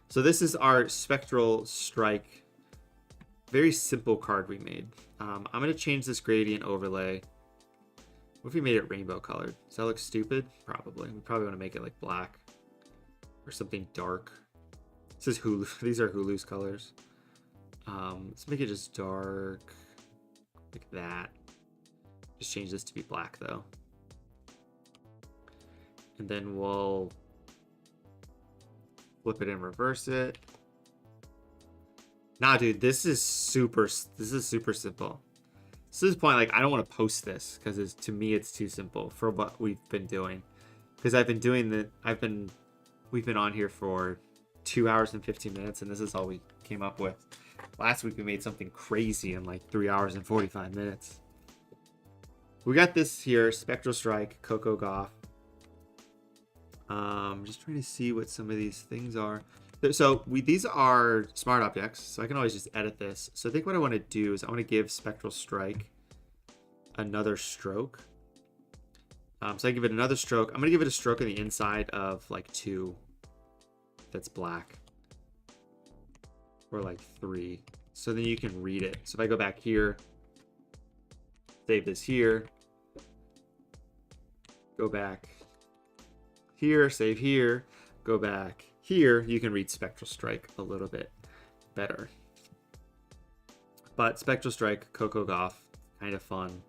So this is our Spectral Strike, very simple card we made. I'm going to change this gradient overlay. What if we made it rainbow colored? Does that look stupid? Probably. We probably want to make it like black or something dark. This is Hulu. These are Hulu's colors. Let's make it just dark like that. Just change this to be black though. And then we'll flip it and reverse it. Nah, dude, this is super simple. So this point, like, I don't want to post this because to me it's too simple for what we've been doing. Because I've been doing we've been on here for 2 hours and 15 minutes, and this is all we came up with. Last week we made something crazy in like 3 hours and 45 minutes. We got this here, Spectral Strike, Coco Gauff. Just trying to see what some of these things are. So these are smart objects, so I can always just edit this. So I think what I want to do is I want to give Spectral Strike another stroke. So I give it another stroke. I'm going to give it a stroke on the inside of like 2 that's black. Or like 3. So then you can read it. So if I go back here, save this here, go back here, save here, go back here, you can read Spectral Strike a little bit better. But Spectral Strike, Coco Gauff, kind of fun.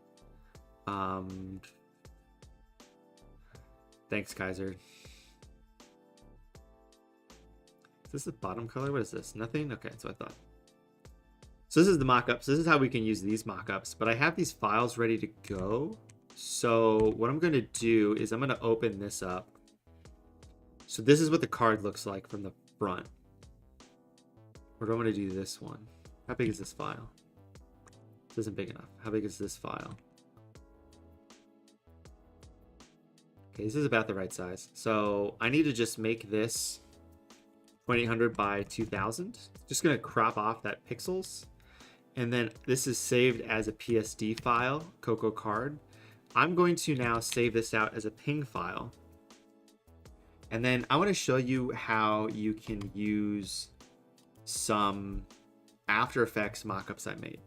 Thanks, Kaiser. Is this the bottom color? What is this? Nothing? Okay, that's what I thought. So this is the mock-ups. This is how we can use these mock-ups. But I have these files ready to go. So what I'm going to do is I'm going to open this up. So this is what the card looks like from the front. Or do I want to do this one? How big is this file? This isn't big enough. How big is this file? Okay, this is about the right size. So I need to just make this 2800 by 2000. Just going to crop off that pixels. And then this is saved as a PSD file, Coco card. I'm going to now save this out as a ping file. And then I want to show you how you can use some After Effects mockups I made.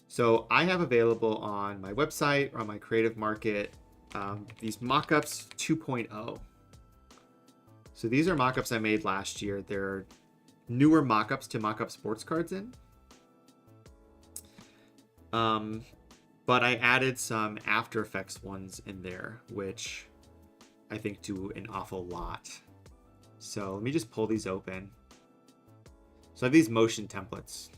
So I have available on my website or on my Creative Market these mockups 2.0. So these are mockups I made last year. They're newer mockups to mockup sports cards in. But I added some After Effects ones in there, which I think do an awful lot. So let me just pull these open. So I have these motion templates.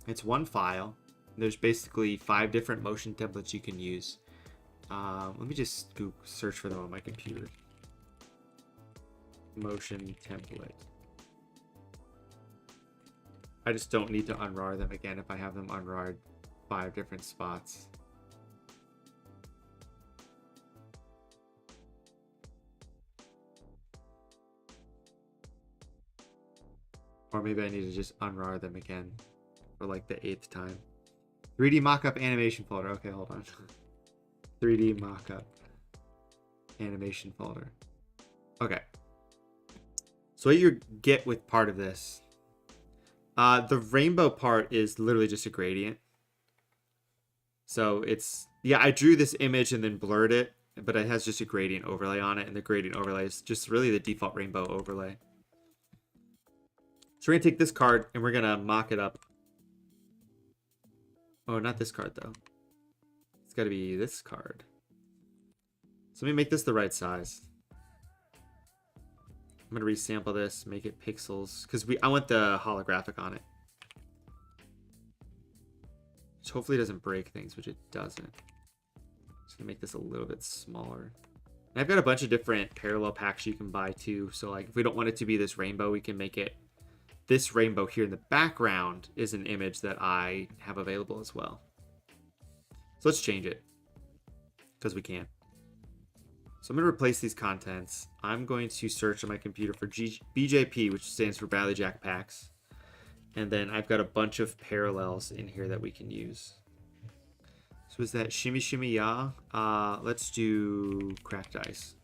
It's one file. There's basically 5 different motion templates you can use. Let me just go search for them on my computer. Motion template. I just don't need to unrar them again if I have them unrarred 5 different spots. before. Maybe I need to just unrar them again for like the 8th time. 3D mockup animation folder. Okay, hold on. 3D mockup animation folder. Okay. So what you get with part of this, the rainbow part is literally just a gradient. So it's, yeah, I drew this image and then blurred it, but it has just a gradient overlay on it, and the gradient overlay is just really the default rainbow overlay. So we're gonna take this card and we're gonna mock it up. Oh, not this card though. It's gotta be this card. So let me make this the right size. I'm gonna resample this, make it pixels, because I want the holographic on it. Which hopefully doesn't break things, which it doesn't. Just gonna make this a little bit smaller. And I've got a bunch of different parallel packs you can buy too. So like if we don't want it to be this rainbow, we can make it this rainbow here in the background is an image that I have available as well. So let's change it because we can. So I'm going to replace these contents. I'm going to search on my computer for BJP, which stands for Bradley Jack Packs. And then I've got a bunch of parallels in here that we can use. So is that Shimmy Shimmy Ya? Let's do Cracked Ice.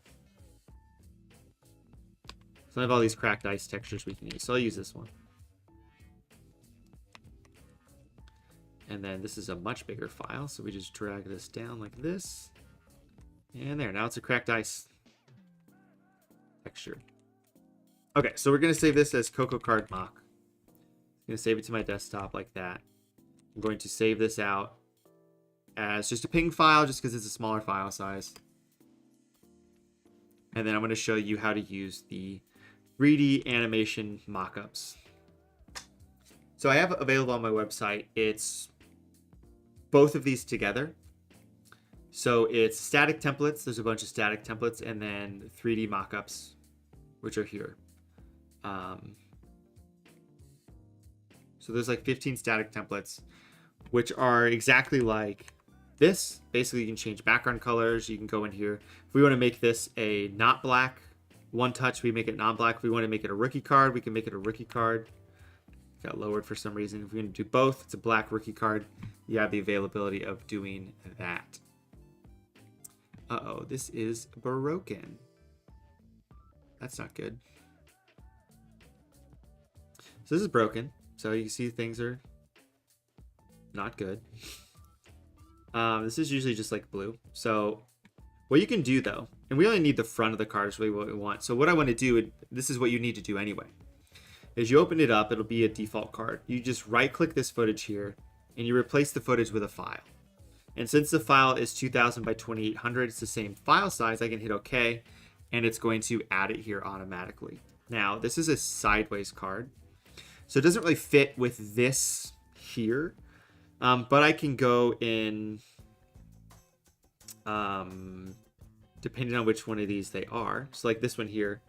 So I have all these Cracked Ice textures we can use. So I'll use this one. And then this is a much bigger file. So we just drag this down like this. And there, now it's a Cracked Ice texture. Okay, so we're going to save this as Coco Card Mock. I'm going to save it to my desktop like that. I'm going to save this out as just a ping file just because it's a smaller file size. And then I'm going to show you how to use the 3D animation mockups. So I have available on my website, it's both of these together. So it's static templates. There's a bunch of static templates, and then 3D mockups, which are here. So there's like 15 static templates, which are exactly like this. Basically, you can change background colors. You can go in here. If we want to make this a not black one touch, we make it non-black. If we want to make it a rookie card, we can make it a rookie card. It got lowered for some reason. If we want to do both, it's a black rookie card. You have the availability of doing that. Uh-oh, this is broken. That's not good. So this is broken. So you can see things are not good. This is usually just like blue. So what you can do though, and we only need the front of the card is really what we want. So what I want to do, this is what you need to do anyway, is you open it up, it'll be a default card. You just right click this footage here and you replace the footage with a file. And since the file is 2000 by 2800, it's the same file size, I can hit OK, and it's going to add it here automatically. Now, this is a sideways card, so it doesn't really fit with this here, but I can go in, depending on which one of these they are. So like this one here.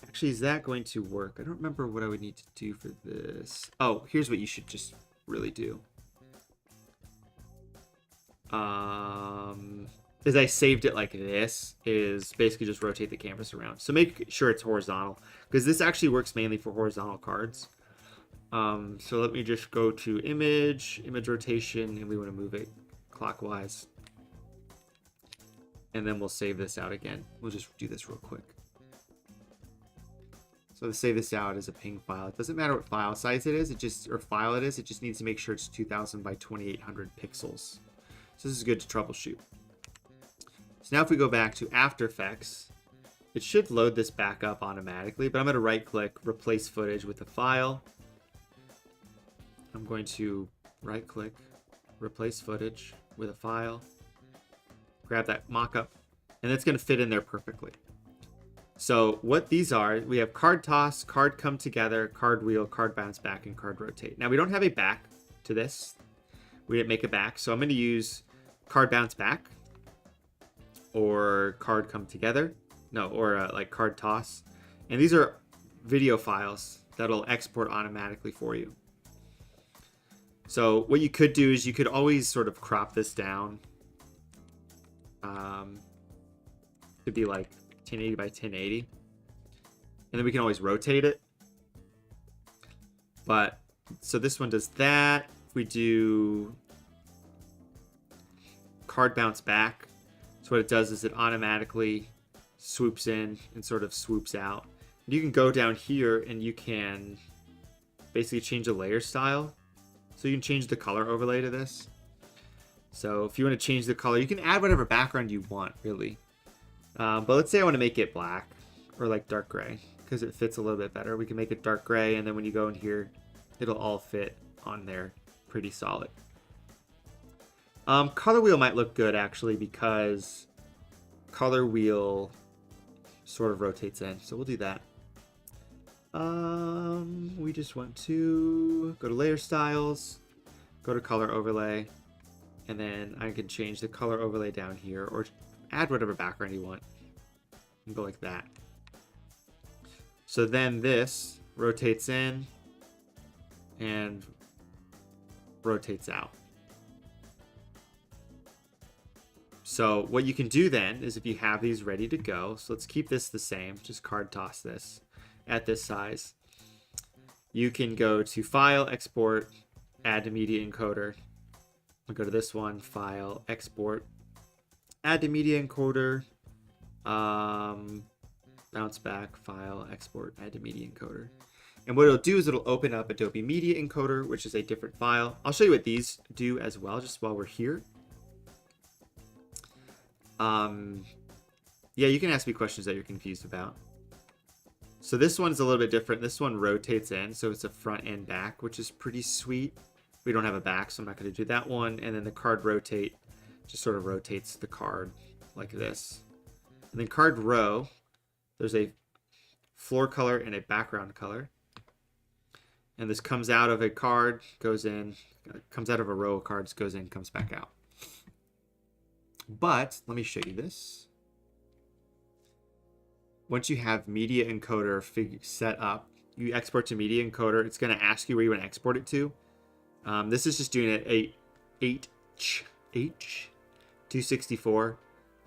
Actually, is that going to work? I don't remember what I would need to do for this. Oh, here's what you should just really do. Is I saved it like this, is basically just rotate the canvas around. So make sure it's horizontal, because this actually works mainly for horizontal cards. So let me just go to image rotation, and we want to move it clockwise. And then we'll save this out again. We'll just do this real quick. So to save this out as a ping file, it doesn't matter what file size it is, it just needs to make sure it's 2000 by 2800 pixels. So this is good to troubleshoot. So now if we go back to After Effects, it should load this back up automatically, but I'm going to right click, replace footage with a file. I'm going to right click, replace footage with a file, grab that mockup, and it's going to fit in there perfectly. So what these are, we have card toss, card come together, card wheel, card bounce back, and card rotate. Now we don't have a back to this. We didn't make a back, so I'm going to use card bounce back or card come together. No, or like card toss. And these are video files that'll export automatically for you. So what you could do is you could always sort of crop this down to be like 1080 by 1080. And then we can always rotate it. But so this one does that. If we do card bounce back, so what it does is it automatically swoops in and sort of swoops out. And you can go down here and you can basically change the layer style. So you can change the color overlay to this. So if you want to change the color, you can add whatever background you want, really. But let's say I want to make it black or like dark gray because it fits a little bit better. We can make it dark gray, and then when you go in here, it'll all fit on there pretty solid. Color wheel might look good actually because color wheel sort of rotates in. So we'll do that. We just want to go to layer styles, go to color overlay, and then I can change the color overlay down here or add whatever background you want and go like that. So then this rotates in and rotates out. So what you can do then is if you have these ready to go, so let's keep this the same, just card toss this at this size. You can go to File, Export, Add to Media Encoder. We'll go to this one, File, Export, Add to Media Encoder, bounce back, File, Export, Add to Media Encoder. And what it'll do is it'll open up Adobe Media Encoder, which is a different file. I'll show you what these do as well, just while we're here. Yeah, you can ask me questions that you're confused about. So this one's a little bit different. This one rotates in, so it's a front and back, which is pretty sweet. We don't have a back, so I'm not going to do that one. And then the card rotate just sort of rotates the card like this. And then card row, there's a floor color and a background color. And this comes out of a card, goes in, comes out of a row of cards, goes in, comes back out. But let me show you this. Once you have Media Encoder set up, you export to Media Encoder. It's going to ask you where you want to export it to. This is just doing it H264.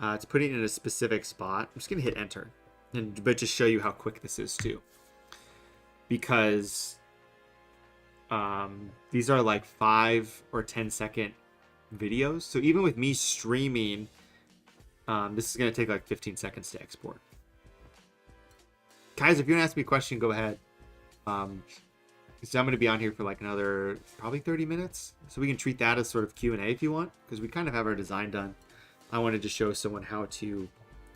It's putting it in a specific spot. I'm just going to hit enter, but just show you how quick this is too. Because these are like 5 or 10 second videos. So even with me streaming, this is going to take like 15 seconds to export. Guys, if you want to ask me a question, go ahead. So I'm going to be on here for like another probably 30 minutes. So we can treat that as sort of Q&A if you want, because we kind of have our design done. I wanted to show someone how to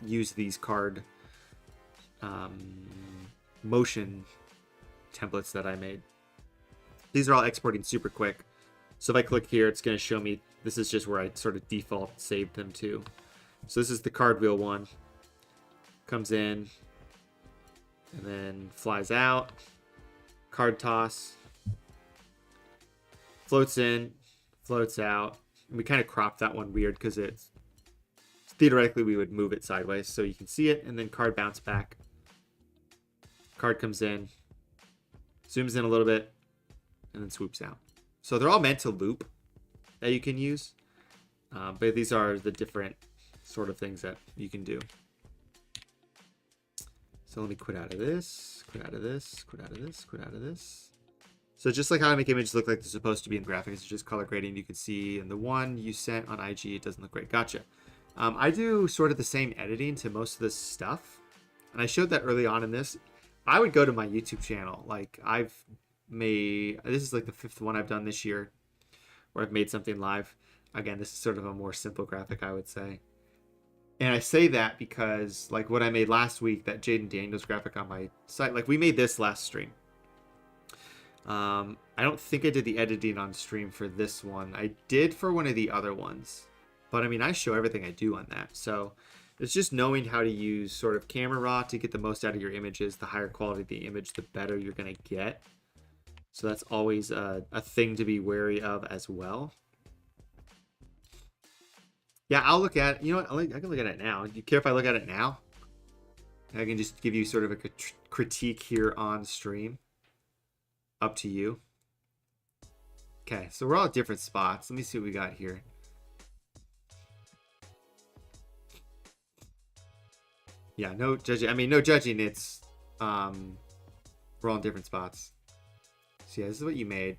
use these card motion templates that I made. These are all exporting super quick. So if I click here, it's going to show me, this is just where I sort of default saved them to. So this is the card wheel one. Comes in and then flies out. Card toss. Floats in, floats out. And we kind of cropped that one weird because it's theoretically we would move it sideways so you can see it, and then card bounce back. Card comes in, zooms in a little bit, and then swoops out. So they're all meant to loop that you can use, but these are the different sort of things that you can do. So let me quit out of this, quit out of this, quit out of this, quit out of this. So just like how I make images look like they're supposed to be in graphics, it's just color grading. You can see in the one you sent on IG, it doesn't look great. Gotcha. I do sort of the same editing to most of this stuff, and I showed that early on in this. I would go to my YouTube channel. Like I've made, this is like the 5th one I've done this year where I've made something live. Again, this is sort of a more simple graphic, I would say. And I say that because like what I made last week, that Jaden Daniels graphic on my site, like we made this last stream. I don't think I did the editing on stream for this one. I did for one of the other ones, but I mean, I show everything I do on that. So it's just knowing how to use sort of Camera Raw to get the most out of your images. The higher quality the image, the better you're going to get. So that's always a thing to be wary of as well. Yeah, I'll look at it. You know what? I can look at it now. Do you care if I look at it now? I can just give you sort of a critique here on stream. Up to you. Okay, so we're all at different spots. Let me see what we got here. Yeah, no judging. I mean, no judging. It's we're all in different spots. So yeah, this is what you made.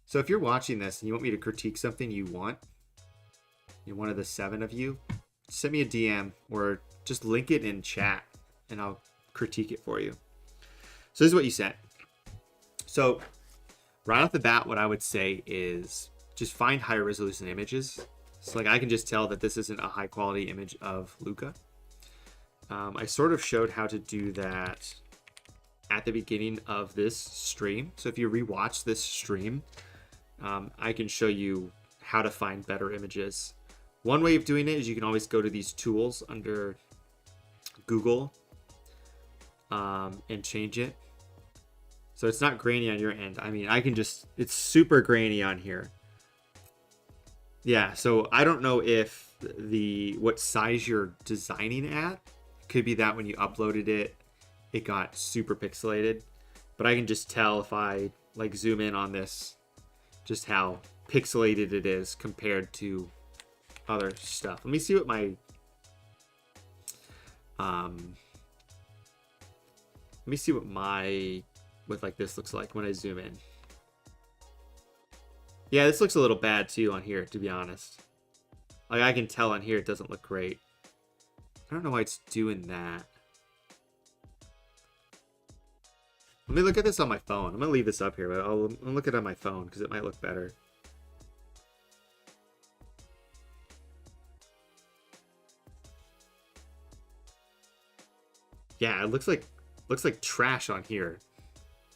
So if you're watching this and you want me to critique something you want, you're one of the 7 of you, send me a DM or just link it in chat and I'll critique it for you. So this is what you sent. So right off the bat, what I would say is just find higher resolution images. So like I can just tell that this isn't a high quality image of Luka. I sort of showed how to do that at the beginning of this stream. So if you rewatch this stream, I can show you how to find better images. One way of doing it is you can always go to these tools under Google and change it. So it's not grainy on your end. I mean, I can just, it's super grainy on here. Yeah, so I don't know if what size you're designing at. Could be that when you uploaded it, it got super pixelated. But I can just tell if I like zoom in on this, just how pixelated it is compared to other stuff. Let me see what my what like this looks like when I zoom in. Yeah, this looks a little bad too on here, to be honest. Like I can tell on here it doesn't look great. I don't know why it's doing that. Let me look at this on my phone. I'm gonna leave this up here, but I'll look at it on my phone because it might look better. Yeah, it looks like trash on here,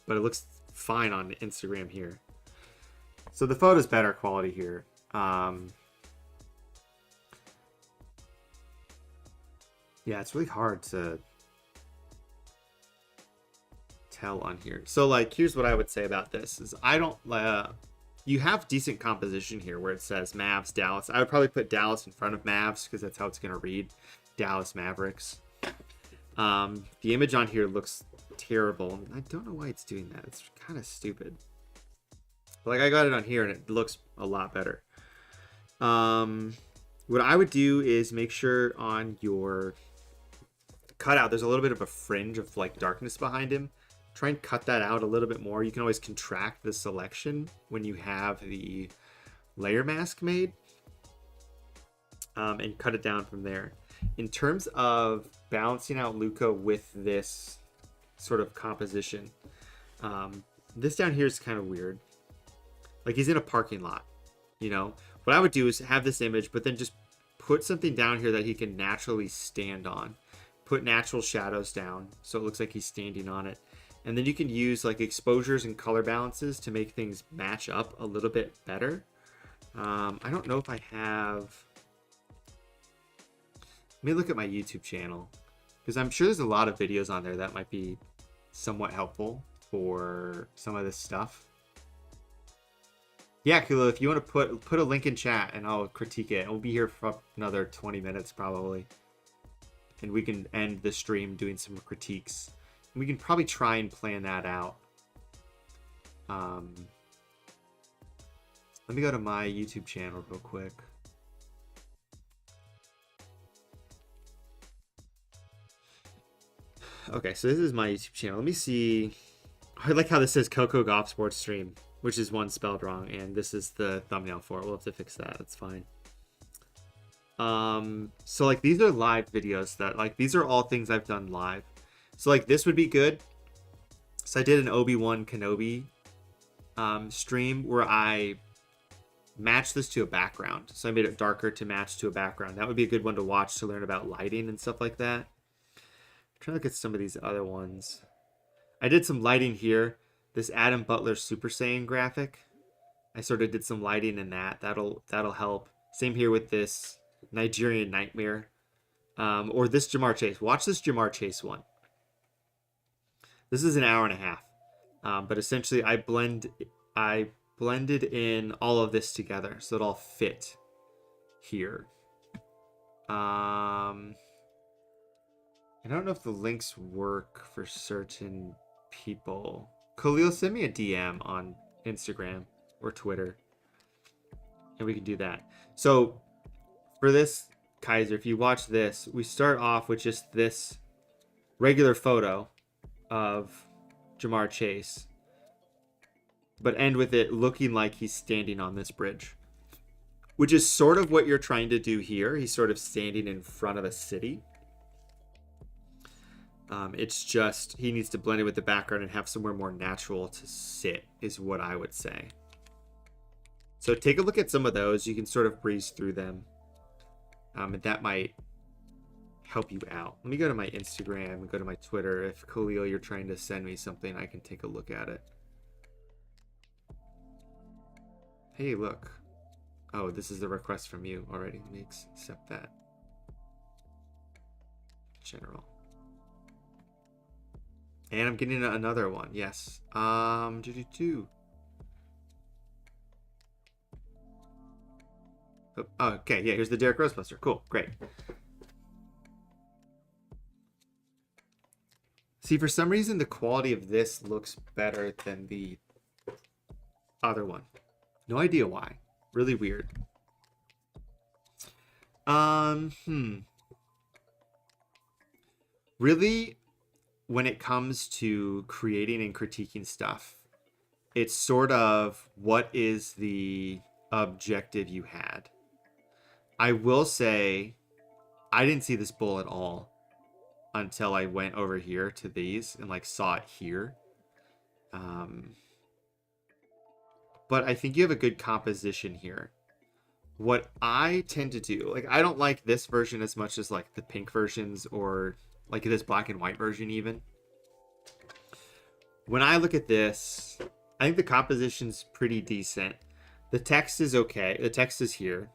but it looks fine on Instagram here. So the photo's better quality here. Yeah, it's really hard to tell on here. So like, here's what I would say about this is I don't, you have decent composition here where it says Mavs, Dallas. I would probably put Dallas in front of Mavs because that's how it's going to read. Dallas Mavericks. The image on here looks terrible. I don't know why it's doing that. It's kind of stupid. But like I got it on here and it looks a lot better. What I would do is make sure on your cutout, there's a little bit of a fringe of like darkness behind him. Try and cut that out a little bit more. You can always contract the selection when you have the layer mask made, and cut it down from there. In terms of balancing out Luka with this sort of composition, this down here is kind of weird. Like he's in a parking lot, you know? What I would do is have this image, but then just put something down here that he can naturally stand on. Put natural shadows down so it looks like he's standing on it. And then you can use like exposures and color balances to make things match up a little bit better. I don't know if I have... Let me look at my YouTube channel, because I'm sure there's a lot of videos on there that might be somewhat helpful for some of this stuff. Yeah, Kula, if you want to put a link in chat and I'll critique it. We'll be here for another 20 minutes probably. And we can end the stream doing some critiques. We can probably try and plan that out. Let me go to my YouTube channel real quick. Okay, so this is my YouTube channel. Let me see. I like how this says Coco Golf Sports Stream, which is one spelled wrong, and this is the thumbnail for it. We'll have to fix that. That's fine. So like these are live videos that like these are all things I've done live. So like this would be good. So I did an Obi-Wan Kenobi stream where I matched this to a background. So I made it darker to match to a background. That would be a good one to watch to learn about lighting and stuff like that. I'm trying to look at some of these other ones. I did some lighting here. This Adam Butler Super Saiyan graphic. I sort of did some lighting in that. That'll help. Same here with this Nigerian Nightmare. Or this Jamar Chase. Watch this Jamar Chase one. This is an hour and a half. But essentially I blended in all of this together so it all fit here. I don't know if the links work for certain people. Khalil, send me a DM on Instagram or Twitter, and we can do that. So for this, Kaiser, if you watch this, we start off with just this regular photo of Jamar Chase. but end with it looking like he's standing on this bridge, which is sort of what you're trying to do here. He's sort of standing in front of a city. It's just he needs to blend it with the background and have somewhere more natural to sit, is what I would say. So take a look at some of those. You can sort of breeze through them. And that might help you out. Let me go to my Instagram, go to my Twitter. If Khalil, you're trying to send me something, I can take a look at it. Hey, look. Oh, this is the request from you already. Let me accept that. General. And I'm getting another one. Yes. Do. Oh, okay, yeah, here's the Derek Rosebuster. Cool, great. See, for some reason, the quality of this looks better than the other one. No idea why. Really weird. Really, when it comes to creating and critiquing stuff, it's sort of what is the objective you had. I will say, I didn't see this bull at all until I went over here to these and like saw it here. But I think you have a good composition here. What I tend to do, like, I don't like this version as much as like the pink versions or like this black and white version even. When I look at this, I think the composition's pretty decent. The text is okay. The text is here.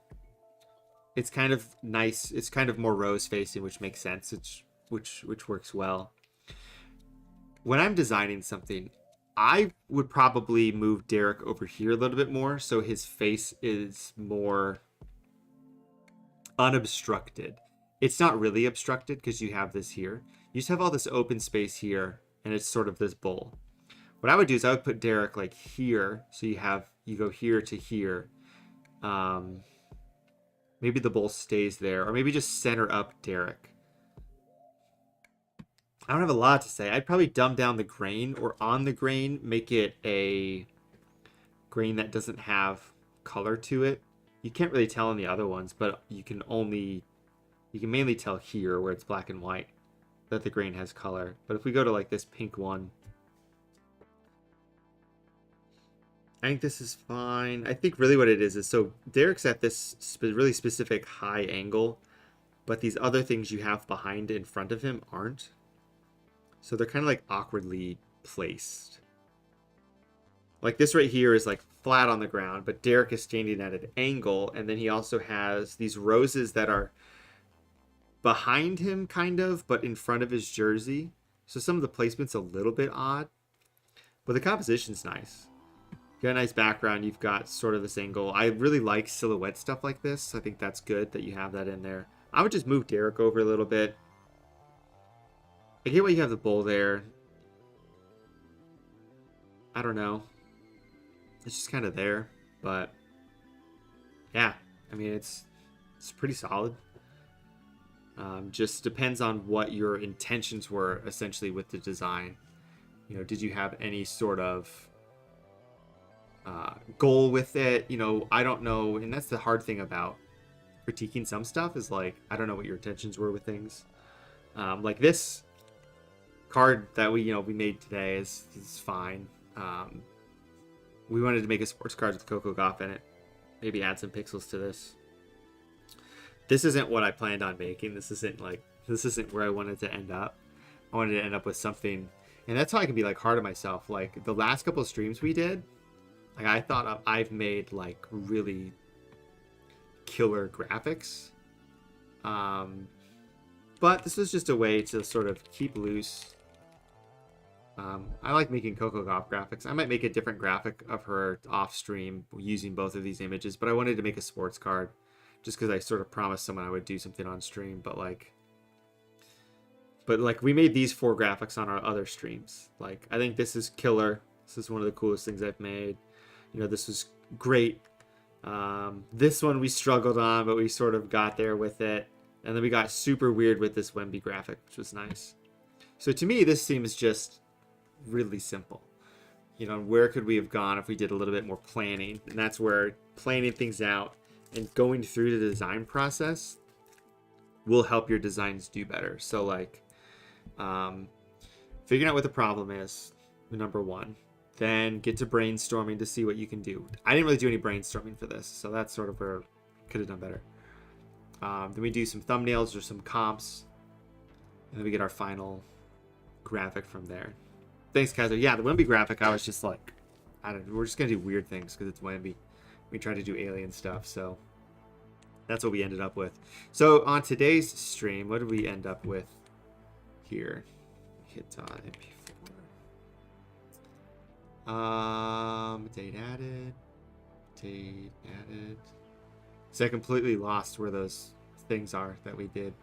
It's kind of nice. It's kind of more rose facing, which makes sense. Which works well. When I'm designing something, I would probably move Derek over here a little bit more so his face is more unobstructed. It's not really obstructed because you have this here. You just have all this open space here, and it's sort of this bowl. What I would do is I would put Derek like here, so you go here to here. Maybe the bowl stays there, or maybe just center up Derek. I don't have a lot to say. I'd probably dumb down the grain, or on the grain, make it a grain that doesn't have color to it. You can't really tell in the other ones, but you can mainly tell here where it's black and white that the grain has color. But if we go to like this pink one, I think this is fine. I think really what it is so Derek's at this really specific high angle, but these other things you have behind in front of him aren't. So they're kind of like awkwardly placed. Like this right here is like flat on the ground, but Derek is standing at an angle, and then he also has these roses that are behind him kind of, but in front of his jersey. So some of the placement's a little bit odd, but the composition's nice. You got a nice background. You've got sort of this angle. I really like silhouette stuff like this. I think that's good that you have that in there. I would just move Derek over a little bit. I get why you have the bowl there. I don't know. It's just kind of there, but yeah, I mean, it's pretty solid. Just depends on what your intentions were essentially with the design. You know, did you have any sort of goal with it? You know, I don't know, and that's the hard thing about critiquing some stuff is like, I don't know what your intentions were with things. Like this card that we made today is fine. We wanted to make a sports card with Coco Gauff in it. Maybe add some pixels to this. This isn't what I planned on making. This isn't where I wanted to end up. I wanted to end up with something, and that's how I can be like hard on myself. Like the last couple of streams we did, like I thought I've made like really killer graphics. But this was just a way to sort of keep loose. I like making Coco Gauff graphics. I might make a different graphic of her off stream using both of these images, but I wanted to make a sports card just because I sort of promised someone I would do something on stream. But we made these 4 graphics on our other streams. Like, I think this is killer. This is one of the coolest things I've made. You know, this was great. This one we struggled on, but we sort of got there with it. And then we got super weird with this Wemby graphic, which was nice. So to me, this seems just really simple. you know, where could we have gone if we did a little bit more planning? And that's where planning things out and going through the design process will help your designs do better. So like, figuring out what the problem is, number one. Then get to brainstorming to see what you can do. I didn't really do any brainstorming for this, so that's sort of where I could have done better. Then we do some thumbnails or some comps, and then we get our final graphic from there. Thanks, Kaiser. Yeah, the Wemby graphic, I was just like, I don't know, we're just gonna do weird things because it's Wemby. We tried to do alien stuff, so that's what we ended up with. So on today's stream, what did we end up with here? Hit MP4. Date added. So I completely lost where those things are that we did.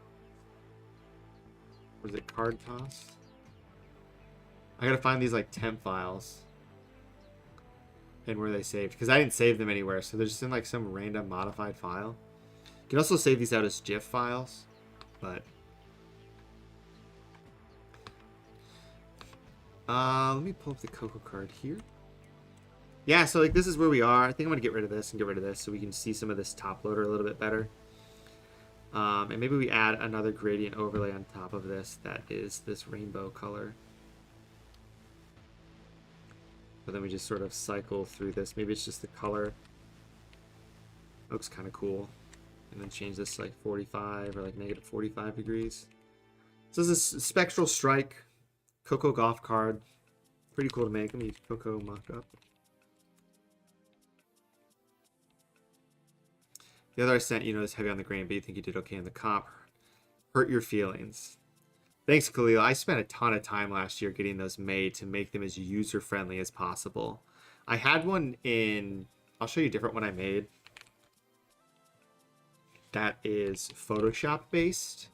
Was it card toss? I gotta find these like temp files and where they saved, because I didn't save them anywhere, so they're just in like some random modified file. You can also save these out as GIF files, but let me pull up the Coco card here. Yeah, so like this is where we are. I think I'm gonna get rid of this and get rid of this so we can see some of this top loader a little bit better. And maybe we add another gradient overlay on top of this that is this rainbow color. But then we just sort of cycle through this. Maybe it's just the color. Looks kind of cool. And then change this to like 45 or like negative 45 degrees. So this is Spectral Strike Coco Golf card. Pretty cool to make. Let me Coco mock up. The other I sent, you know, is heavy on the grain, but you think you did okay in the comp. Hurt your feelings. Thanks, Khalil. I spent a ton of time last year getting those made to make them as user-friendly as possible. I had one in... I'll show you a different one I made. That is Photoshop-based.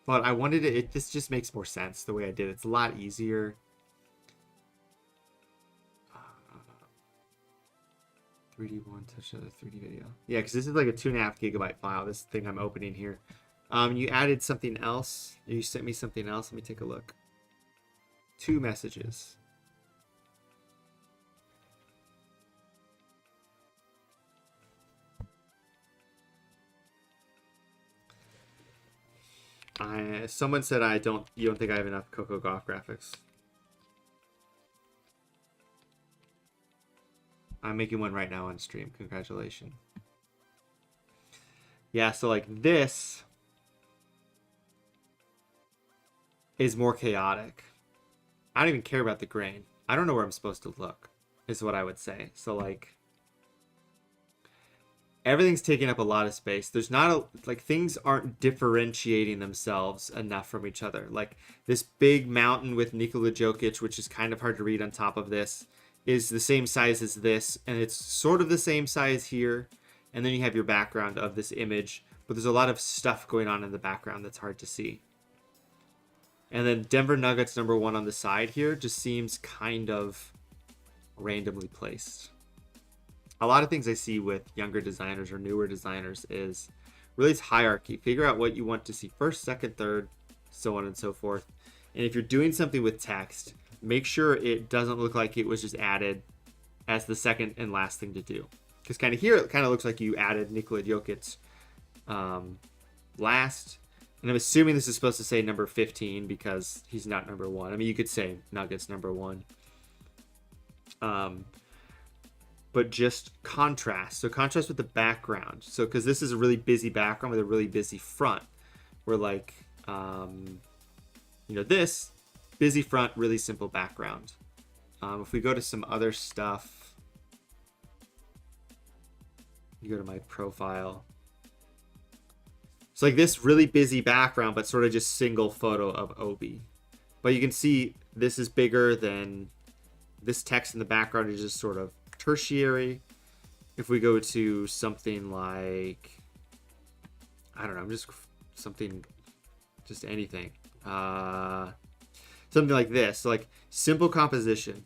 But I wanted it... This just makes more sense the way I did it. It's a lot easier. 3D1 touch of the 3D video. Yeah, because this is like a 2.5 gigabyte file, this thing I'm opening here. You added something else. You sent me something else. Let me take a look. 2 messages. Someone said you don't think I have enough Coco Golf graphics. I'm making one right now on stream. Congratulations. Yeah, so like this is more chaotic. I don't even care about the grain. I don't know where I'm supposed to look, is what I would say. So like everything's taking up a lot of space. There's not like things aren't differentiating themselves enough from each other. Like this big mountain with Nikola Jokic, which is kind of hard to read on top of this, is the same size as this, and it's sort of the same size here. And then you have your background of this image, but there's a lot of stuff going on in the background that's hard to see. And then Denver Nuggets #1 on the side here just seems kind of randomly placed. A lot of things I see with younger designers or newer designers is really it's hierarchy. Figure out what you want to see first, second, third, so on and so forth. And if you're doing something with text, make sure it doesn't look like it was just added as the second and last thing to do. Because kind of here, it kind of looks like you added Nikola Jokic last. And I'm assuming this is supposed to say number 15 because he's not #1. I mean, you could say Nuggets #1. But just contrast. So contrast with the background. So because this is a really busy background with a really busy front. Where like, you know, this... busy front, really simple background. If we go to some other stuff, you go to my profile. So like this really busy background, but sort of just single photo of Obi. But you can see this is bigger than this text in the background is just sort of tertiary. If we go to something like, I don't know, just something, just anything. Something like this, so like simple composition,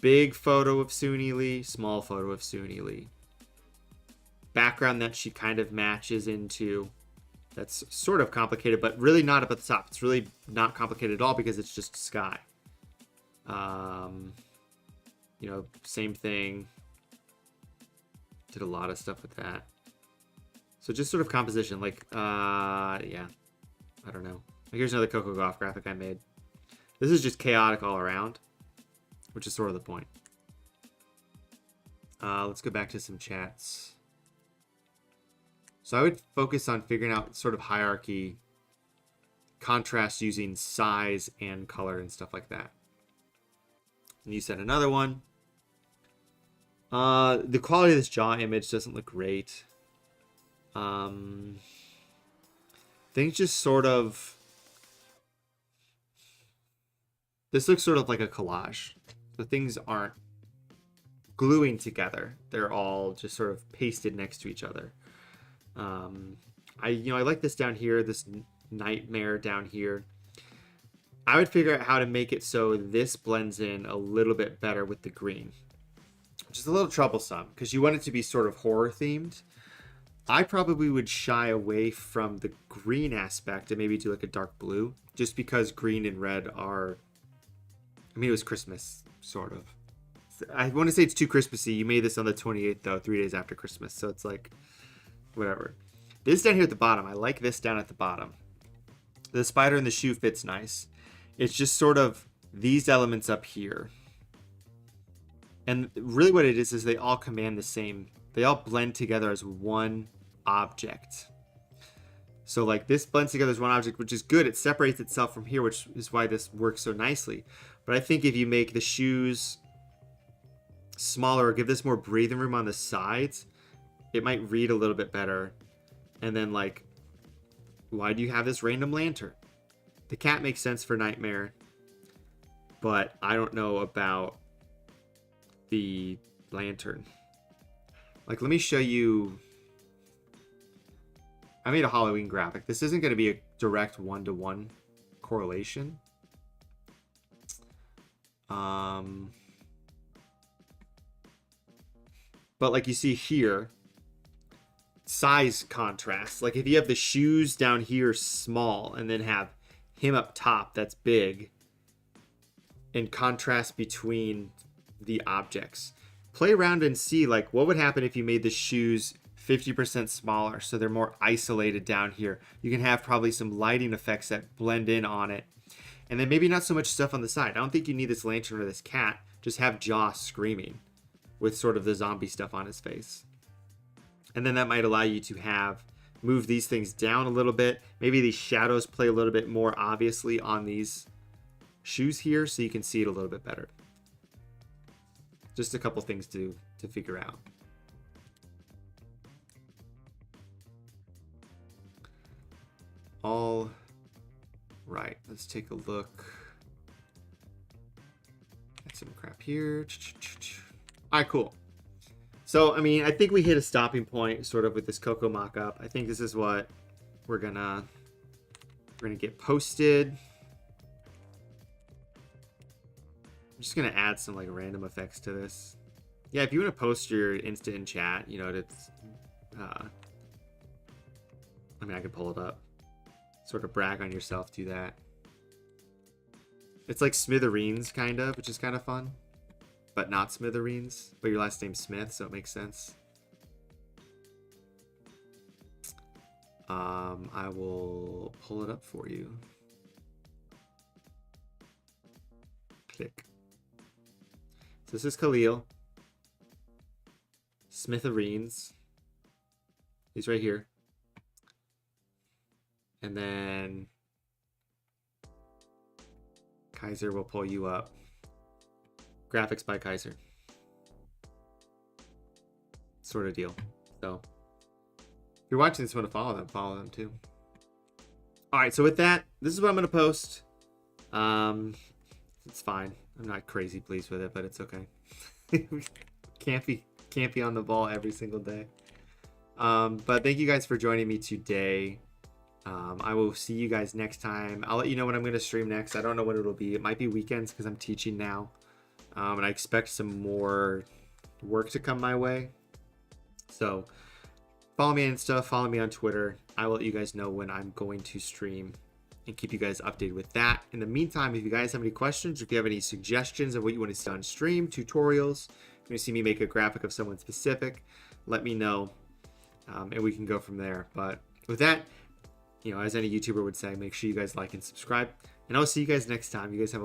big photo of Suni Lee, small photo of Suni Lee. Background that she kind of matches into, that's sort of complicated, but really not up at the top. It's really not complicated at all because it's just sky. You know, same thing. Did a lot of stuff with that. So just sort of composition, like, yeah, I don't know. Here's another Coco Gauff graphic I made. This is just chaotic all around, which is sort of the point. Let's go back to some chats. So I would focus on figuring out sort of hierarchy, contrast using size and color and stuff like that. And you said another one. The quality of this jaw image doesn't look great. Things just sort of... This looks sort of like a collage. The things aren't gluing together. They're all just sort of pasted next to each other. I like this down here, this nightmare down here. I would figure out how to make it so this blends in a little bit better with the green, which is a little troublesome because you want it to be sort of horror themed. I probably would shy away from the green aspect and maybe do like a dark blue, just because green and red are, I mean, it was Christmas, sort of. I want to say it's too Christmassy. You made this on the 28th, though, 3 days after Christmas, so it's like, whatever. This down here at the bottom, I like this down at the bottom. The spider in the shoe fits nice. It's just sort of these elements up here. And really what it is they all command the same, they all blend together as one object. So like this blends together as one object, which is good. It separates itself from here, which is why this works so nicely. But I think if you make the shoes smaller or give this more breathing room on the sides, it might read a little bit better. And then like, why do you have this random lantern? The cat makes sense for Nightmare, but I don't know about the lantern. Like, let me show you. I made a Halloween graphic. This isn't going to be a direct one-to-one correlation. But like you see here, size contrast. Like if you have the shoes down here small and then have him up top that's big, and contrast between the objects. Play around and see like what would happen if you made the shoes 50% smaller so they're more isolated down here. You can have probably some lighting effects that blend in on it. And then maybe not so much stuff on the side. I don't think you need this lantern or this cat. Just have Joss screaming with sort of the zombie stuff on his face. And then that might allow you to move these things down a little bit. Maybe these shadows play a little bit more obviously on these shoes here so you can see it a little bit better. Just a couple things to figure out. All right, let's take a look at some crap here. All right, cool. So, I mean, I think we hit a stopping point sort of with this Coco mock-up. I think this is what we're gonna get posted. I'm just gonna add some like random effects to this. Yeah, if you want to post your instant in chat, you know, it's I mean, I can pull it up. Sort of brag on yourself, do that. It's like Smithereens, kind of, which is kind of fun. But not Smithereens. But your last name's Smith, so it makes sense. I will pull it up for you. Click. So this is Khalil. Smithereens. He's right here. And then Kaiser will pull you up. Graphics by Kaiser. Sort of deal. So if you're watching this, want to follow them too. Alright, so with that, this is what I'm gonna post. It's fine. I'm not crazy pleased with it, but it's okay. Can't be on the ball every single day. But thank you guys for joining me today. I will see you guys next time. I'll let you know when I'm going to stream next. I don't know when it'll be. It might be weekends because I'm teaching now. And I expect some more work to come my way. So follow me on Insta, follow me on Twitter. I will let you guys know when I'm going to stream and keep you guys updated with that. In the meantime, if you guys have any questions, or if you have any suggestions of what you want to see on stream, tutorials, you want to see me make a graphic of someone specific, let me know, and we can go from there. But with that, as any YouTuber would say, make sure you guys like and subscribe, and I'll see you guys next time. You guys have a